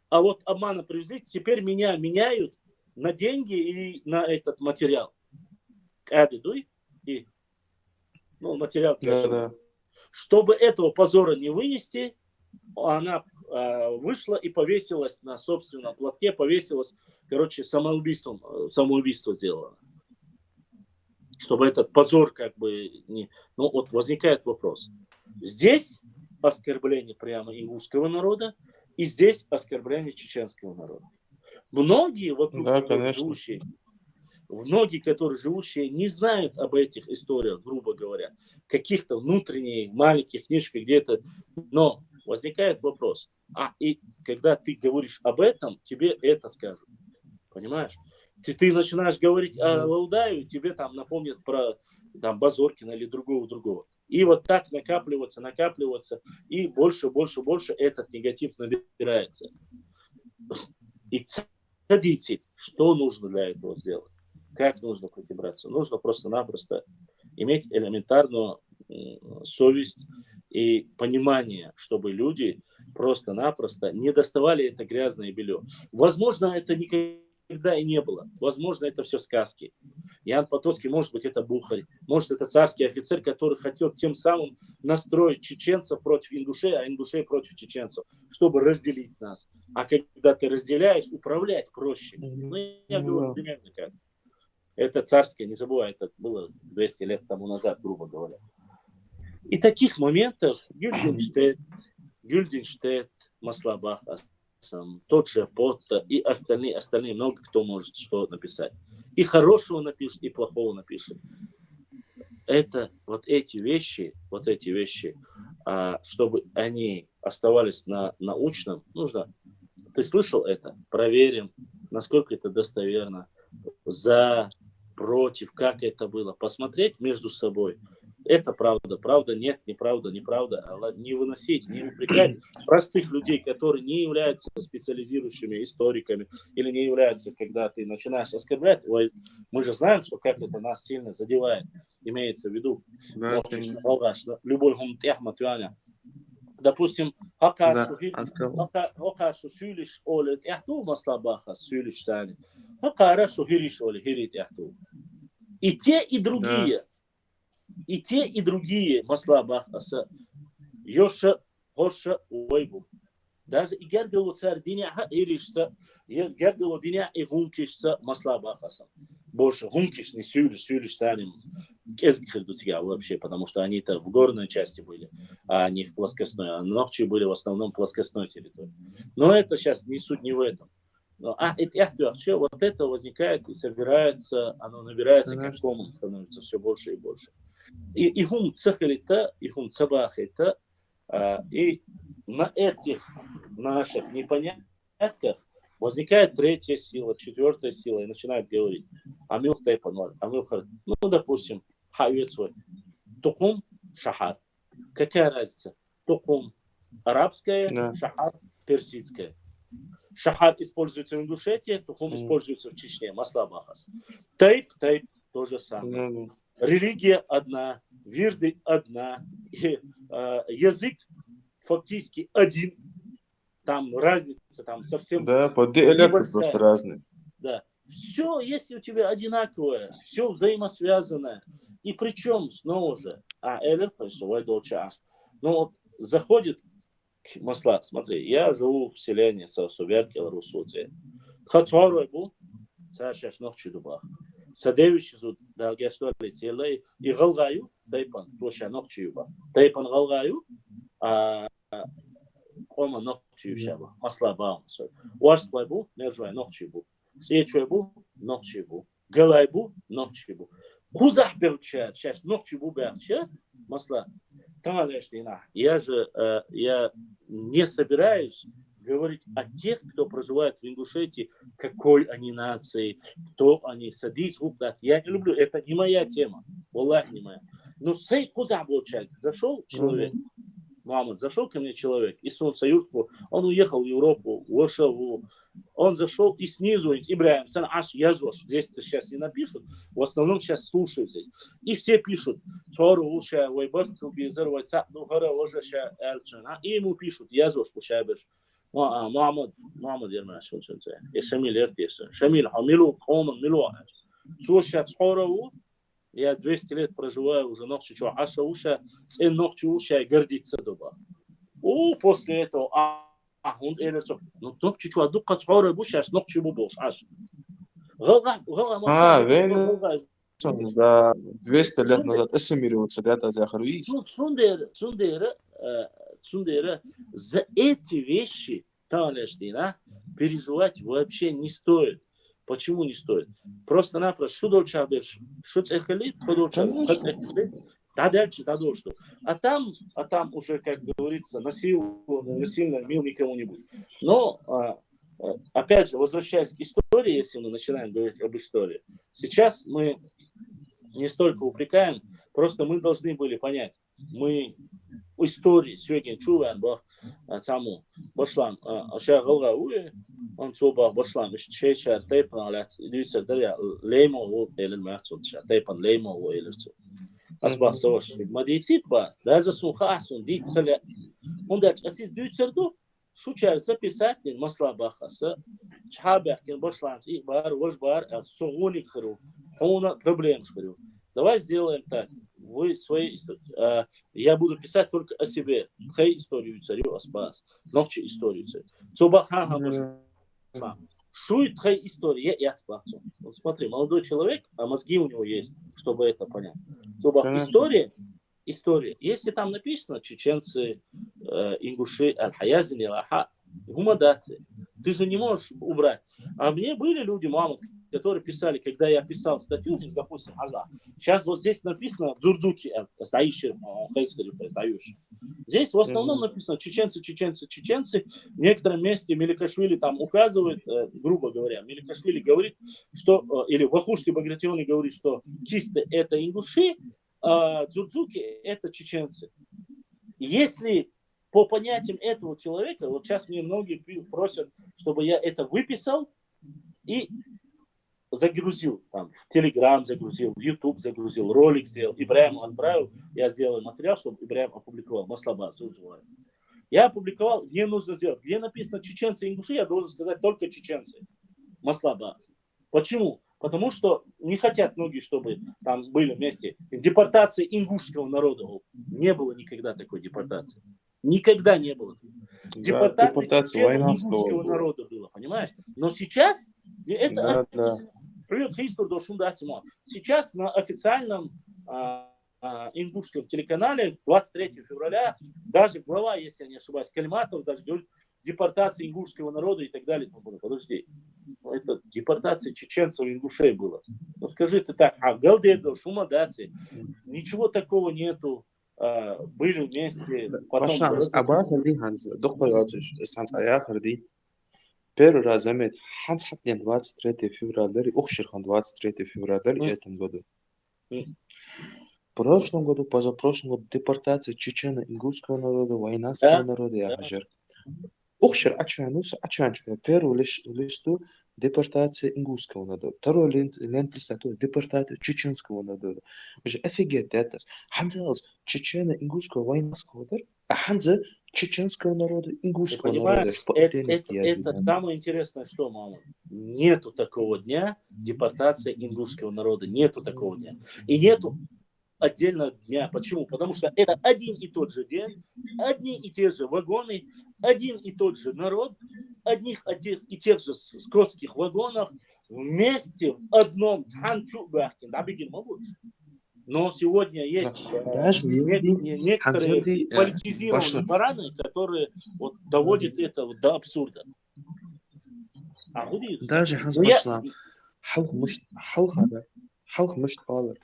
а вот обмана привезли, теперь меня меняют на деньги и на этот материал. И, ну, материал. Да. Чтобы этого позора не вынести, она вышла и повесилась на собственном платке, повесилась, короче, самоубийство сделала. Чтобы этот позор как бы не... Ну вот возникает вопрос. Здесь оскорбление прямо ингушского народа, и здесь оскорбление чеченского народа. Многие вокруг, которые живущие, не знают об этих историях, грубо говоря, каких-то внутренних маленьких книжках где-то. Но возникает вопрос. И когда ты говоришь об этом, тебе это скажут. Понимаешь? Ты начинаешь говорить о Лаудаю, тебе там напомнят про там, Базоркина или другого. И вот так накапливаться, и больше этот негатив набирается. И цадите, что нужно для этого сделать? Как нужно прибраться? Нужно просто-напросто иметь элементарную совесть и понимание, чтобы люди просто-напросто не доставали это грязное белье. Возможно, это никогда и не было. Возможно, это все сказки. Ян Потоцкий, может быть, это Бухарь, может, это царский офицер, который хотел тем самым настроить чеченцев против ингушей, а ингушей против чеченцев, чтобы разделить нас. А когда ты разделяешь, управлять проще. Ну, я говорю примерно как. Это царское, не забывай, это было 200 лет тому назад, грубо говоря. И таких моментов Гюльденштейт, Маслабах, тот же Потта и остальные, много кто может что написать. И хорошего напишет, и плохого напишет. Это вот эти вещи, чтобы они оставались на научном, нужно. Ты слышал это? Проверим, насколько это достоверно. За, против, как это было. Посмотреть между собой. Это правда, нет, неправда. Не выносить, не упрекать простых людей, которые не являются специализирующими историками или не являются, когда ты начинаешь оскорблять. Мы же знаем, что как это нас сильно задевает. Имеется в виду, любой гумтехматюаня. Допустим, Хакашу сюлиш олет яхту маслабаха сюлиш тани. Хакарашу хириш оле хирит яхту. И те, и другие маслабах аса Йоша Хорша Уайбу. Даже и гергалу царь диня иришса, гергалу диня и гумкишса маслабах аса. Больше гумкиш, не сюлиш саним. Вообще, потому что они-то в горной части были, а не в плоскостной. А ногчи были в основном в плоскостной территории. Но это сейчас не суть не в этом. Вот это возникает и собирается, оно набирается, как комом становится все больше и больше. И хум цахалита, и хум цабахита, и на этих наших непонятках возникает третья сила, четвертая сила, и начинают говорить. Ну, допустим, свой. Тукум, шахар. Какая разница? Тукум арабская, шахар персидская. Шахар используется в Ингушетии, тухум используется в Чечне, маслабахас. Тайп, то же самое. Религия одна, вирды одна, язык фактически один. Там разница там совсем диалекты просто разные. Да. Все, если у тебя одинаковое, все взаимосвязанное. И причем, снова же, ну вот заходит Масла, смотри, я живу в селении Сувертки, Русуция. Хацвару был, сашаш ночи дубах. Садевич зуд, далгештуали целый, и галгаю, тайпан, слушай, ночи юба. Тайпан галгаю, ома нокчи ушаба. Масла баум сой. Уарсплай бу, нержуай нокчи бу. Цечуай бу, нокчи бу. Галай бу, нокчи бу. Кузах белча, сейчас нокчи бу белча, масла. Я не собираюсь говорить о тех, кто проживает в Ингушетии, какой они нации, кто они, садись в нации. Я не люблю, это не моя тема, валлах не моя. Но сей кузах белча, зашел человек, Мамонт, зашел ко мне человек из Союзку, он уехал в Европу, вошел, он зашел и снизу, Ибрахим, сан аш язош, здесь-то сейчас не напишут, в основном сейчас слушают здесь. И все пишут, и ему пишут, язош, Мамонт, я Шамиль Эртес, Шамиль, Хамилу, Коман, Милуа. Я 200 лет проживаю уже ночью, аша уша, цен ночью уша, гордится доба. После этого, он элерцо, ну ночью чё, дукка цхора буша, аш ночью бубош, аш. Вен, за 200 лет назад ассимилироваться, да, за Харуис. Цундера, за эти вещи, переживать вообще не стоит. Почему не стоит? Просто-напросто, что дольше обешь, что цехали, что дольше да дальше, да дольше. А там уже, как говорится, насильно мил никому не будет. Но, опять же, возвращаясь к истории, если мы начинаем говорить об истории, сейчас мы не столько упрекаем, просто мы должны были понять, мы истории сегодня чуваем, саму башлам, шагалга уе, он цоба башлам, шейшар тайпан алят, лица даря леймо у элен мацун, тайпан леймо у элерцу. Асбах саваш, мадицит ба, даже сунхасун дицаля, он дач асис дицерду, шучар записать масла бахаса, чхабахкин башлам, и бар вожбар, сугуник хру, он проблем хру. Давай сделаем так. Вы свои истории. Я буду писать только о себе. Хай историю царю аспас. Ночи историю царю. Цобаха башлам. Шует хай история. Я спасу. Вот смотри, молодой человек, а мозги у него есть, чтобы это понять. Цобах история. Если там написано чеченцы, ингуши, аль-хаязин, аль-аха, гумадации, ты же не можешь убрать. А мне были люди, мамы, которые писали, когда я писал статью, допустим, сейчас вот здесь написано дзурдзуки, стоящие, здесь в основном написано чеченцы. В некотором месте Меликашвили там указывает, грубо говоря, Меликашвили говорит, что, или Вахушти Багратиони говорит, что кисты это ингуши, а дзурдзуки это чеченцы. Если по понятиям этого человека, вот сейчас мне многие просят, чтобы я это выписал и загрузил, там, в Телеграм загрузил, в YouTube загрузил, ролик сделал, Ибрахиму отправил, я сделал материал, чтобы Ибрахим опубликовал, Маслаба, я опубликовал, мне нужно сделать, где написано чеченцы и ингуши, я должен сказать только чеченцы, Маслаба. Почему? Потому что не хотят многие, чтобы там были вместе депортации ингушского народа. Не было никогда такой депортации. Никогда не было. Депортация ингушского народа была, понимаешь? Но сейчас это сейчас на официальном ингушском телеканале 23 февраля даже глава, если я не ошибаюсь, Кальматов даже говорит депортация ингушского народа и так далее. Подожди, это депортация чеченцев и ингушей было. Ну скажи ты так, Галдердо, Шумадаци, ничего такого нету. Были вместе. Потом Абахарди Ханс, доктор Санс Аяхарди. Первый раз заметил, Ханс hat не 23 февраля, Охширхан 23 февраля этом году. В прошлом году, позапрошлом году депортация чечено-ингушского народа, войнавского народа, я хажер. Охшир Ачуануса, Ачуанчука, первый листу депортация ингушского народа, второй лент листу депортация чеченского народа. Уже офигеть это. Ханзалс чечено-ингушского войнавского народа, а Ханза чеченского народа, ингушского народа. Это самое интересное, что, мама, нету такого дня депортации ингушского народа, нету такого дня. И нету отдельного дня. Почему? Потому что это один и тот же день, одни и те же вагоны, один и тот же народ, одних и тех же скотских вагонах вместе в одном Но сегодня есть Даже некоторые Ханзерди политизированные бараны, которые вот доводят это вот до абсурда. А вы видите? даже Ханс Но я... Башлам حلقة مش طالر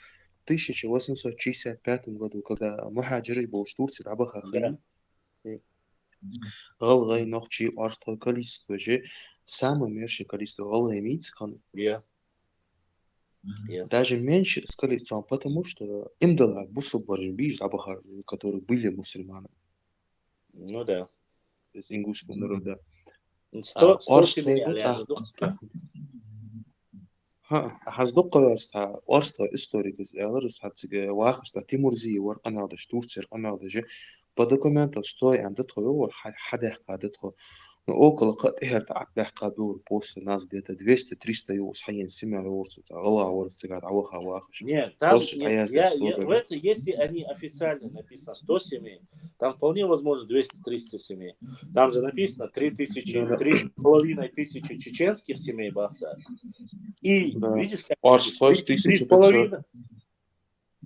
1865 году, когда мухаджиры был в Турции, рабаха Да. غلغي نوخчи арстой количество же самое меньшее количество غلغي имеется, Yeah. даже меньше с количеством, потому что им дала бусу баржбиш рабаха, которые были мусульманами Ну да. из ингушского народа. 100 Арстой семей, вот Аляна, да. حصدق ارسها ارستا историкус элэрс хатсигэ واخста Тимурзи вор анадыш Турцер анадыш по документу стой андет хойор хадах кадет хо около قطهر تعبح قابور بوست ناس где-то 200-300 يوس حين سمع ورس غلا ورس قاعد عوخا واخش Нет, там просто нет, в это, если они официально написано 100 семей, там вполне возможно 200-300 семей. Там же написано 3,5 тысячи чеченских семей Бахса. И видишь, как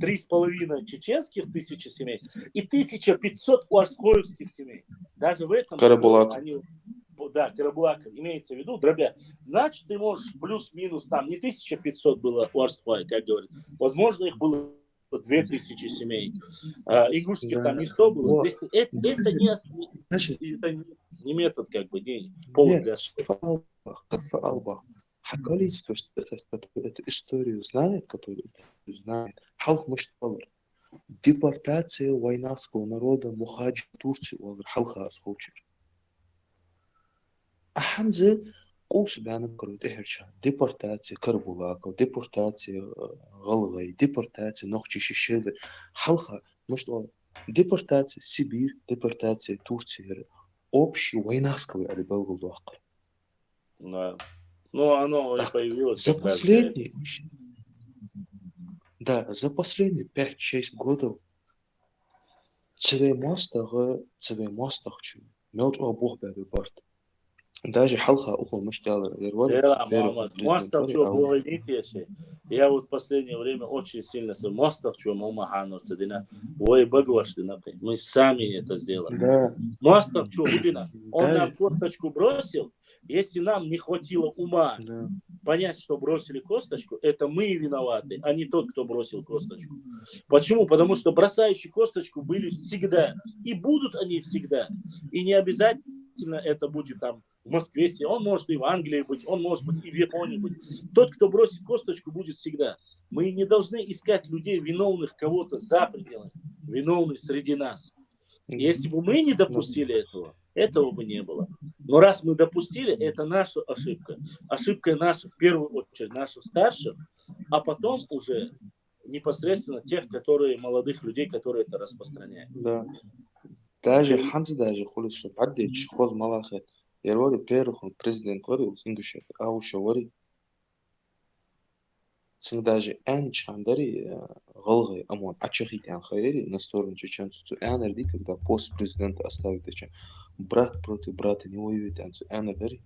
3,5 чеченских тысячи семей и 1500 уарскоевских семей. Даже в этом они, да, Карабулаков имеется в виду, дробя. Значит, ты можешь плюс-минус, там не 1500 было уарское, как говорят. Возможно, их было 2000 семей. Ингушских там не 100 было, 200. Это не метод, как бы, не повод для... количество, который эту историю знает, халк может полар. Депортация войнавского народа мухаджир Турции халха асхочер. Ахамзе курс бянам корот эхерча. Депортация Карбулака, депортация Галгай, депортация Нохчи Шишелы. Халха может полар. Депортация Сибирь, депортация Турции. Общий войнавского арибалгу дуакар. Да. Ну, оно и появилось. За последние 5-6 годов цвей мостах чу мелч обух бэби барт. Даже халха ухо мышталар. Я вот в последнее время очень сильно с мостов чу мамахану цедина. Ой, багвашты например. Мы сами это сделали. Да. Мостов чу будина. Он нам косточку бросил. Если нам не хватило ума понять, что бросили косточку, это мы виноваты, а не тот, кто бросил косточку. Почему? Потому что бросающие косточку были всегда. И будут они всегда. И не обязательно это будет там в Москве. Он может и в Англии быть, он может быть и в Японии быть. Тот, кто бросит косточку, будет всегда. Мы не должны искать людей, виновных кого-то за пределами, виновных среди нас. Если бы мы не допустили этого бы не было. Но раз мы допустили, это наша ошибка. Ошибка наша, в первую очередь, наших старших, а потом уже непосредственно тех, которые, молодых людей, которые это распространяют. Да. Даже Ханс даже холит, что паддич хоз малахет. Ервори первых президент вори усингушет, а уж вори. Даже Чандари Голгай Амон Ачахит Анхайри на сторону чеченцев Энерди, когда пост президента оставит эти брат против брата не воюет, Энерди.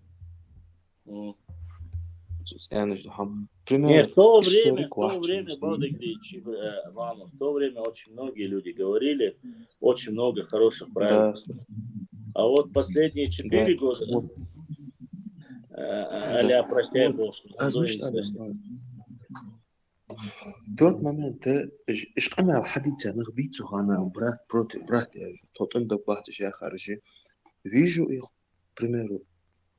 Нет, в то время, Балдыгдич, в то время очень многие люди говорили, очень много хороших правил. А вот последние 4 года а-ля прощай Бог, в тот момент إيش أنا الحديث أنا غبيته أنا брат тот он добавил я харжи вижу их примеру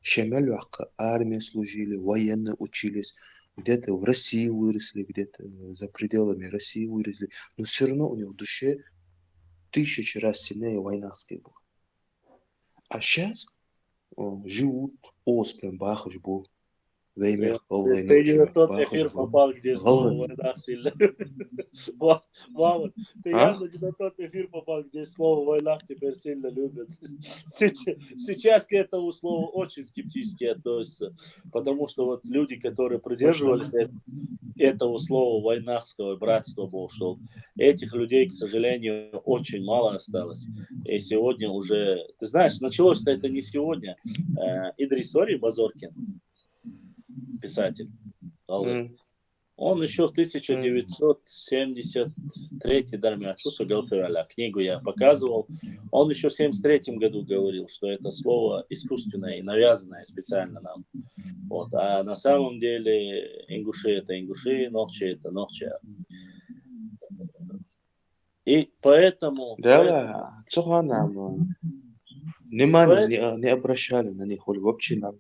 шемель армии служили военные учились где-то в России выросли где-то за пределами России выросли но все равно у них в душе 1000 раз сильнее войнавской было а сейчас живут оспрем бахаш был. Ты не на тот эфир попал, где слово война сильно. Мама, ты явно не на тот эфир попал, где слово война теперь сильно любят. Сейчас к этому слову очень скептически относятся, потому что вот люди, которые придерживались этого слова войнахского, братства Бог шел, этих людей, к сожалению, очень мало осталось. И сегодня уже, ты знаешь, началось-то это не сегодня. Идрис Базоркин, писатель. Он еще в 1973 книгу я показывал. Он еще в 1973 году говорил, что это слово искусственное и навязанное специально нам. Вот. А на самом деле ингуши это ингуши, нохчи это нохчи. И поэтому... Да, цога нам не обращали на них, вообще нам.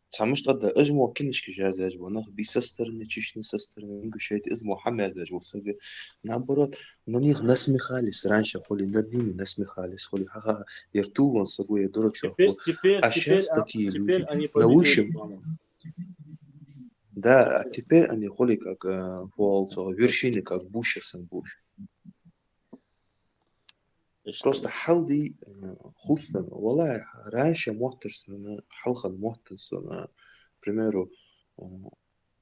Самыш тогда измо кинешки жазаж бо, нах биса стороны, чишни со стороны, ингушети измо хамязаж бо себе. Наоборот, на них насмехались раньше, холи над ними насмехались, холи ха-ха, верту вон сагуя дурачок. А сейчас такие люди на высшем, да, а теперь они холи как вершины, как Буша сын Буш. Просто халди худсен, валай, раньше мохтерсен, халхан мохтерсен, к примеру,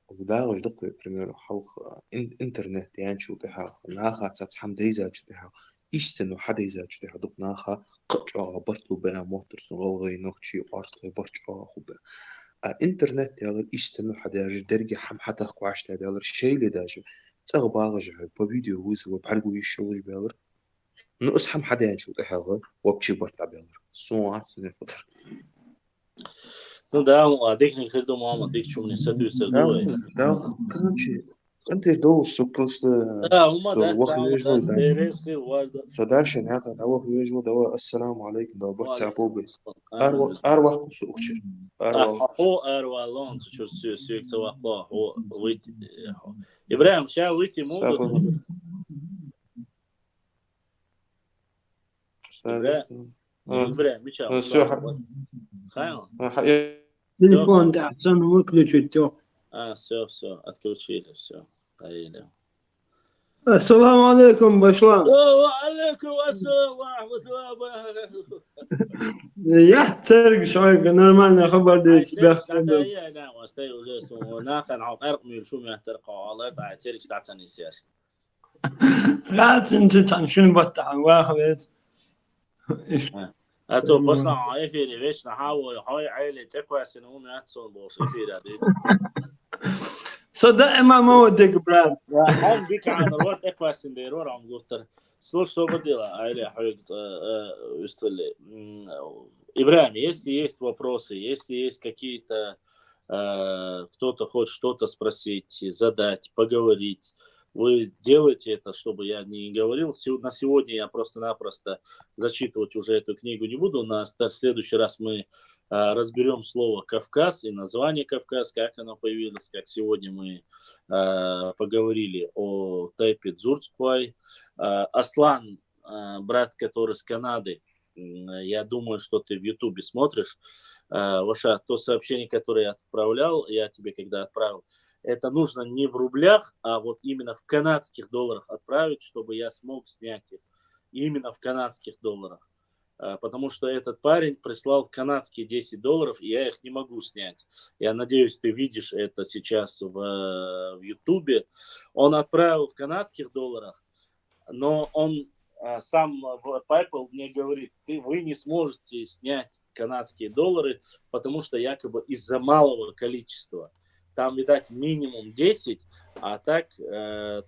وده دقي примеру حلق интернет янчу тиха наха цац хамдейза чтиха истину хадейза чтиха дук наха قطع برتو بقى مهترسن غلغي نوخشي أرتو برتو خوبه интернет يالر истину حداج درجة حم حتى قواش تدالر شيء لداج تغ باغج по видео ويزو بحرقو يشوي بيالر نقص حم حدا ينشو تحاغ وبشي برتع بيالر سوات سنفطر Ну да, а дыхни хрду мама, дых чум не саду садуй. Да, короче, انت دوش просто Да, ума да, وقت сам يجوا да, стерес хил варда. صدارش ناقة دوا يجوا دوا السلام عليكم دوا برتع بوبي Ар أروح قصو أخشر أروح хо арвалон, чур сюк савахла, хо выйти. Ибраим, ща выйти могут. Ибраим, мича. все Телефон тахсан выключить. Все, отключили, все. Поели. Ассаламу алейкум, Башлам. Алейкум ассалам, вахматуллахи. Я церк шойк, нормально хабар десь. أنا واستي وجلس هناك أنا عارف شو مهترقة الله بعد سيرك تعتني سير. لا تنسى عن شنو بطع واخذ. أتو بس عايفي ريش نحاول هاي عائلة تقوى سنوم يحصل بوش في راديت. صدق ما مودك براد. هم بيك عن الوقت تقوى سنديرور عم قلت слушай, что بديلا عائلة حقيقة يستلي. Ибраим, если есть вопросы, если есть какие-то, кто-то хочет что-то спросить, задать, поговорить, вы делаете это, чтобы я не говорил. На сегодня я просто-напросто зачитывать уже эту книгу не буду. В следующий раз мы разберем слово «Кавказ» и название «Кавказ», как оно появилось, как сегодня мы поговорили о Тайпе Дзурцквай. Аслан, брат, который с Канады, я думаю, что ты в Ютубе смотришь. Ваша, то сообщение, которое я отправлял, я тебе когда отправил, это нужно не в рублях, а вот именно в канадских долларах отправить, чтобы я смог снять их именно в канадских долларах. Потому что этот парень прислал канадские $10, и я их не могу снять. Я надеюсь, ты видишь это сейчас в Ютубе. Он отправил в канадских долларах, но он сам в PayPal мне говорит, вы не сможете снять канадские доллары, потому что якобы из-за малого количества. Там, видать, минимум 10, а так,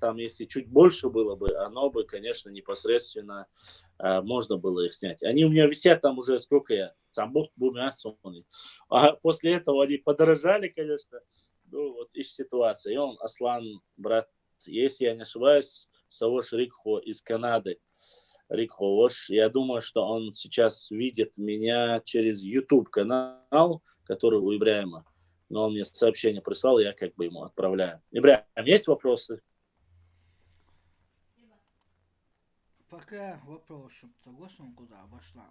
там, если чуть больше было бы, оно бы, конечно, непосредственно можно было их снять. Они у меня висят там уже, сколько я, самбух бумя соны. А после этого они подорожали, конечно. Ну, вот ищ ситуация. И он, Аслан, брат, если я не ошибаюсь, Савош Рикхо из Канады. Рикховош. Я думаю, что он сейчас видит меня через YouTube канал, который у Ибраима. Но он мне сообщение прислал, я как бы ему отправляю. Ибраим, есть вопросы? Пока вопросов согласен, куда обошла.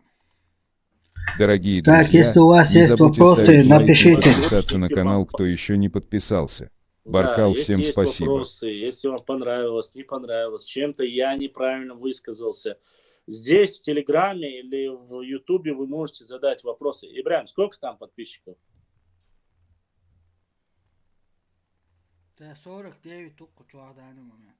Дорогие Так, друзья, если у вас не есть забудьте вопросы, ставить лайк и напишите. подписаться на канал, кто еще не подписался. Баркал, да, всем если есть спасибо. Вопросы, если вам понравилось, не понравилось, чем-то я неправильно высказался, здесь в Телеграме или в Ютубе вы можете задать вопросы. Ибраим, сколько там подписчиков? 49 только чувак данный момент.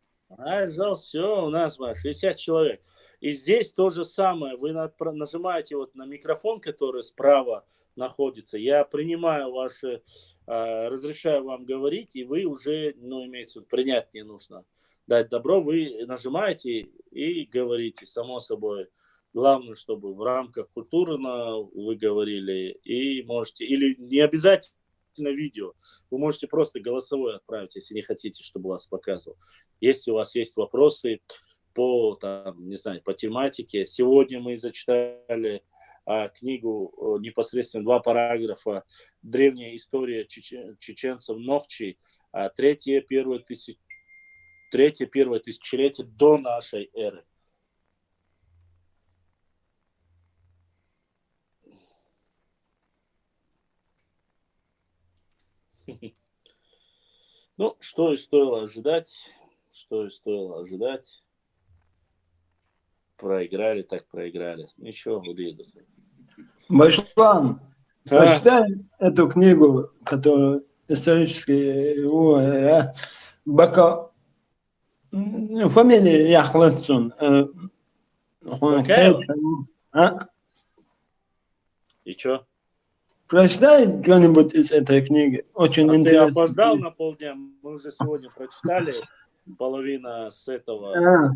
Все, у нас 60 человек. И здесь то же самое. Вы нажимаете вот на микрофон, который справа находится. Я принимаю ваши, разрешаю вам говорить, и вы уже, имеется в виду, принять не нужно. Дать добро, вы нажимаете и говорите, само собой. Главное, чтобы в рамках культурно вы говорили, и можете, или не обязательно видео, вы можете просто голосовой отправить, если не хотите, чтобы вас показывал. Если у вас есть вопросы по, не знаю, по тематике, сегодня мы зачитали книгу, непосредственно 2 параграфа «Древняя история чеченцев Нохчи», 3-1 тысячелетие до нашей эры. Что и стоило ожидать. Проиграли, так проиграли. Ничего, выйдет. Башлан, прочитай эту книгу, которую исторически Бака... Фамилия Яхлатсон. И что? Прочитай что-нибудь из этой книги. Очень интересно. Ты опоздал на полдня. Мы уже сегодня прочитали половина с этого.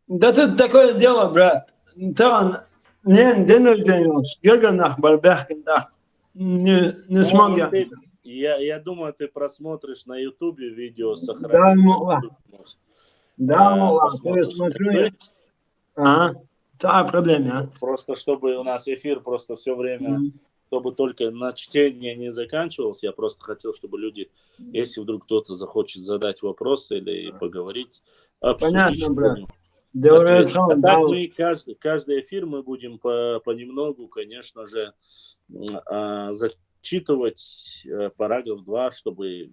Да тут такое дело, брат. Там не смог я думаю, ты просмотришь на Ютубе видео, сохранится. Да, я смотрю. Проблема. Просто чтобы у нас эфир просто все время, чтобы только на чтение не заканчивался, я просто хотел, чтобы люди, если вдруг кто-то захочет задать вопрос или поговорить, обсудить. Понятно, брат. Так мы каждый эфир мы будем понемногу, конечно же, зачитывать параграф 2, чтобы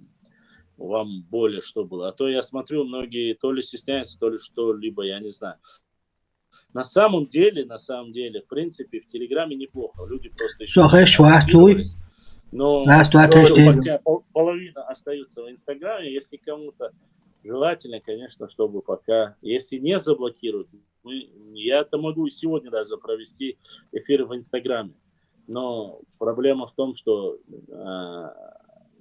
вам более что было. А то я смотрю, многие то ли стесняются, то ли что-либо, я не знаю. На самом деле, в принципе, в Телеграме неплохо. Люди просто еще но пока половина остается в Инстаграме. Если кому-то желательно, конечно, чтобы пока, если не заблокируют, я-то могу сегодня даже провести эфир в Инстаграме. Но проблема в том, что,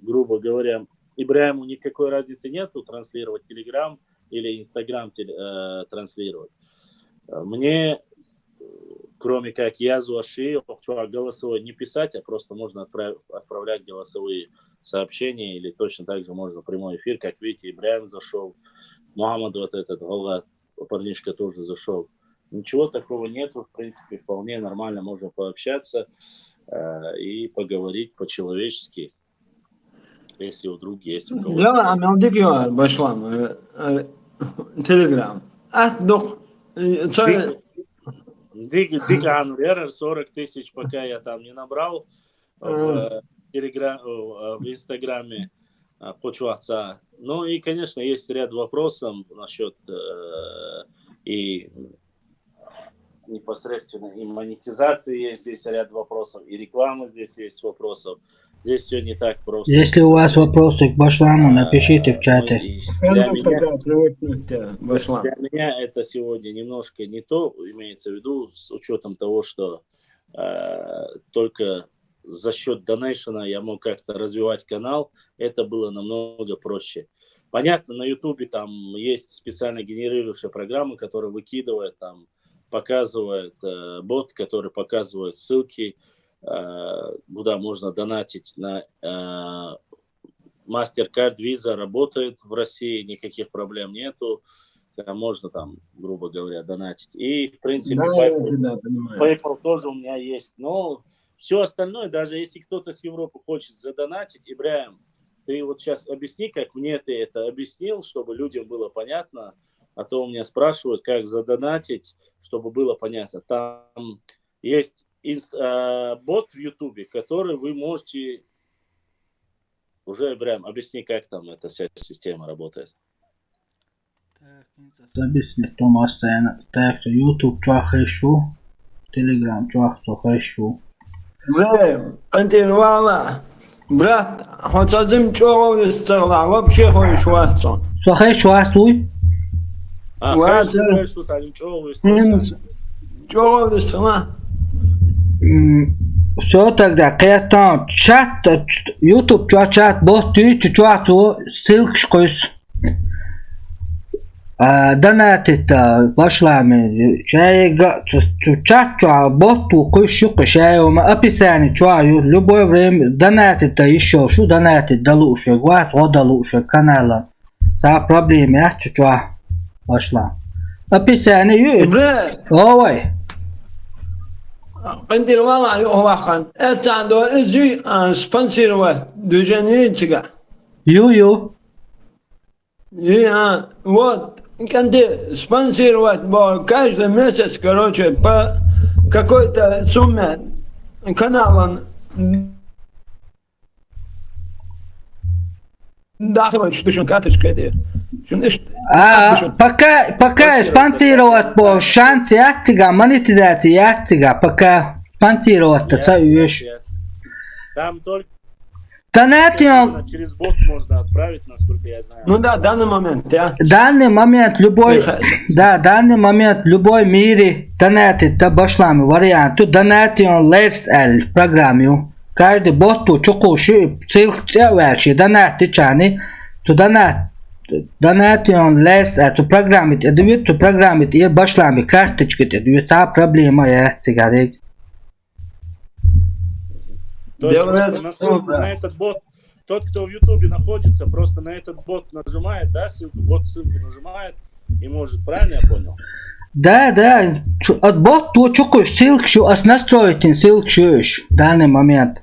грубо говоря, Ибрахиму никакой разницы нету транслировать Телеграм или Инстаграм транслировать. Мне, кроме как Язу Аши, голосовой не писать, а просто можно отправлять голосовые сообщения, или точно так же можно прямой эфир, как видите, Ибрахим зашел, Мухаммад вот этот, парнишка тоже зашел. Ничего такого нету, в принципе, вполне нормально можно пообщаться и поговорить по-человечески, если вдруг есть у кого-то. Да, а Башлан, Телеграм. Дикан 40 тысяч, пока я там не набрал в Инстаграме, хочу отца. Ну и, конечно, есть ряд вопросов насчет и непосредственно и монетизации есть здесь ряд вопросов, и рекламы здесь есть вопросов. Здесь все не так просто. Если у вас вопросы к Башламу, напишите в чате. Для меня это сегодня немножко не то, имеется в виду, с учетом того, что только за счет донейшена я мог как-то развивать канал, это было намного проще. Понятно, на Ютубе там есть специально генерирующая программа, которая выкидывает, там, показывает бот, который показывает ссылки, куда можно донатить на MasterCard, Visa работает в России, никаких проблем нету. Можно там, грубо говоря, донатить. И, в принципе, PayPal тоже у меня есть. Но все остальное, даже если кто-то с Европы хочет задонатить, Ибрахим, ты вот сейчас объясни, как мне ты это объяснил, чтобы людям было понятно. А то у меня спрашивают, как задонатить, чтобы было понятно. Там есть бот в Ютубе, который вы можете... Уже, Ибрахим, объясни, как там эта вся система работает. Объясни, Томас, так, YouTube чахашу, Telegram чахашу. Континуала. Брат, хоть один чего выставил, вообще хочешь ватсон. Слухай, швартуй. Хайшу, салим, чё Все тогда, каятан, чат, YouTube, чат, бот, чат, ссылочку. Донатит башлами, чат, бот, кушук, шайом, описание, любое время, донатит еще, что донатит, далуше, гват, далуше, канала. Та проблема, я чё, башла. Описание, ой. عندي والله هو واقعا عنده ازي سبونسيروات دوجاني تيجا يو يا вот عندي спонсировать каждый месяц, короче, по какой-то сумме каналам дахивать, что schon карточка это. пока спонсировать по шансе яттига, монетизация яттига, пока спонсировать это вещь. Там только Донатион. через бот можно отправить, насколько я знаю. Ну да, данный момент, да. Данный момент любой, да, данный момент любой мире донатит да башлами вариант. Тут донатион лерс в программе. Каждый бот тут чукуши ссылка верши донатит чани. Тут донатион лерс ту программе, это ту программе и башлами карточки, это та проблема я цыгадик. То есть на этот бот, тот, кто в Ютубе находится, просто на этот бот нажимает, да, ссылку нажимает и может, правильно я понял? Да, от бот то чукуш ссылку, настроить ссылку в данный момент.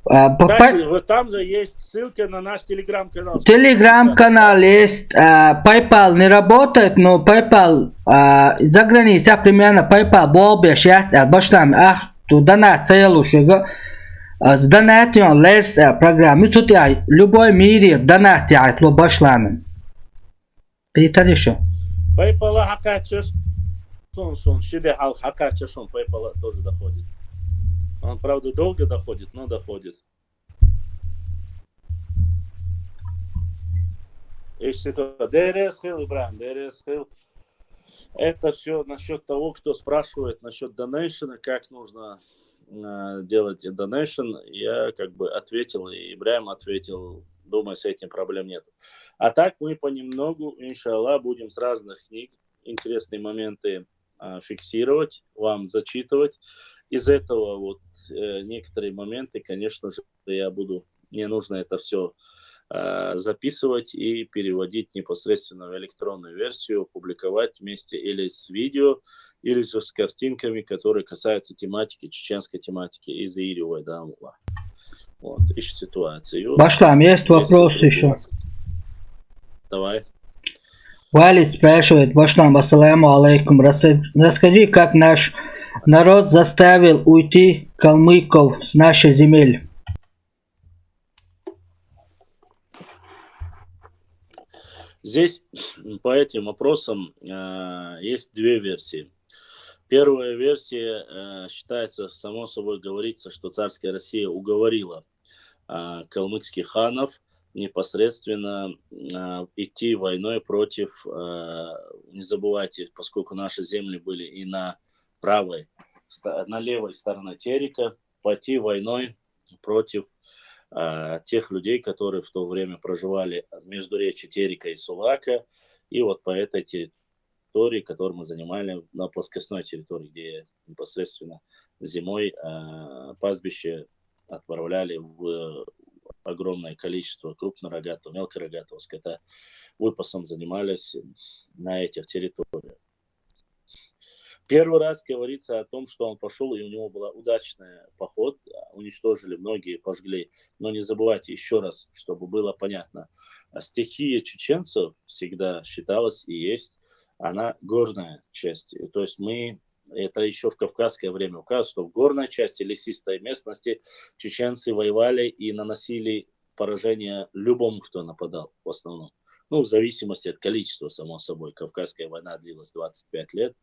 Кстати, там же есть ссылка на наш телеграм-канал. Телеграм-канал есть, PayPal не работает, но PayPal за границей примерно PayPal более сейчас башлами, tu dana cēluši donātījumi lērs programmu. Sutījā любой мире donātījāt lo башлами. Питали еще? PayPal хакачеш, сон шиде хакачеш, он PayPal тоже доходит. Он, правда, долго доходит, но доходит. Если то ДРС Хилл, Ибрахим, ДРС Хилл. Это все насчет того, кто спрашивает насчет донейшена, как нужно делать донейшн. Я как бы ответил, и Ибрахим ответил, думаю, с этим проблем нет. А так мы понемногу, иншаллах, будем с разных книг интересные моменты фиксировать, вам зачитывать. Из этого вот некоторые моменты, конечно же, мне нужно это все записывать и переводить непосредственно в электронную версию, публиковать вместе или с видео, или же с картинками, которые касаются тематики, чеченской тематики из Иривой, да, вот, ищет ситуацию. Башлам, есть вопрос еще. Давай. Валид спрашивает, Башлам, ассаламу алейкум, расскажи, как наш народ заставил уйти калмыков с нашей земель. Здесь по этим вопросам есть две версии. Первая версия считается, само собой говорится, что царская Россия уговорила калмыцких ханов непосредственно идти войной против, не забывайте, поскольку наши земли были и на левой стороне Терека, пойти войной против тех людей, которые в то время проживали между речи Терека и Сулака, и вот по этой территории, которую мы занимали, на плоскостной территории, где непосредственно зимой пастбище отправляли в огромное количество крупнорогатого, мелкорогатого скота, выпасом занимались на этих территориях. Первый раз говорится о том, что он пошел, и у него был удачный поход, уничтожили многие, пожгли. Но не забывайте еще раз, чтобы было понятно, стихия чеченцев всегда считалась и есть, она горная часть. То есть это еще в кавказское время указывает, что в горной части лесистой местности чеченцы воевали и наносили поражение любому, кто нападал в основном. Ну, в зависимости от количества, само собой. Кавказская война длилась 25 лет,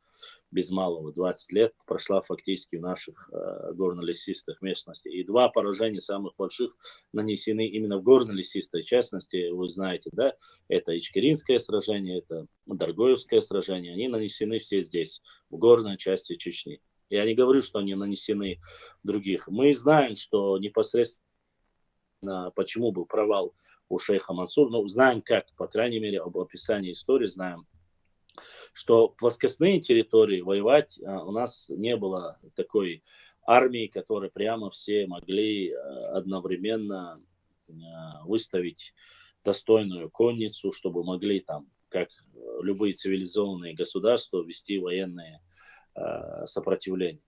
без малого 20 лет прошла фактически в наших горно-лесистых местностях. И два поражения самых больших нанесены именно в горно-лесистой частности, вы знаете, да, это Ичкеринское сражение, это Даргоевское сражение, они нанесены все здесь, в горной части Чечни. Я не говорю, что они нанесены в других. Мы знаем, что непосредственно почему был провал у шейха Мансура, ну, знаем как, по крайней мере, об описании истории знаем, что плоскостные территории воевать у нас не было такой армии, которой прямо все могли одновременно выставить достойную конницу, чтобы могли там, как любые цивилизованные государства, вести военные сопротивление.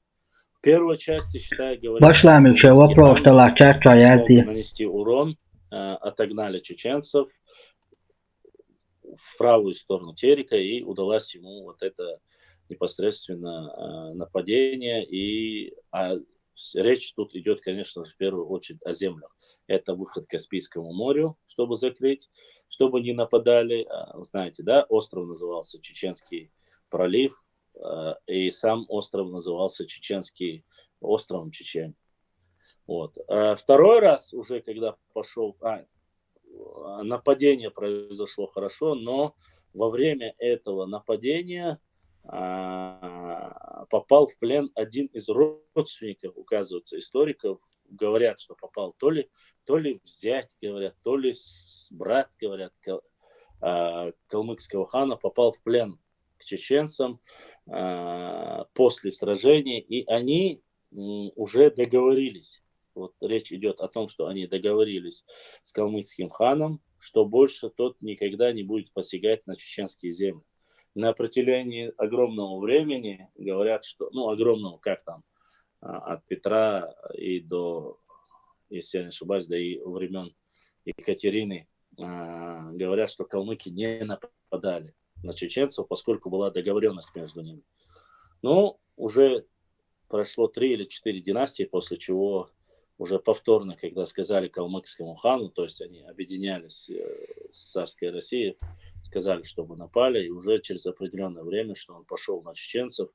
В первой части, считаю, говорят, Başlamışa вопрос-то смогли нанести урон, отогнали чеченцев в правую сторону Терека, и удалось ему вот это непосредственно нападение. Речь тут идет, конечно, в первую очередь о землях. Это выход к Каспийскому морю, чтобы закрыть, чтобы не нападали. Знаете, да, остров назывался Чеченский пролив, и сам остров назывался Чеченский островом Чечень. Вот. Второй раз уже, когда пошел... нападение произошло хорошо, но во время этого нападения попал в плен один из родственников, указывается, историков. Говорят, что попал то ли взять, говорят, то ли брат, говорят, калмыцкого хана попал в плен к чеченцам после сражения, и они уже договорились. Вот речь идет о том, что они договорились с калмыцким ханом, что больше тот никогда не будет посягать на чеченские земли. На протяжении огромного времени говорят, что, ну, огромного, как там, от Петра и до, если я не ошибаюсь, до и времен Екатерины, говорят, что калмыки не нападали на чеченцев, поскольку была договоренность между ними. Но уже прошло 3 или 4 династии, после чего уже повторно, когда сказали калмыцкому хану, то есть они объединялись с царской Россией, сказали, чтобы напали, и уже через определенное время, что он пошел на чеченцев,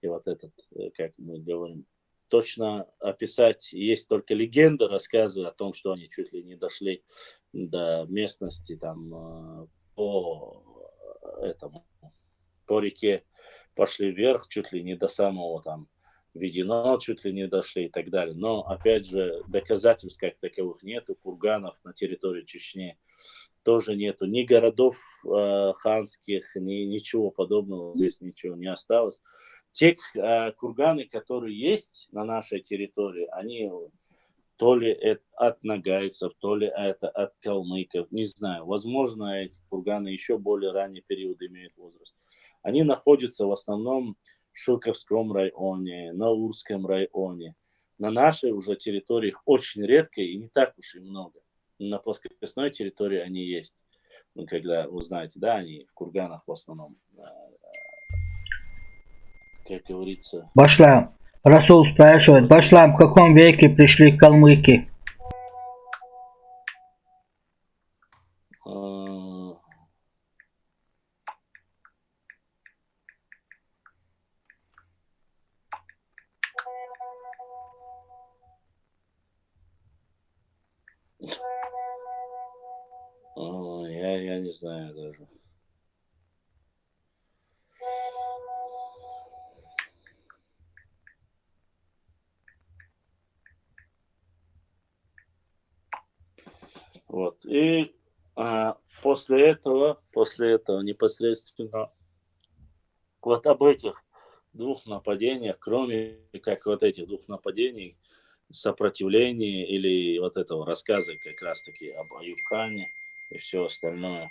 и вот этот, как мы говорим, точно описать, есть только легенды, рассказы о том, что они чуть ли не дошли до местности там по реке, пошли вверх, чуть ли не до самого там Ведено, чуть ли не дошли и так далее. Но, опять же, доказательств как таковых нету, курганов на территории Чечни тоже нету, ни городов ханских, ничего подобного, здесь ничего не осталось. Те курганы, которые есть на нашей территории, они то ли это от нагайцев, то ли это от калмыков, не знаю. Возможно, эти курганы еще более ранний период имеют возраст. Они находятся в основном в Шилковском районе, на Урском районе. На нашей уже территории их очень редко и не так уж и много. На плоскостной территории они есть. Ну, когда, вы знаете, да, они в курганах в основном, как говорится. Başla. Расул спрашивает, Башлам, в каком веке пришли калмыки? Я не знаю даже. Вот. И после этого непосредственно вот об этих двух нападениях, кроме как вот этих двух нападений, сопротивления или вот этого рассказа как раз-таки об Аюб-хане и все остальное.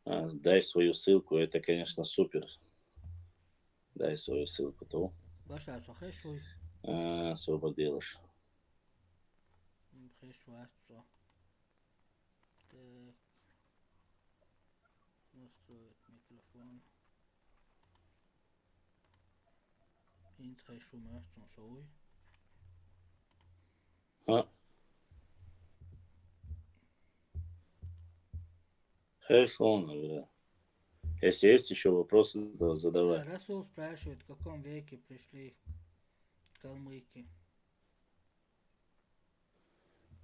Дай свою ссылку, это, конечно, супер. Дай свою ссылку, то освободилась. Хорошо, да. Если есть еще вопросы, то задавай. Расул спрашивает, в каком веке пришли калмыки.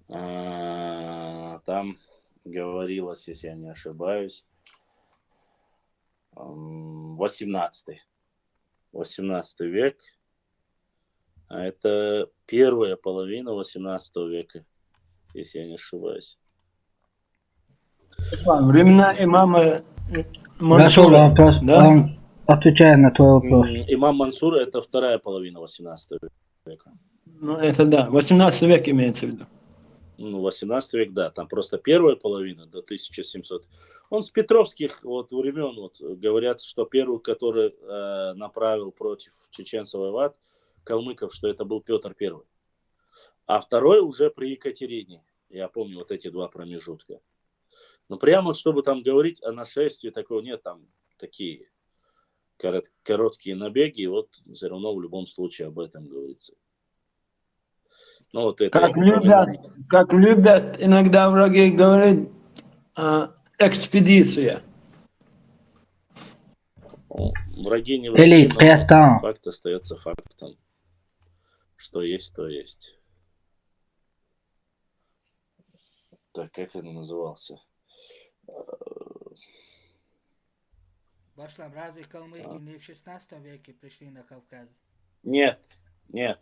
Там говорилось, если я не ошибаюсь, 18 век. А это первая половина 18 века, если я не ошибаюсь. Времена имама Расул, Мансура, вопрос, да? он отвечает на твой вопрос. Имам Мансур — это вторая половина 18 века. Ну, это да, 18 век имеется в виду. Ну, 18 век, да, там просто первая половина до 1700. Он с петровских вот времен, вот, говорят, что первый, который направил против чеченцев воевать, калмыков, что это был Петр I. А второй уже при Екатерине. Я помню вот эти два промежутка. Но прямо, чтобы там говорить о нашествии, такого нет, там такие короткие набеги, вот все равно в любом случае об этом говорится. Ну, вот это Как любят иногда враги говорить, экспедиция. Враги не враги, Элит, но факт остается фактом. Что есть, то есть. Так, как это назывался? Башлам, разве калмыки не в 16 веке пришли на Кавказ? Нет, не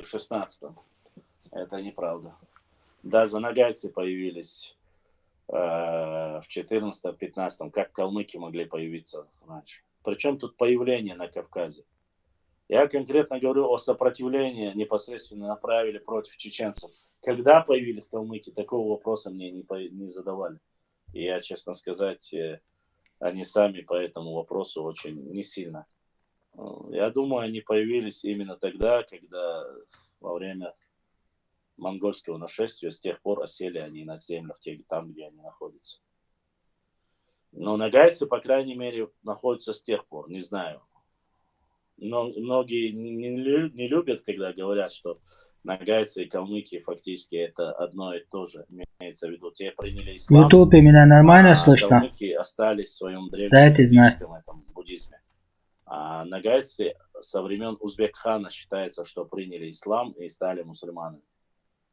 в 16-м. Это неправда. Даже нагайцы появились в 14-15, как калмыки могли появиться раньше. Причем тут появление на Кавказе. Я конкретно говорю о сопротивлении, непосредственно направили против чеченцев. Когда появились калмыки, такого вопроса мне не задавали. И я, честно сказать, они сами по этому вопросу очень не сильно. Я думаю, они появились именно тогда, когда во время монгольского нашествия, с тех пор осели они на землях, там, где они находятся. Но нагайцы, по крайней мере, находятся с тех пор, не знаю. Но многие не любят, когда говорят, что нагайцы и калмыки фактически это одно и то же, имеется в виду. Те приняли ислам, В Ютубе меня нормально а слышно? калмыки остались в своем Дайте знать. древнем этом буддизме. А нагайцы со времен Узбек-хана считается, что приняли ислам и стали мусульманами.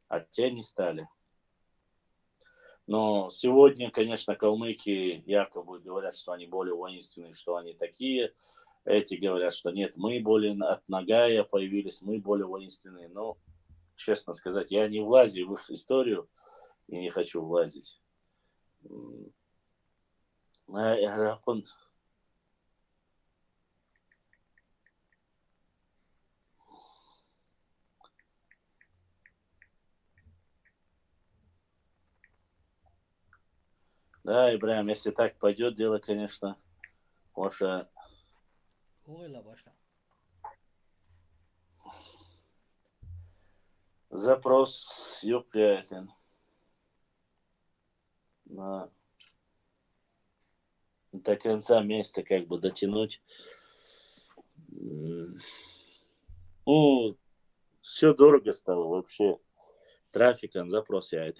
А те не стали. Но сегодня, конечно, калмыки якобы говорят, что они более воинственные, что они такие. Эти говорят, что нет, мы более от Нагая появились, мы более воинственные. Но, честно сказать, я не влазю в их историю и не хочу влазить. Да, Ибрахим, если так пойдет дело, конечно, Оша. Запрос юкятин. До конца месяца как бы дотянуть. Ну, все дорого стало вообще. Трафиком запрос я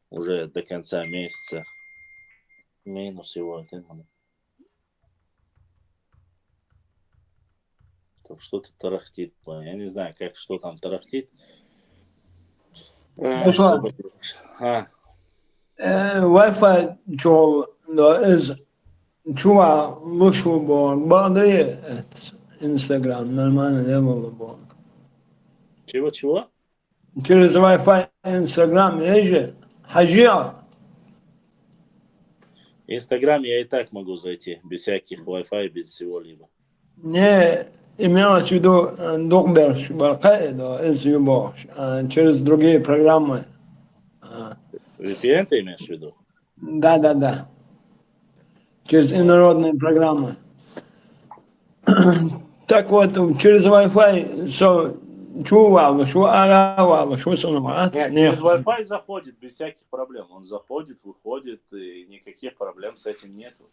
уже до конца месяца. Минус его. Там что-то тарахтит. Я не знаю, что там тарахтит. Wi-Fi чува лучше был. Бады Инстаграм нормально не было бы. Чего? Через Wi-Fi Инстаграм есть же хаджия. Инстаграм я и так могу зайти, без всяких Wi-Fi, без всего-либо. Не имелось в виду Докберш, через другие программы. VPN ты имеешь в виду? Да. Через инородные программы. Так вот, через Wi-Fi все чувало, что оравало, что сономат. Нет, через Wi-Fi заходит без всяких проблем. Он заходит, выходит, и никаких проблем с этим нету.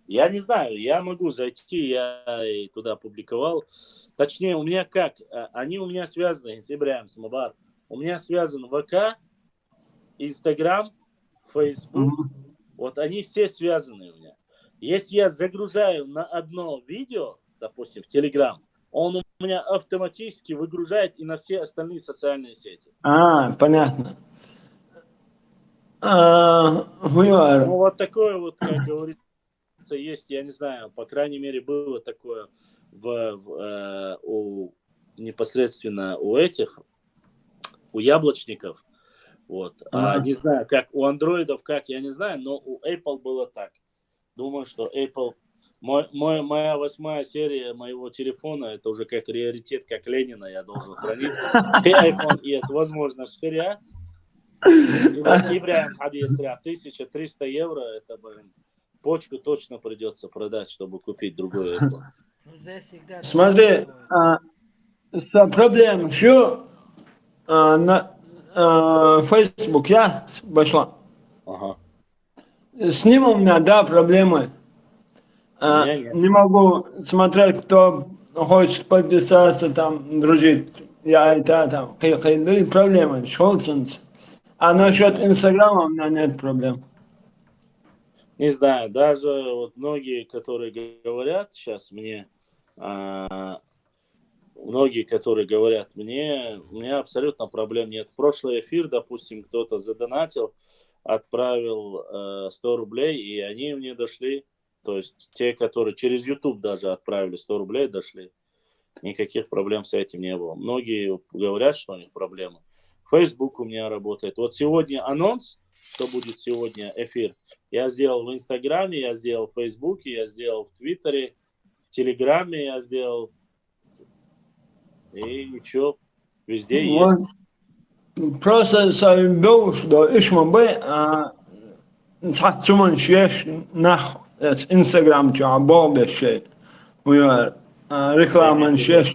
Я не знаю, я могу зайти, я и туда публиковал. Точнее, у меня как? Они у меня связаны, с Ибрахим Самабар. У меня связан ВК, Инстаграм, Фейсбук Вот они все связаны у меня. Если я загружаю на одно видео, допустим, в Telegram, он у меня автоматически выгружает и на все остальные социальные сети. Понятно. Ну, вот такое вот, как говорится, есть, я не знаю, по крайней мере, было такое непосредственно у яблочников. Вот. Не знаю, как у андроидов, как, я не знаю, но у Apple было так. Думаю, что Apple... Моя 8-я серия моего телефона, это уже как раритет, как Ленина я должен хранить. И iPhone есть возможность ширять. И вот Ибрахим Хадисря, 1300 евро, это, блин, почку точно придется продать, чтобы купить другой iPhone. Смотри, проблема еще на Facebook я пошла. Ага. С ним у меня, да, проблемы. Не могу смотреть, кто хочет подписаться, там, дружить. Я это там, проблемы, шолцинс. А насчет Инстаграма у меня нет проблем. Не знаю, даже вот многие, которые говорят сейчас мне, у меня абсолютно проблем нет. Прошлый эфир, допустим, кто-то задонатил, отправил 100 рублей, и они мне дошли. То есть те, которые через YouTube даже отправили 100 рублей, дошли. Никаких проблем с этим не было. Многие говорят, что у них проблемы. Facebook у меня работает. Вот сегодня анонс, что будет сегодня эфир, я сделал в Инстаграме, я сделал в Фейсбуке, я сделал в Твиттере, в Телеграме я сделал. И ничего, везде есть. Просто сообщил, что ишмабы, нтحطمن شيش نخ Инстаграм чабал бешей. Реклама шесть.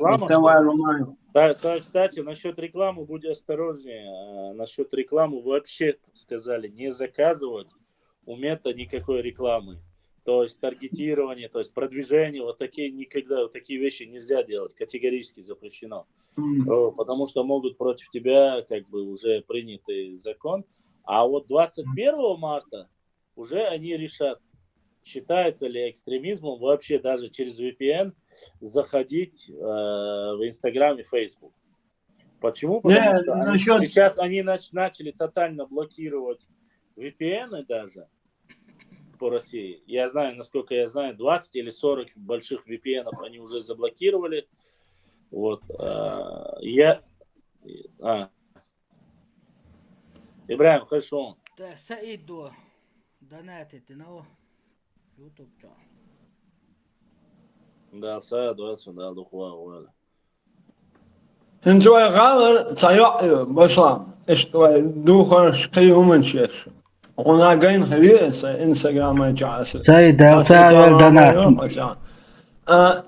Кстати, насчет рекламы будь осторожнее. Насчет рекламы вообще сказали не заказывать у Мета никакой рекламы. То есть таргетирование, то есть продвижение, вот такие никогда, вот такие вещи нельзя делать, категорически запрещено. Потому что могут против тебя как бы уже принятый закон. А вот 21 марта уже они решат, считается ли экстремизмом вообще даже через VPN заходить в Инстаграм и Фейсбук. Почему? Потому что сейчас они начали тотально блокировать VPN даже по России. Я знаю, насколько я знаю, 20 или 40 больших VPN они уже заблокировали. Вот. Ибрахим, хорошо. Саиду донатит на YouTube. Да, Саиду отсюда духва. Enjoy غالر تيا باشا اشتوى دوخش كيومن شيش ونا جاين خليص انستغرام جالس سايد دونات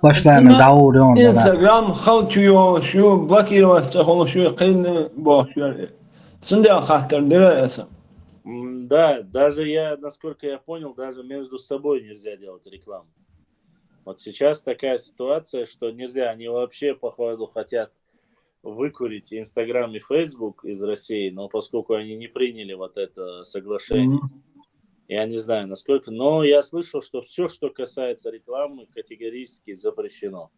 başlayalım davul onda. Instagram خلتيو شو بلاكيرو استخدم شو قين باشر سندي خاطر دراسة. Да, даже я, насколько я понял, даже между собой нельзя делать рекламу. Вот сейчас такая ситуация, что нельзя, они вообще, походу, хотят выкурить Инстаграм и Фейсбук из России, но поскольку они не приняли вот это соглашение, я не знаю, насколько, но я слышал, что все, что касается рекламы, категорически запрещено.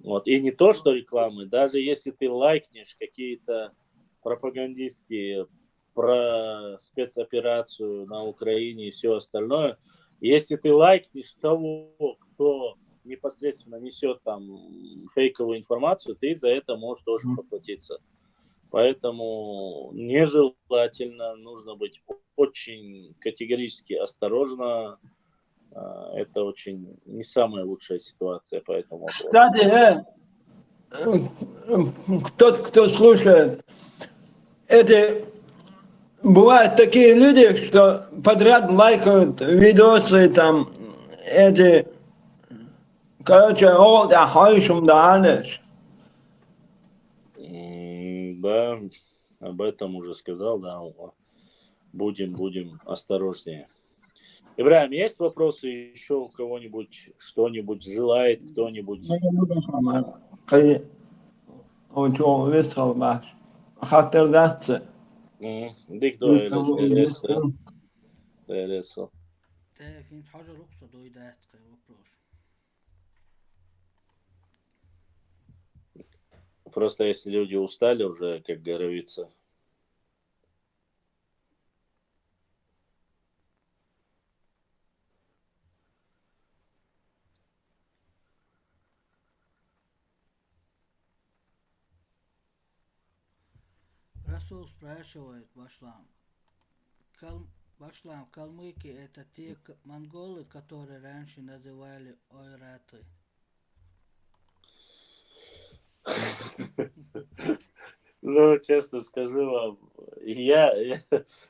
Вот. И не то, что рекламы, даже если ты лайкнешь какие-то пропагандистские про спецоперацию на Украине и все остальное, если ты лайкнешь того, кто непосредственно несет там фейковую информацию, ты за это можешь тоже поплатиться. Поэтому нежелательно, нужно быть очень категорически осторожно. Это очень не самая лучшая ситуация по этому вопросу. Кстати, кто слушает, это бывают такие люди, что подряд лайкают видосы, там, эти, короче, я хочу, да, да, об этом уже сказал, да, будем осторожнее. Ибрахим, есть вопросы еще у кого-нибудь, что-нибудь желает, кто-нибудь? Хорошо. Так, финт حاجة رخصة دويدات вопрос. Просто если люди устали уже, как говорится, Расул спрашивает, Башлам, калмыки это те монголы, которые раньше называли ойраты. ну, честно скажу вам, я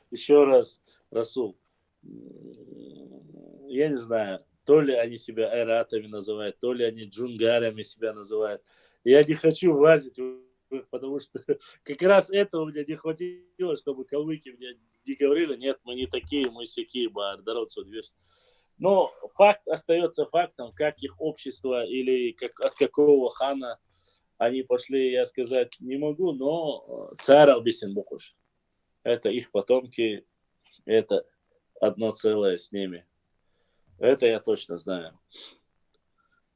еще раз, Расул, я не знаю, то ли они себя айратами называют, то ли они джунгарами себя называют. Я не хочу влазить в их, потому что как раз этого мне не хватило, чтобы калмыки мне не говорили, нет, мы не такие, мы сякие, баардарот, но факт остается фактом, как их общество или от какого хана они пошли, я сказать не могу, но царь Албисин Бухуш. Это их потомки, это одно целое с ними. Это я точно знаю.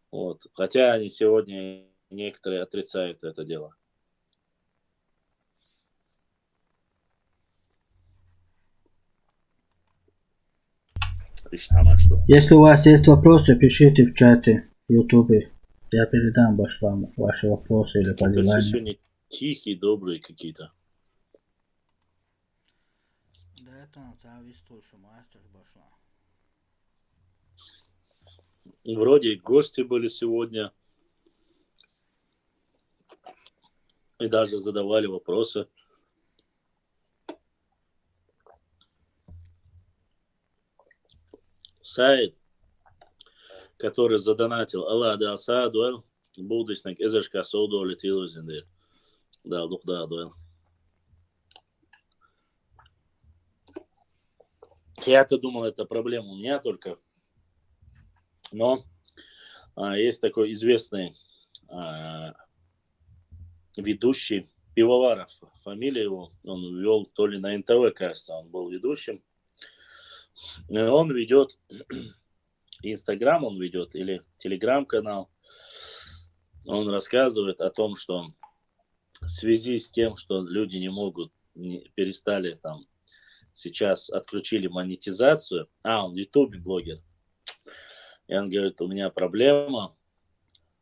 Вот. Хотя они сегодня некоторые отрицают это дело. Если у вас есть вопросы, пишите в чате в Ютубе. Я передам Башламу ваши вопросы или Это все пожелания. сегодня тихие, добрые какие-то. Да, это завистующий мастер Башлам. Вроде и гости были сегодня. И даже задавали вопросы. Сайд, который задонатил Аллах да Асаадуэл, будущник Эзершка Соуду летел изендер. Да, дух да, дуэл. Я-то думал, это проблема у меня только. Но есть такой известный ведущий Пивоваров. Фамилия его, он вел то ли на НТВ, кажется, он был ведущим. Он ведет Инстаграм, он ведет или Телеграм-канал. Он рассказывает о том, что в связи с тем, что люди не могут, перестали там, сейчас отключили монетизацию. Он ютуб-блогер. И он говорит, у меня проблема,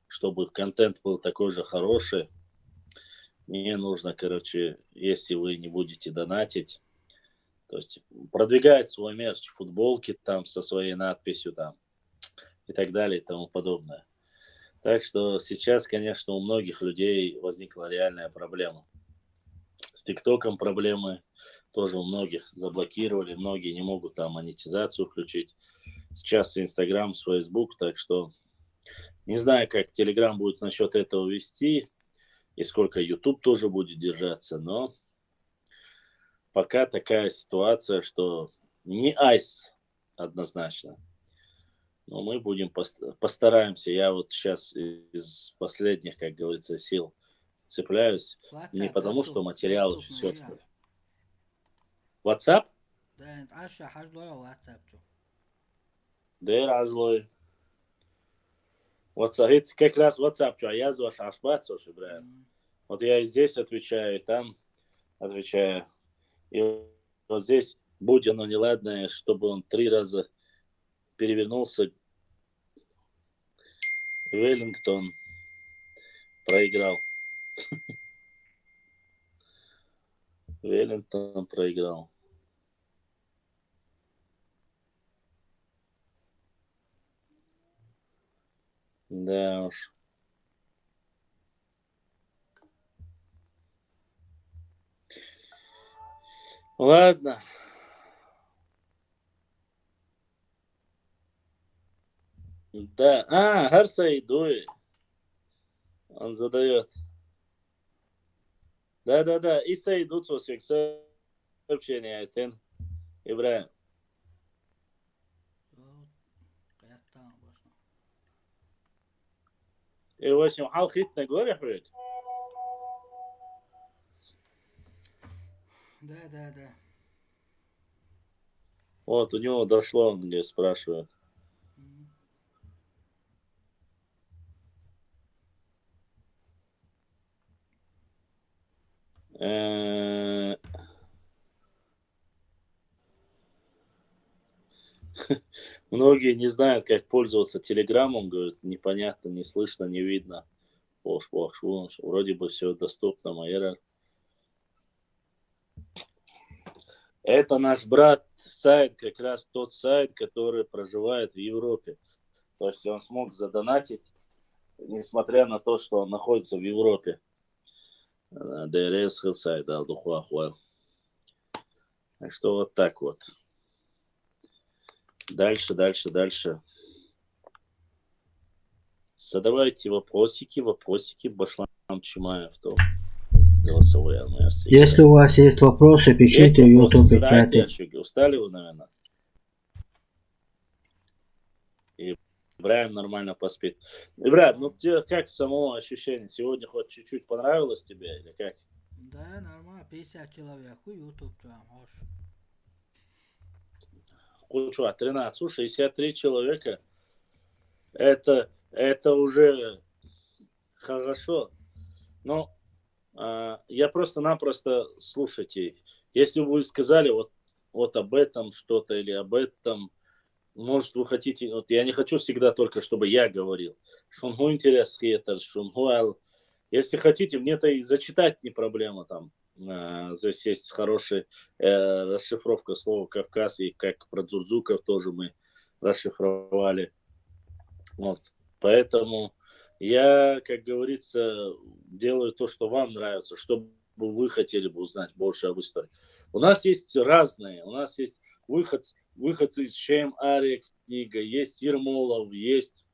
чтобы контент был такой же хороший. Мне нужно, если вы не будете донатить, то есть продвигает свой мерч, футболки там со своей надписью там и так далее и тому подобное. Так что сейчас, конечно, у многих людей возникла реальная проблема. С ТикТоком проблемы тоже у многих заблокировали, многие не могут там монетизацию включить. Сейчас Инстаграм, Фейсбук, так что не знаю, как Телеграм будет насчет этого вести и сколько Ютуб тоже будет держаться, но пока такая ситуация, что не айс однозначно. Но мы будем постараемся. Я вот сейчас из последних, как говорится, сил цепляюсь. Не потому, что материалы все остальное. WhatsApp? Да, Аша, WhatsApp. Да, разлой. WhatsApp, как раз WhatsApp, что я зваш ашпацу, брат. Вот я и здесь отвечаю, и там отвечаю. И вот здесь, будь оно неладное, чтобы он 3 раза перевернулся, Веллингтон проиграл. Веллингтон проиграл. Да уж. Ладно. Да. Гарсайдуй. Он задает. Да. И Саидут сообщение, Айтен. Ибраим. И в общем, алхитна говоря, Хуик? Да. Вот, у него дошло, он мне спрашивает. Многие не знают, как пользоваться телеграммом, говорят, непонятно, не слышно, не видно. Вроде бы все доступно, Майера. Это наш брат сайт, как раз тот сайт, который проживает в Европе. То есть он смог задонатить, несмотря на то, что он находится в Европе. ДРС сайт, да, духуахуа. Так что вот так вот. Дальше. Задавайте вопросики, Башлам Чимаев. Голосовые. Если у вас есть вопросы, пишите в YouTube чате. Устали вы, наверное? И Ибраим нормально поспит. Ибраим, ну тебе как само ощущение? Сегодня хоть чуть-чуть понравилось тебе или как? Да, нормально. 50 человек. YouTube там. Кучу, 13, 63 человека. Это уже хорошо. Но я просто-напросто, слушайте, если бы вы сказали вот об этом что-то или об этом, может, вы хотите, вот я не хочу всегда только, чтобы я говорил. Шунгу интересный, шунгу. Если хотите, мне-то и зачитать не проблема там. Здесь есть хорошая расшифровка слова Кавказ, и как про Дзурзуков тоже мы расшифровали. Вот. Поэтому я, как говорится, делаю то, что вам нравится, чтобы вы хотели бы узнать больше об истории. У нас есть разные, у нас есть выходцы из Шем Ари книга, есть Ермолов, есть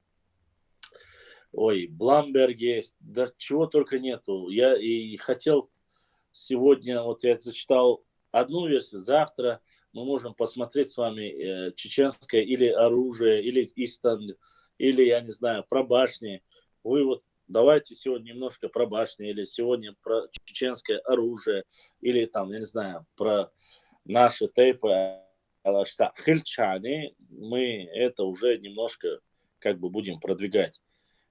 Бламберг есть, да чего только нету. Я и хотел сегодня, вот я зачитал одну версию, завтра мы можем посмотреть с вами чеченское или оружие, или Истан, или, я не знаю, про башни. Вы вот давайте сегодня немножко про башни, или сегодня про чеченское оружие, или там, я не знаю, про наши тейпы, хильчаны, мы это уже немножко как бы будем продвигать,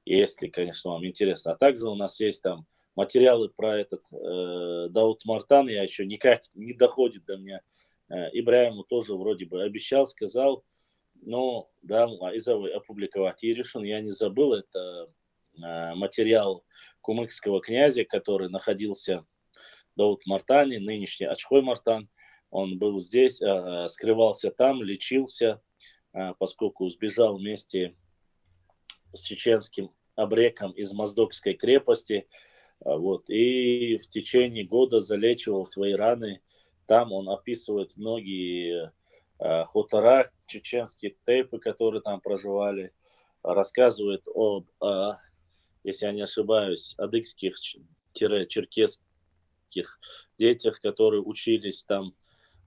если, конечно, вам интересно. А также у нас есть там материалы про этот Дауд Мартан, я еще никак не доходит до меня. Ибраиму тоже вроде бы обещал, сказал, но да, Изавы опубликовать. И решен, я не забыл, это материал кумыкского князя, который находился в Дауд Мартане, нынешний Ачхой Мартан. Он был здесь, скрывался там, лечился, поскольку сбежал вместе с чеченским абреком из Моздокской крепости. Вот, и в течение года залечивал свои раны. Там он описывает многие хутора, чеченские тейпы, которые там проживали. Рассказывает об, если я не ошибаюсь, адыгских-черкесских детях, которые учились там,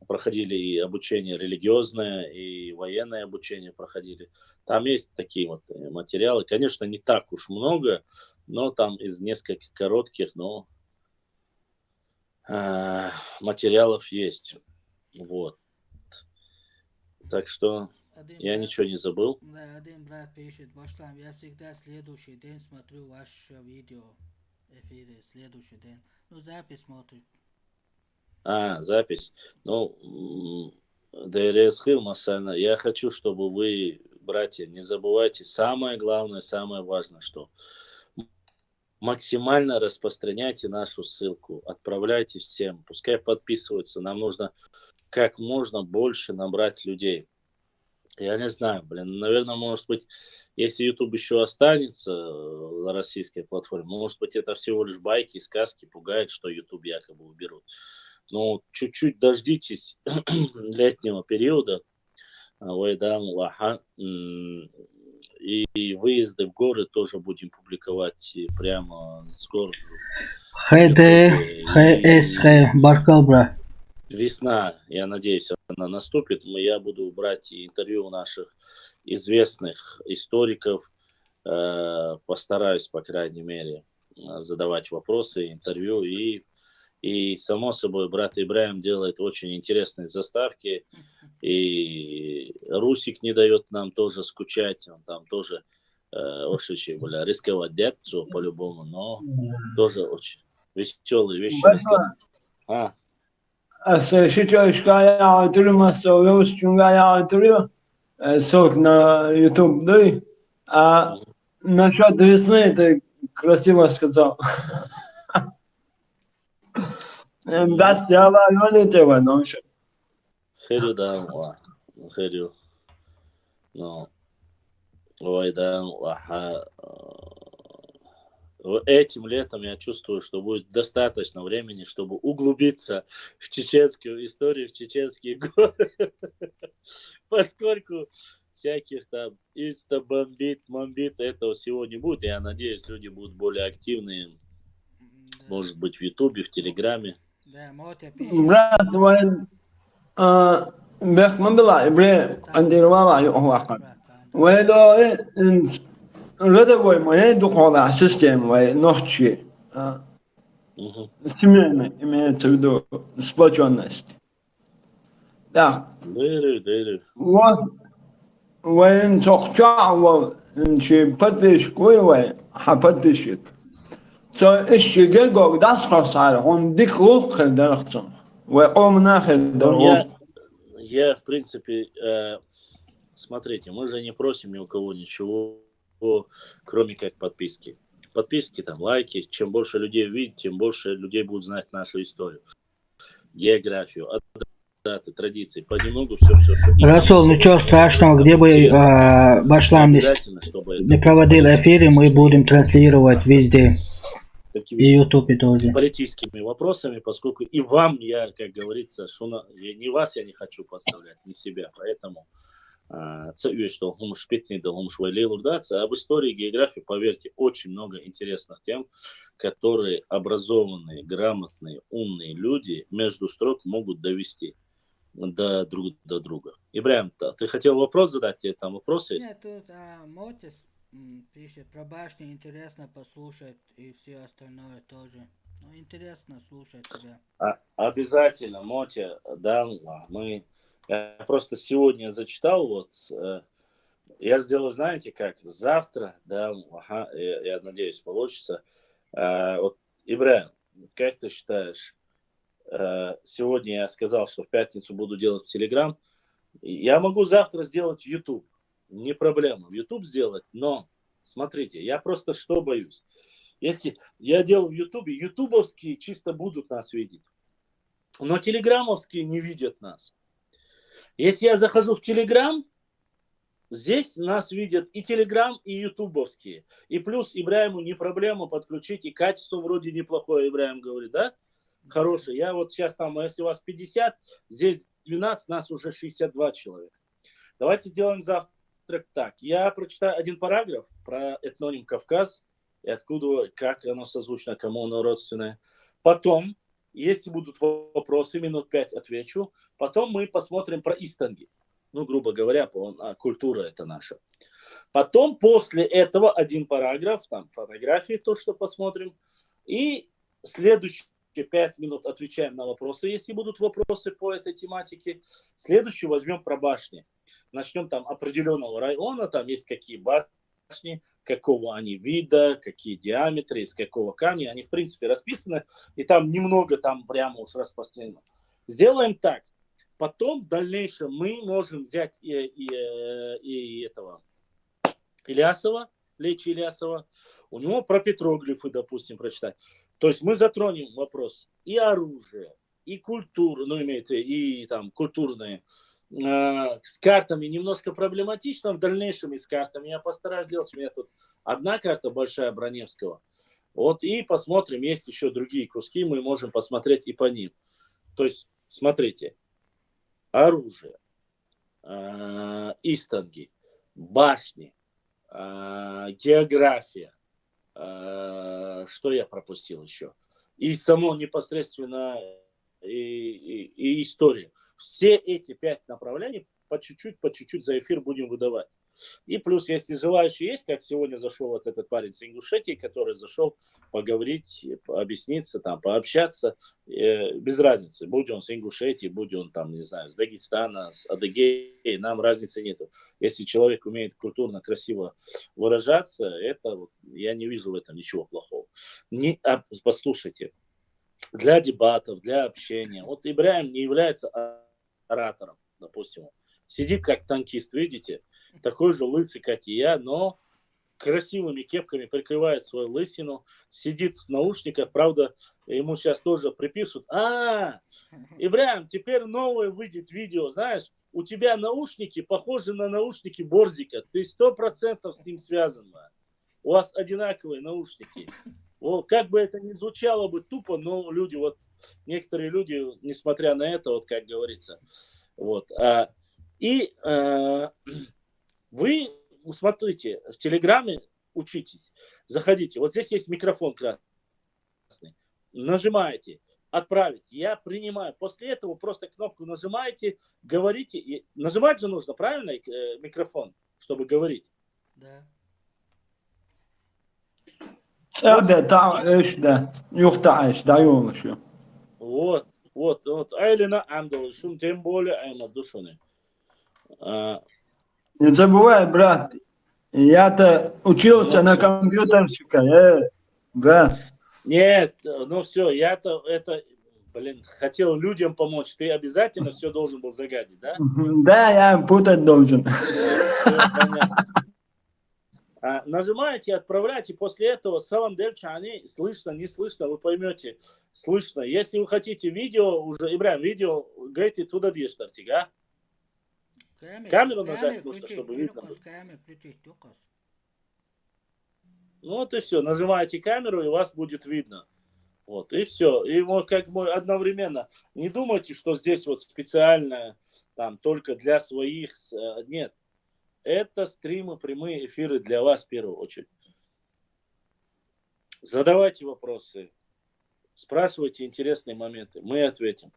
проходили и обучение религиозное, и военное обучение проходили. Там есть такие вот материалы. Конечно, не так уж много, но там из нескольких коротких, но материалов есть. Вот. Так что я ничего не забыл. Да, один брат пишет, Башлам, я всегда следующий день смотрю ваше видео, эфиры, следующий день. Ну, запись смотрит. Запись. Ну, ДРС Масана, я хочу, чтобы вы, братья, не забывайте, самое главное, самое важное, что максимально распространяйте нашу ссылку, отправляйте всем, пускай подписываются, нам нужно как можно больше набрать людей. Я не знаю, наверное, может быть, если YouTube еще останется на российской платформе, может быть, это всего лишь байки, сказки, пугает, что YouTube якобы уберут. Но чуть-чуть дождитесь летнего периода, и выезды в горы тоже будем публиковать прямо с гор. Баркалбра. Весна, я надеюсь, она наступит. Я буду брать интервью у наших известных историков. Постараюсь, по крайней мере, задавать вопросы, интервью. И И, само собой, брат Ибраим делает очень интересные заставки. И Русик не дает нам тоже скучать. Он там тоже очень рисковать детство по-любому, но тоже очень веселые вещи рассказывает. Сейчас я отрываю, я отрываю, ссылка на YouTube, да? А насчет весны ты красиво сказал. Best jävla roligt var det också. Херю, да, херю. Ну, ой, да, этим летом я чувствую, что будет достаточно времени, чтобы углубиться в чеченскую историю, в чеченские горы. Поскольку всяких там инста-бомбит, этого всего не будет. Я надеюсь, люди будут более активны. Может быть, в Ютубе, в Телеграме. Брат, Бехман была, андировала его. Ведо родовой моей духовной системой ночи. Семейной имеется в виду сплоченность. Да. Вот وين تقطع وانشي подписчик подписчик so اشي جيجو داس خسارة هم ديك وخر درختم وقوم ناخر я, в принципе, смотрите, мы же не просим ни у кого ничего, кроме как подписки. Подписки, там, лайки. Чем больше людей увидит, тем больше людей будут знать нашу историю, географию, даты, традиции, понемногу все. Расул, ничего страшного, где бы Башлам не проводил эфиры, мы будем транслировать везде. И YouTube тоже. Политическими вопросами, поскольку и вам я, как говорится, не вас я не хочу поставлять, не себя, поэтому что об истории, географии, поверьте, очень много интересных тем, которые образованные, грамотные, умные люди между строк могут довести друг до друга. Ибраим, ты хотел вопрос задать? Тебе там вопросы есть? Нет, тут Мотис пишет, про башню интересно послушать и все остальное тоже. Ну, интересно слушать тебя. Обязательно, Мотя, да, я просто сегодня зачитал, я сделаю, знаете как, завтра, да, я надеюсь, получится. Ибраим, как ты считаешь, сегодня я сказал, что в пятницу буду делать в Телеграм. Я могу завтра сделать в YouTube. Не проблема. В YouTube сделать, но смотрите, я просто что боюсь. Если я делаю в YouTube, ютубовские чисто будут нас видеть. Но телеграммовские не видят нас. Если я захожу в Телеграм, здесь нас видят и Телеграм, и ютубовские. И плюс Ибраиму не проблема подключить, и качество вроде неплохое, Ибраим говорит, да? Хороший. Я вот сейчас там, если у вас 50, здесь 12, нас уже 62 человека. Давайте сделаем завтра так. Я прочитаю один параграф про этноним Кавказ, и откуда, как оно созвучно, кому оно родственное. Потом, если будут вопросы, минут 5 отвечу. Потом мы посмотрим про истанги. Ну, грубо говоря, культура это наша. Потом, после этого, один параграф, там фотографии, то, что посмотрим. И следующий 5 минут отвечаем на вопросы, если будут вопросы по этой тематике. Следующий возьмем про башни. Начнем там определенного района, там есть какие башни, какого они вида, какие диаметры, из какого камня. Они, в принципе, расписаны, и там немного там прямо уж распространено. Сделаем так. Потом в дальнейшем мы можем взять и этого Ильясова, Лечи Ильясова, у него про петроглифы, допустим, прочитать. То есть мы затронем вопрос и оружия, и культуры, ну, имеется и там культурные, с картами немножко проблематично, в дальнейшем и с картами я постараюсь сделать. У меня тут одна карта большая Броневского. Вот, и посмотрим, есть еще другие куски, мы можем посмотреть и по ним. То есть, смотрите, оружие, истанги, башни, география, что я пропустил еще? И само непосредственно и история. Все эти 5 направлений по чуть-чуть за эфир будем выдавать. И плюс, если желающие есть, как сегодня зашел вот этот парень с Ингушетии, который зашел поговорить, объясниться, там, пообщаться, без разницы, будь он с Ингушетии, будь он там, не знаю, с Дагестана, с Адыгеи, нам разницы нету. Если человек умеет культурно, красиво выражаться, это вот, я не вижу в этом ничего плохого. Послушайте, для дебатов, для общения. Вот Ибрахим не является оратором, допустим. Сидит как танкист, видите? Такой же лысый, как и я, но красивыми кепками прикрывает свою лысину. Сидит в наушниках, правда, ему сейчас тоже припишут. Ибрахим, теперь новое выйдет видео, знаешь, у тебя наушники похожи на наушники Борзика. Ты 100% с ним связан. У вас одинаковые наушники. Вот, как бы это ни звучало бы тупо, но люди, вот некоторые люди, несмотря на это, вот как говорится, вот. Вы смотрите, в Телеграме учитесь, заходите. Вот здесь есть микрофон красный. Нажимаете, отправить. Я принимаю. После этого просто кнопку нажимаете, говорите. И нажимать же нужно, правильно, микрофон, чтобы говорить? Да. Вот. Айлина Амдова, шум тем более, Аймадушуны. Не забывай, брат, я-то учился на компьютерщика, брат. Нет, ну все, я-то это, хотел людям помочь. Ты обязательно все должен был загадить, да? Да, я путать должен. Все понятно. Нажимаете, отправляете, после этого салам дельчани, слышно, не слышно, вы поймете, слышно. Если вы хотите видео, уже, Ибрахим, видео, говорите, туда дештартик, а? Камеру нажать нужно, чтобы видно было. Ну вот и все, нажимаете камеру, и вас будет видно. Вот, и все. И вот как бы одновременно. Не думайте, что здесь вот специально, там, только для своих, нет. Это стримы, прямые эфиры для вас в первую очередь. Задавайте вопросы, спрашивайте интересные моменты, мы ответим.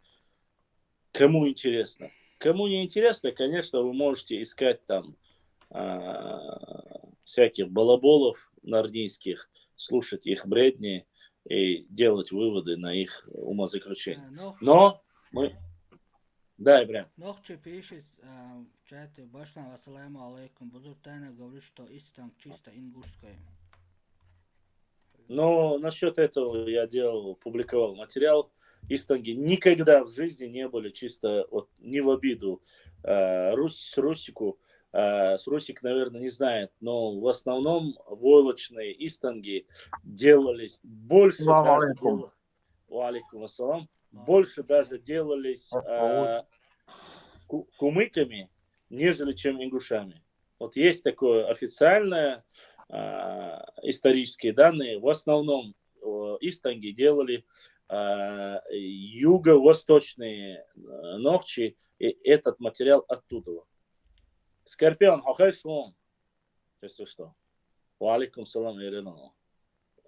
Кому интересно. Кому не интересно, конечно, вы можете искать там всяких балаболов нарнийских, слушать их бредни и делать выводы на их умозаключение. Но мы... Да, Ибрахим. Нохче пишет в чате, Башлам, ассаламу алейкум, Бузур тайно говорит, что Истан чисто ингушская. Но насчет этого я публиковал материал. Истанги никогда в жизни не были чисто, вот, не в обиду Русику. Русик, наверное, не знает, но в основном войлочные истанги делались больше даже делались кумыками, нежели чем ингушами. Вот есть такое официальное исторические данные. В основном истанги делали юго-восточные ногчи, и этот материал оттуда. Скорпион, хохайшон. Если что. Валикум салам ирину.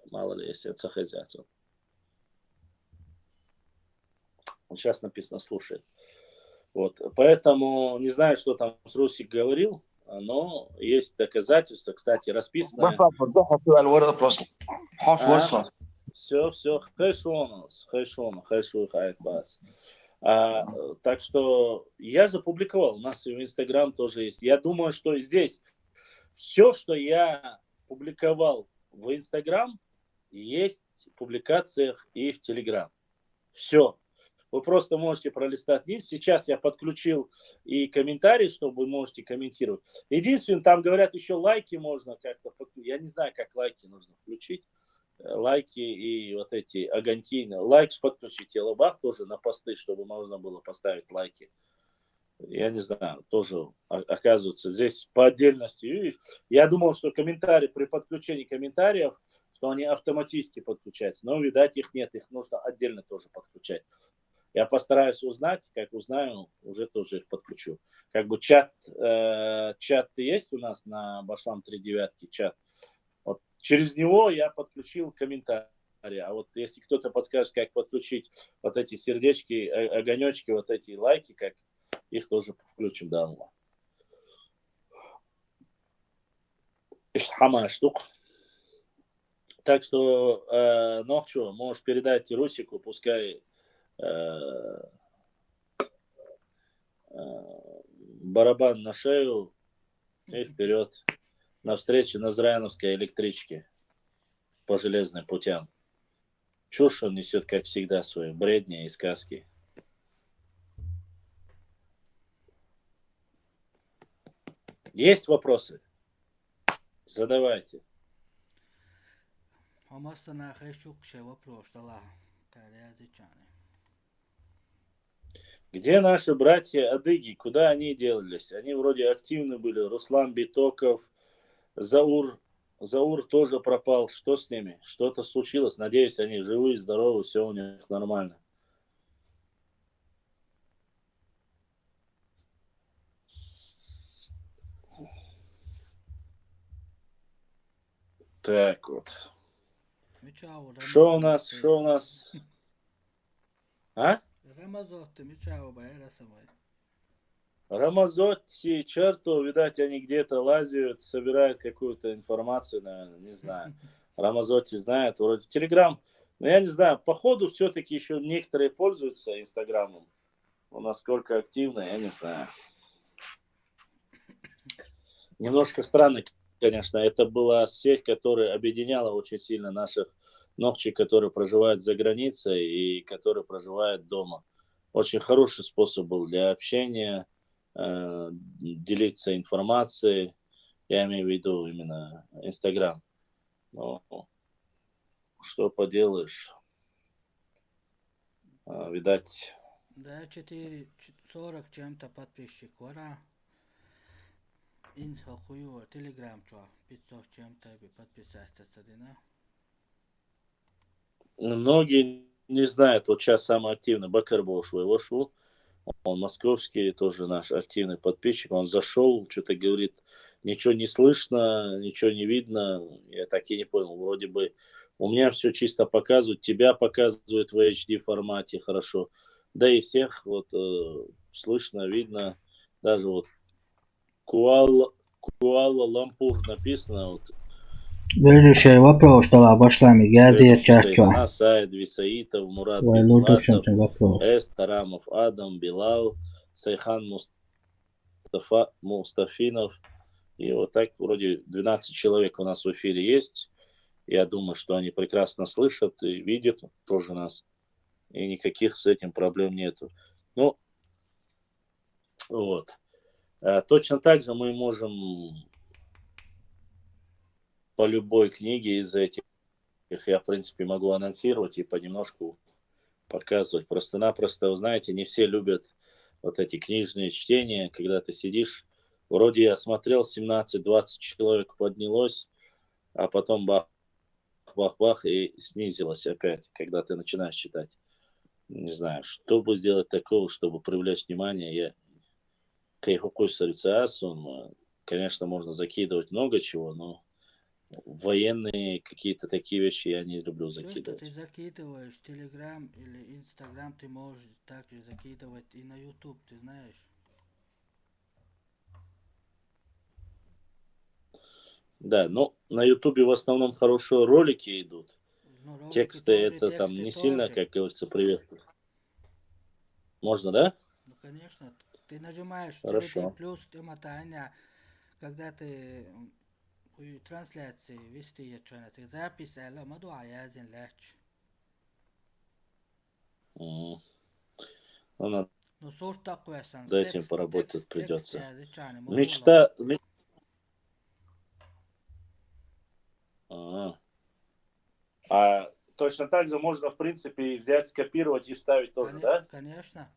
Мало ли, если это сахазятся. Он сейчас написано слушает. Вот. Поэтому не знаю, что там Русик говорил, но есть доказательства, кстати, расписано. Все, так что я запубликовал, у нас и в Инстаграм тоже есть. Я думаю, что здесь все, что я публиковал в Инстаграм, есть в публикациях и в Телеграм. Все. Вы просто можете пролистать вниз. Сейчас я подключил и комментарии, чтобы вы можете комментировать. Единственное, там говорят, еще лайки можно как-то подключить. Я не знаю, как лайки нужно включить. Лайки и вот эти огоньки. Лайк подключите, лобах тоже на посты, чтобы можно было поставить лайки. Я не знаю, тоже оказывается здесь по отдельности. Я думал, что комментарии при подключении комментариев, что они автоматически подключаются. Но, видать, их нет. Их нужно отдельно тоже подключать. Я постараюсь узнать, как узнаю, уже тоже их подключу. Как бы чат есть у нас на Башлам 39 чат. Вот через него я подключил комментарии. А вот если кто-то подскажет, как подключить вот эти сердечки, огонечки, вот эти лайки, как их тоже включим, да. штук. Так что, Нохчу, можешь передать Русику, пускай барабан на шею и вперед. Навстречу Назрановской электричке по железным путям. Чушь он несет, как всегда, свои бредни и сказки. Есть вопросы? Задавайте. Где наши братья адыги? Куда они делались? Они вроде активны были. Руслан Битоков, Заур тоже пропал. Что с ними? Что-то случилось. Надеюсь, они живы, здоровы, все у них нормально. Так вот. Что у нас? А? Рамазотти, черту, видать, они где-то лазят, собирают какую-то информацию, наверное, не знаю. Рамазотти знает, вроде Телеграм. Но я не знаю, походу все-таки еще некоторые пользуются Инстаграмом. Но насколько активно, я не знаю. Немножко странно, конечно. Это была сеть, которая объединяла очень сильно наших ногчи, которые проживают за границей и которые проживают дома. Очень хороший способ был для общения, делиться информацией. Я имею в виду именно Инстаграм. Но что поделаешь? Видать... Да, 40 чем-то подписчиков. Инстаграм, Телеграм, 500 чем-то подписаться, да? Многие не знают, вот сейчас самый активный Бакарбош вошел. Он московский, тоже наш активный подписчик. Он зашел, что-то говорит, ничего не слышно, ничего не видно. Я так и не понял. Вроде бы у меня все чисто показывают, тебя показывают в HD формате хорошо. Да и всех вот слышно, видно. Даже вот Куала-Лампур написано. Вот. Следующий вопрос, что обошлами. Газет чашчо. Насаид, Висаитов, Мурат Бекбатов, Тарамов, Адам, Билал, Сайхан Мустафинов. И вот так вроде 12 человек у нас в эфире есть. Я думаю, что они прекрасно слышат и видят тоже нас. И никаких с этим проблем нету. Ну, вот. Точно так же мы можем по любой книге из этих, я, в принципе, могу анонсировать и понемножку показывать. Просто-напросто, вы знаете, не все любят вот эти книжные чтения, когда ты сидишь, вроде я смотрел, 17-20 человек поднялось, а потом бах-бах-бах и снизилось опять, когда ты начинаешь читать. Не знаю, чтобы сделать такого, чтобы привлечь внимание, конечно, можно закидывать много чего, но военные какие-то такие вещи я не люблю закидывать. Все, что ты закидываешь, Телеграм или Инстаграм, ты можешь также закидывать и на YouTube, ты знаешь? Да, но на Ютубе в основном хорошие ролики идут. Ролики тексты тоже, это там не тоже. сильно, как говорится, приветствует. Можно, да? Ну, конечно. Ты нажимаешь Хорошо. плюс, когда ты трансляции вести, запись, Ну, надо ну, сорт такой, над этим поработать придется. Мечта... А точно так же можно, в принципе, взять, скопировать и вставить тоже, да? Конечно.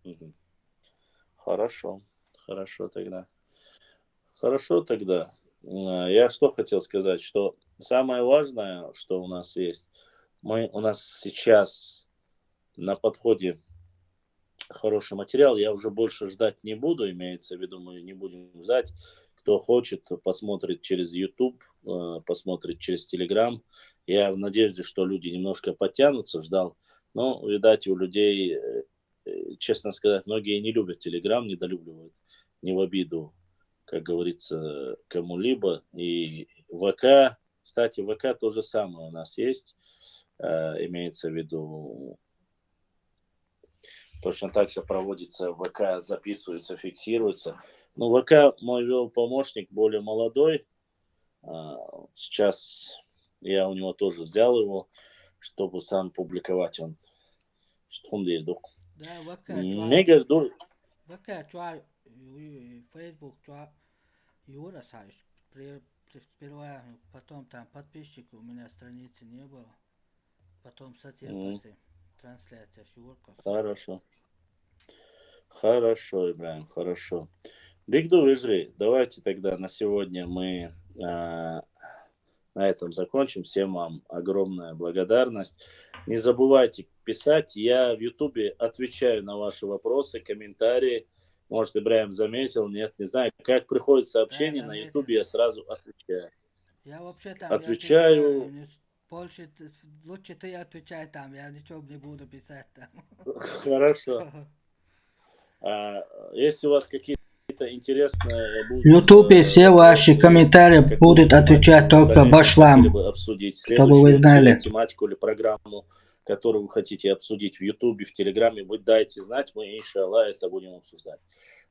Угу. Хорошо тогда. Хорошо тогда. Я что хотел сказать, что самое важное, что у нас есть, у нас сейчас на подходе хороший материал, я уже больше ждать не буду, имеется в виду, мы не будем ждать. Кто хочет, посмотрит через YouTube, посмотрит через Telegram. Я в надежде, что люди немножко подтянутся, ждал. Но, видать, у людей, честно сказать, многие не любят Telegram, недолюбливают. Не в обиду как говорится, кому-либо. И ВК, кстати, ВК то же самое у нас есть, имеется в виду, точно так же проводится ВК, записывается, фиксируется. Но ВК мой вел помощник более молодой, сейчас я у него тоже взял его, чтобы сам публиковать он. Что он делает? Да, Мега жду. ВК, Facebook, Юра, Саш, сперва, потом там подписчиков у меня страницы не было, потом соцсети, трансляция, Юрка. Хорошо. Хорошо, Ибраим, хорошо. Бигду Вижри, давайте тогда на сегодня мы на этом закончим. Всем вам огромная благодарность. Не забывайте писать. Я в Ютубе отвечаю на ваши вопросы, комментарии. Может, Ибраим заметил, нет, не знаю. Как приходит сообщение на Ютубе, я сразу отвечаю. Я вообще там отвечаю. Больше, лучше ты отвечай там, я ничего не буду писать там. Хорошо. Если у вас какие-то интересные... В Ютубе все ваши комментарии будут отвечать только Башлам, обсудить чтобы вы знали. Тематику или программу, которую вы хотите обсудить в Ютубе, в Телеграме, вы дайте знать, мы, иншаллах, это будем обсуждать.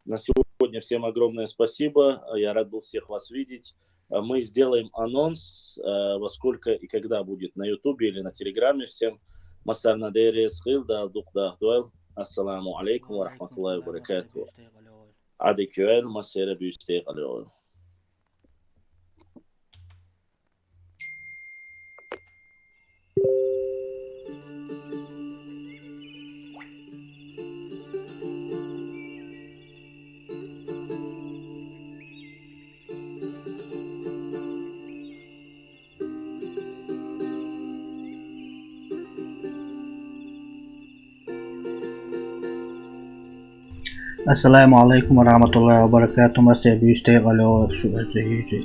На сегодня всем огромное спасибо, я рад был всех вас видеть. Мы сделаем анонс, во сколько и когда будет на Ютубе или на Телеграме. Всем масар надерес хилда дукда дуэл. Ассаламу алейкум ва рахматуллахи ва баракатуху. Адекюэль масера бюстег алейкум. Assalamu alaikum warahmatullahi wabarakatuh. Masih büyüste galo şu yüce.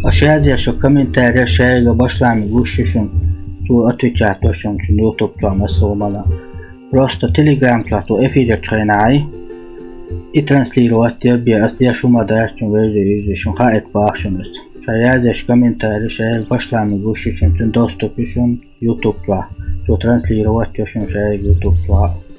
Aşağıya şu komentarya şeyle başlayalım. Guşuşun tu atacak doşun şu YouTube çaması olmalı. Просто Telegram çatı efide çaynay. I translirovat bir asya şu madarçın ve şu hayat bağışımız. Aşağıya şu komentarya şeyle başlayalım. Guşuşun tüm dostupuşun YouTube çatı. Tu translirovat doşun şeyle YouTube çatı.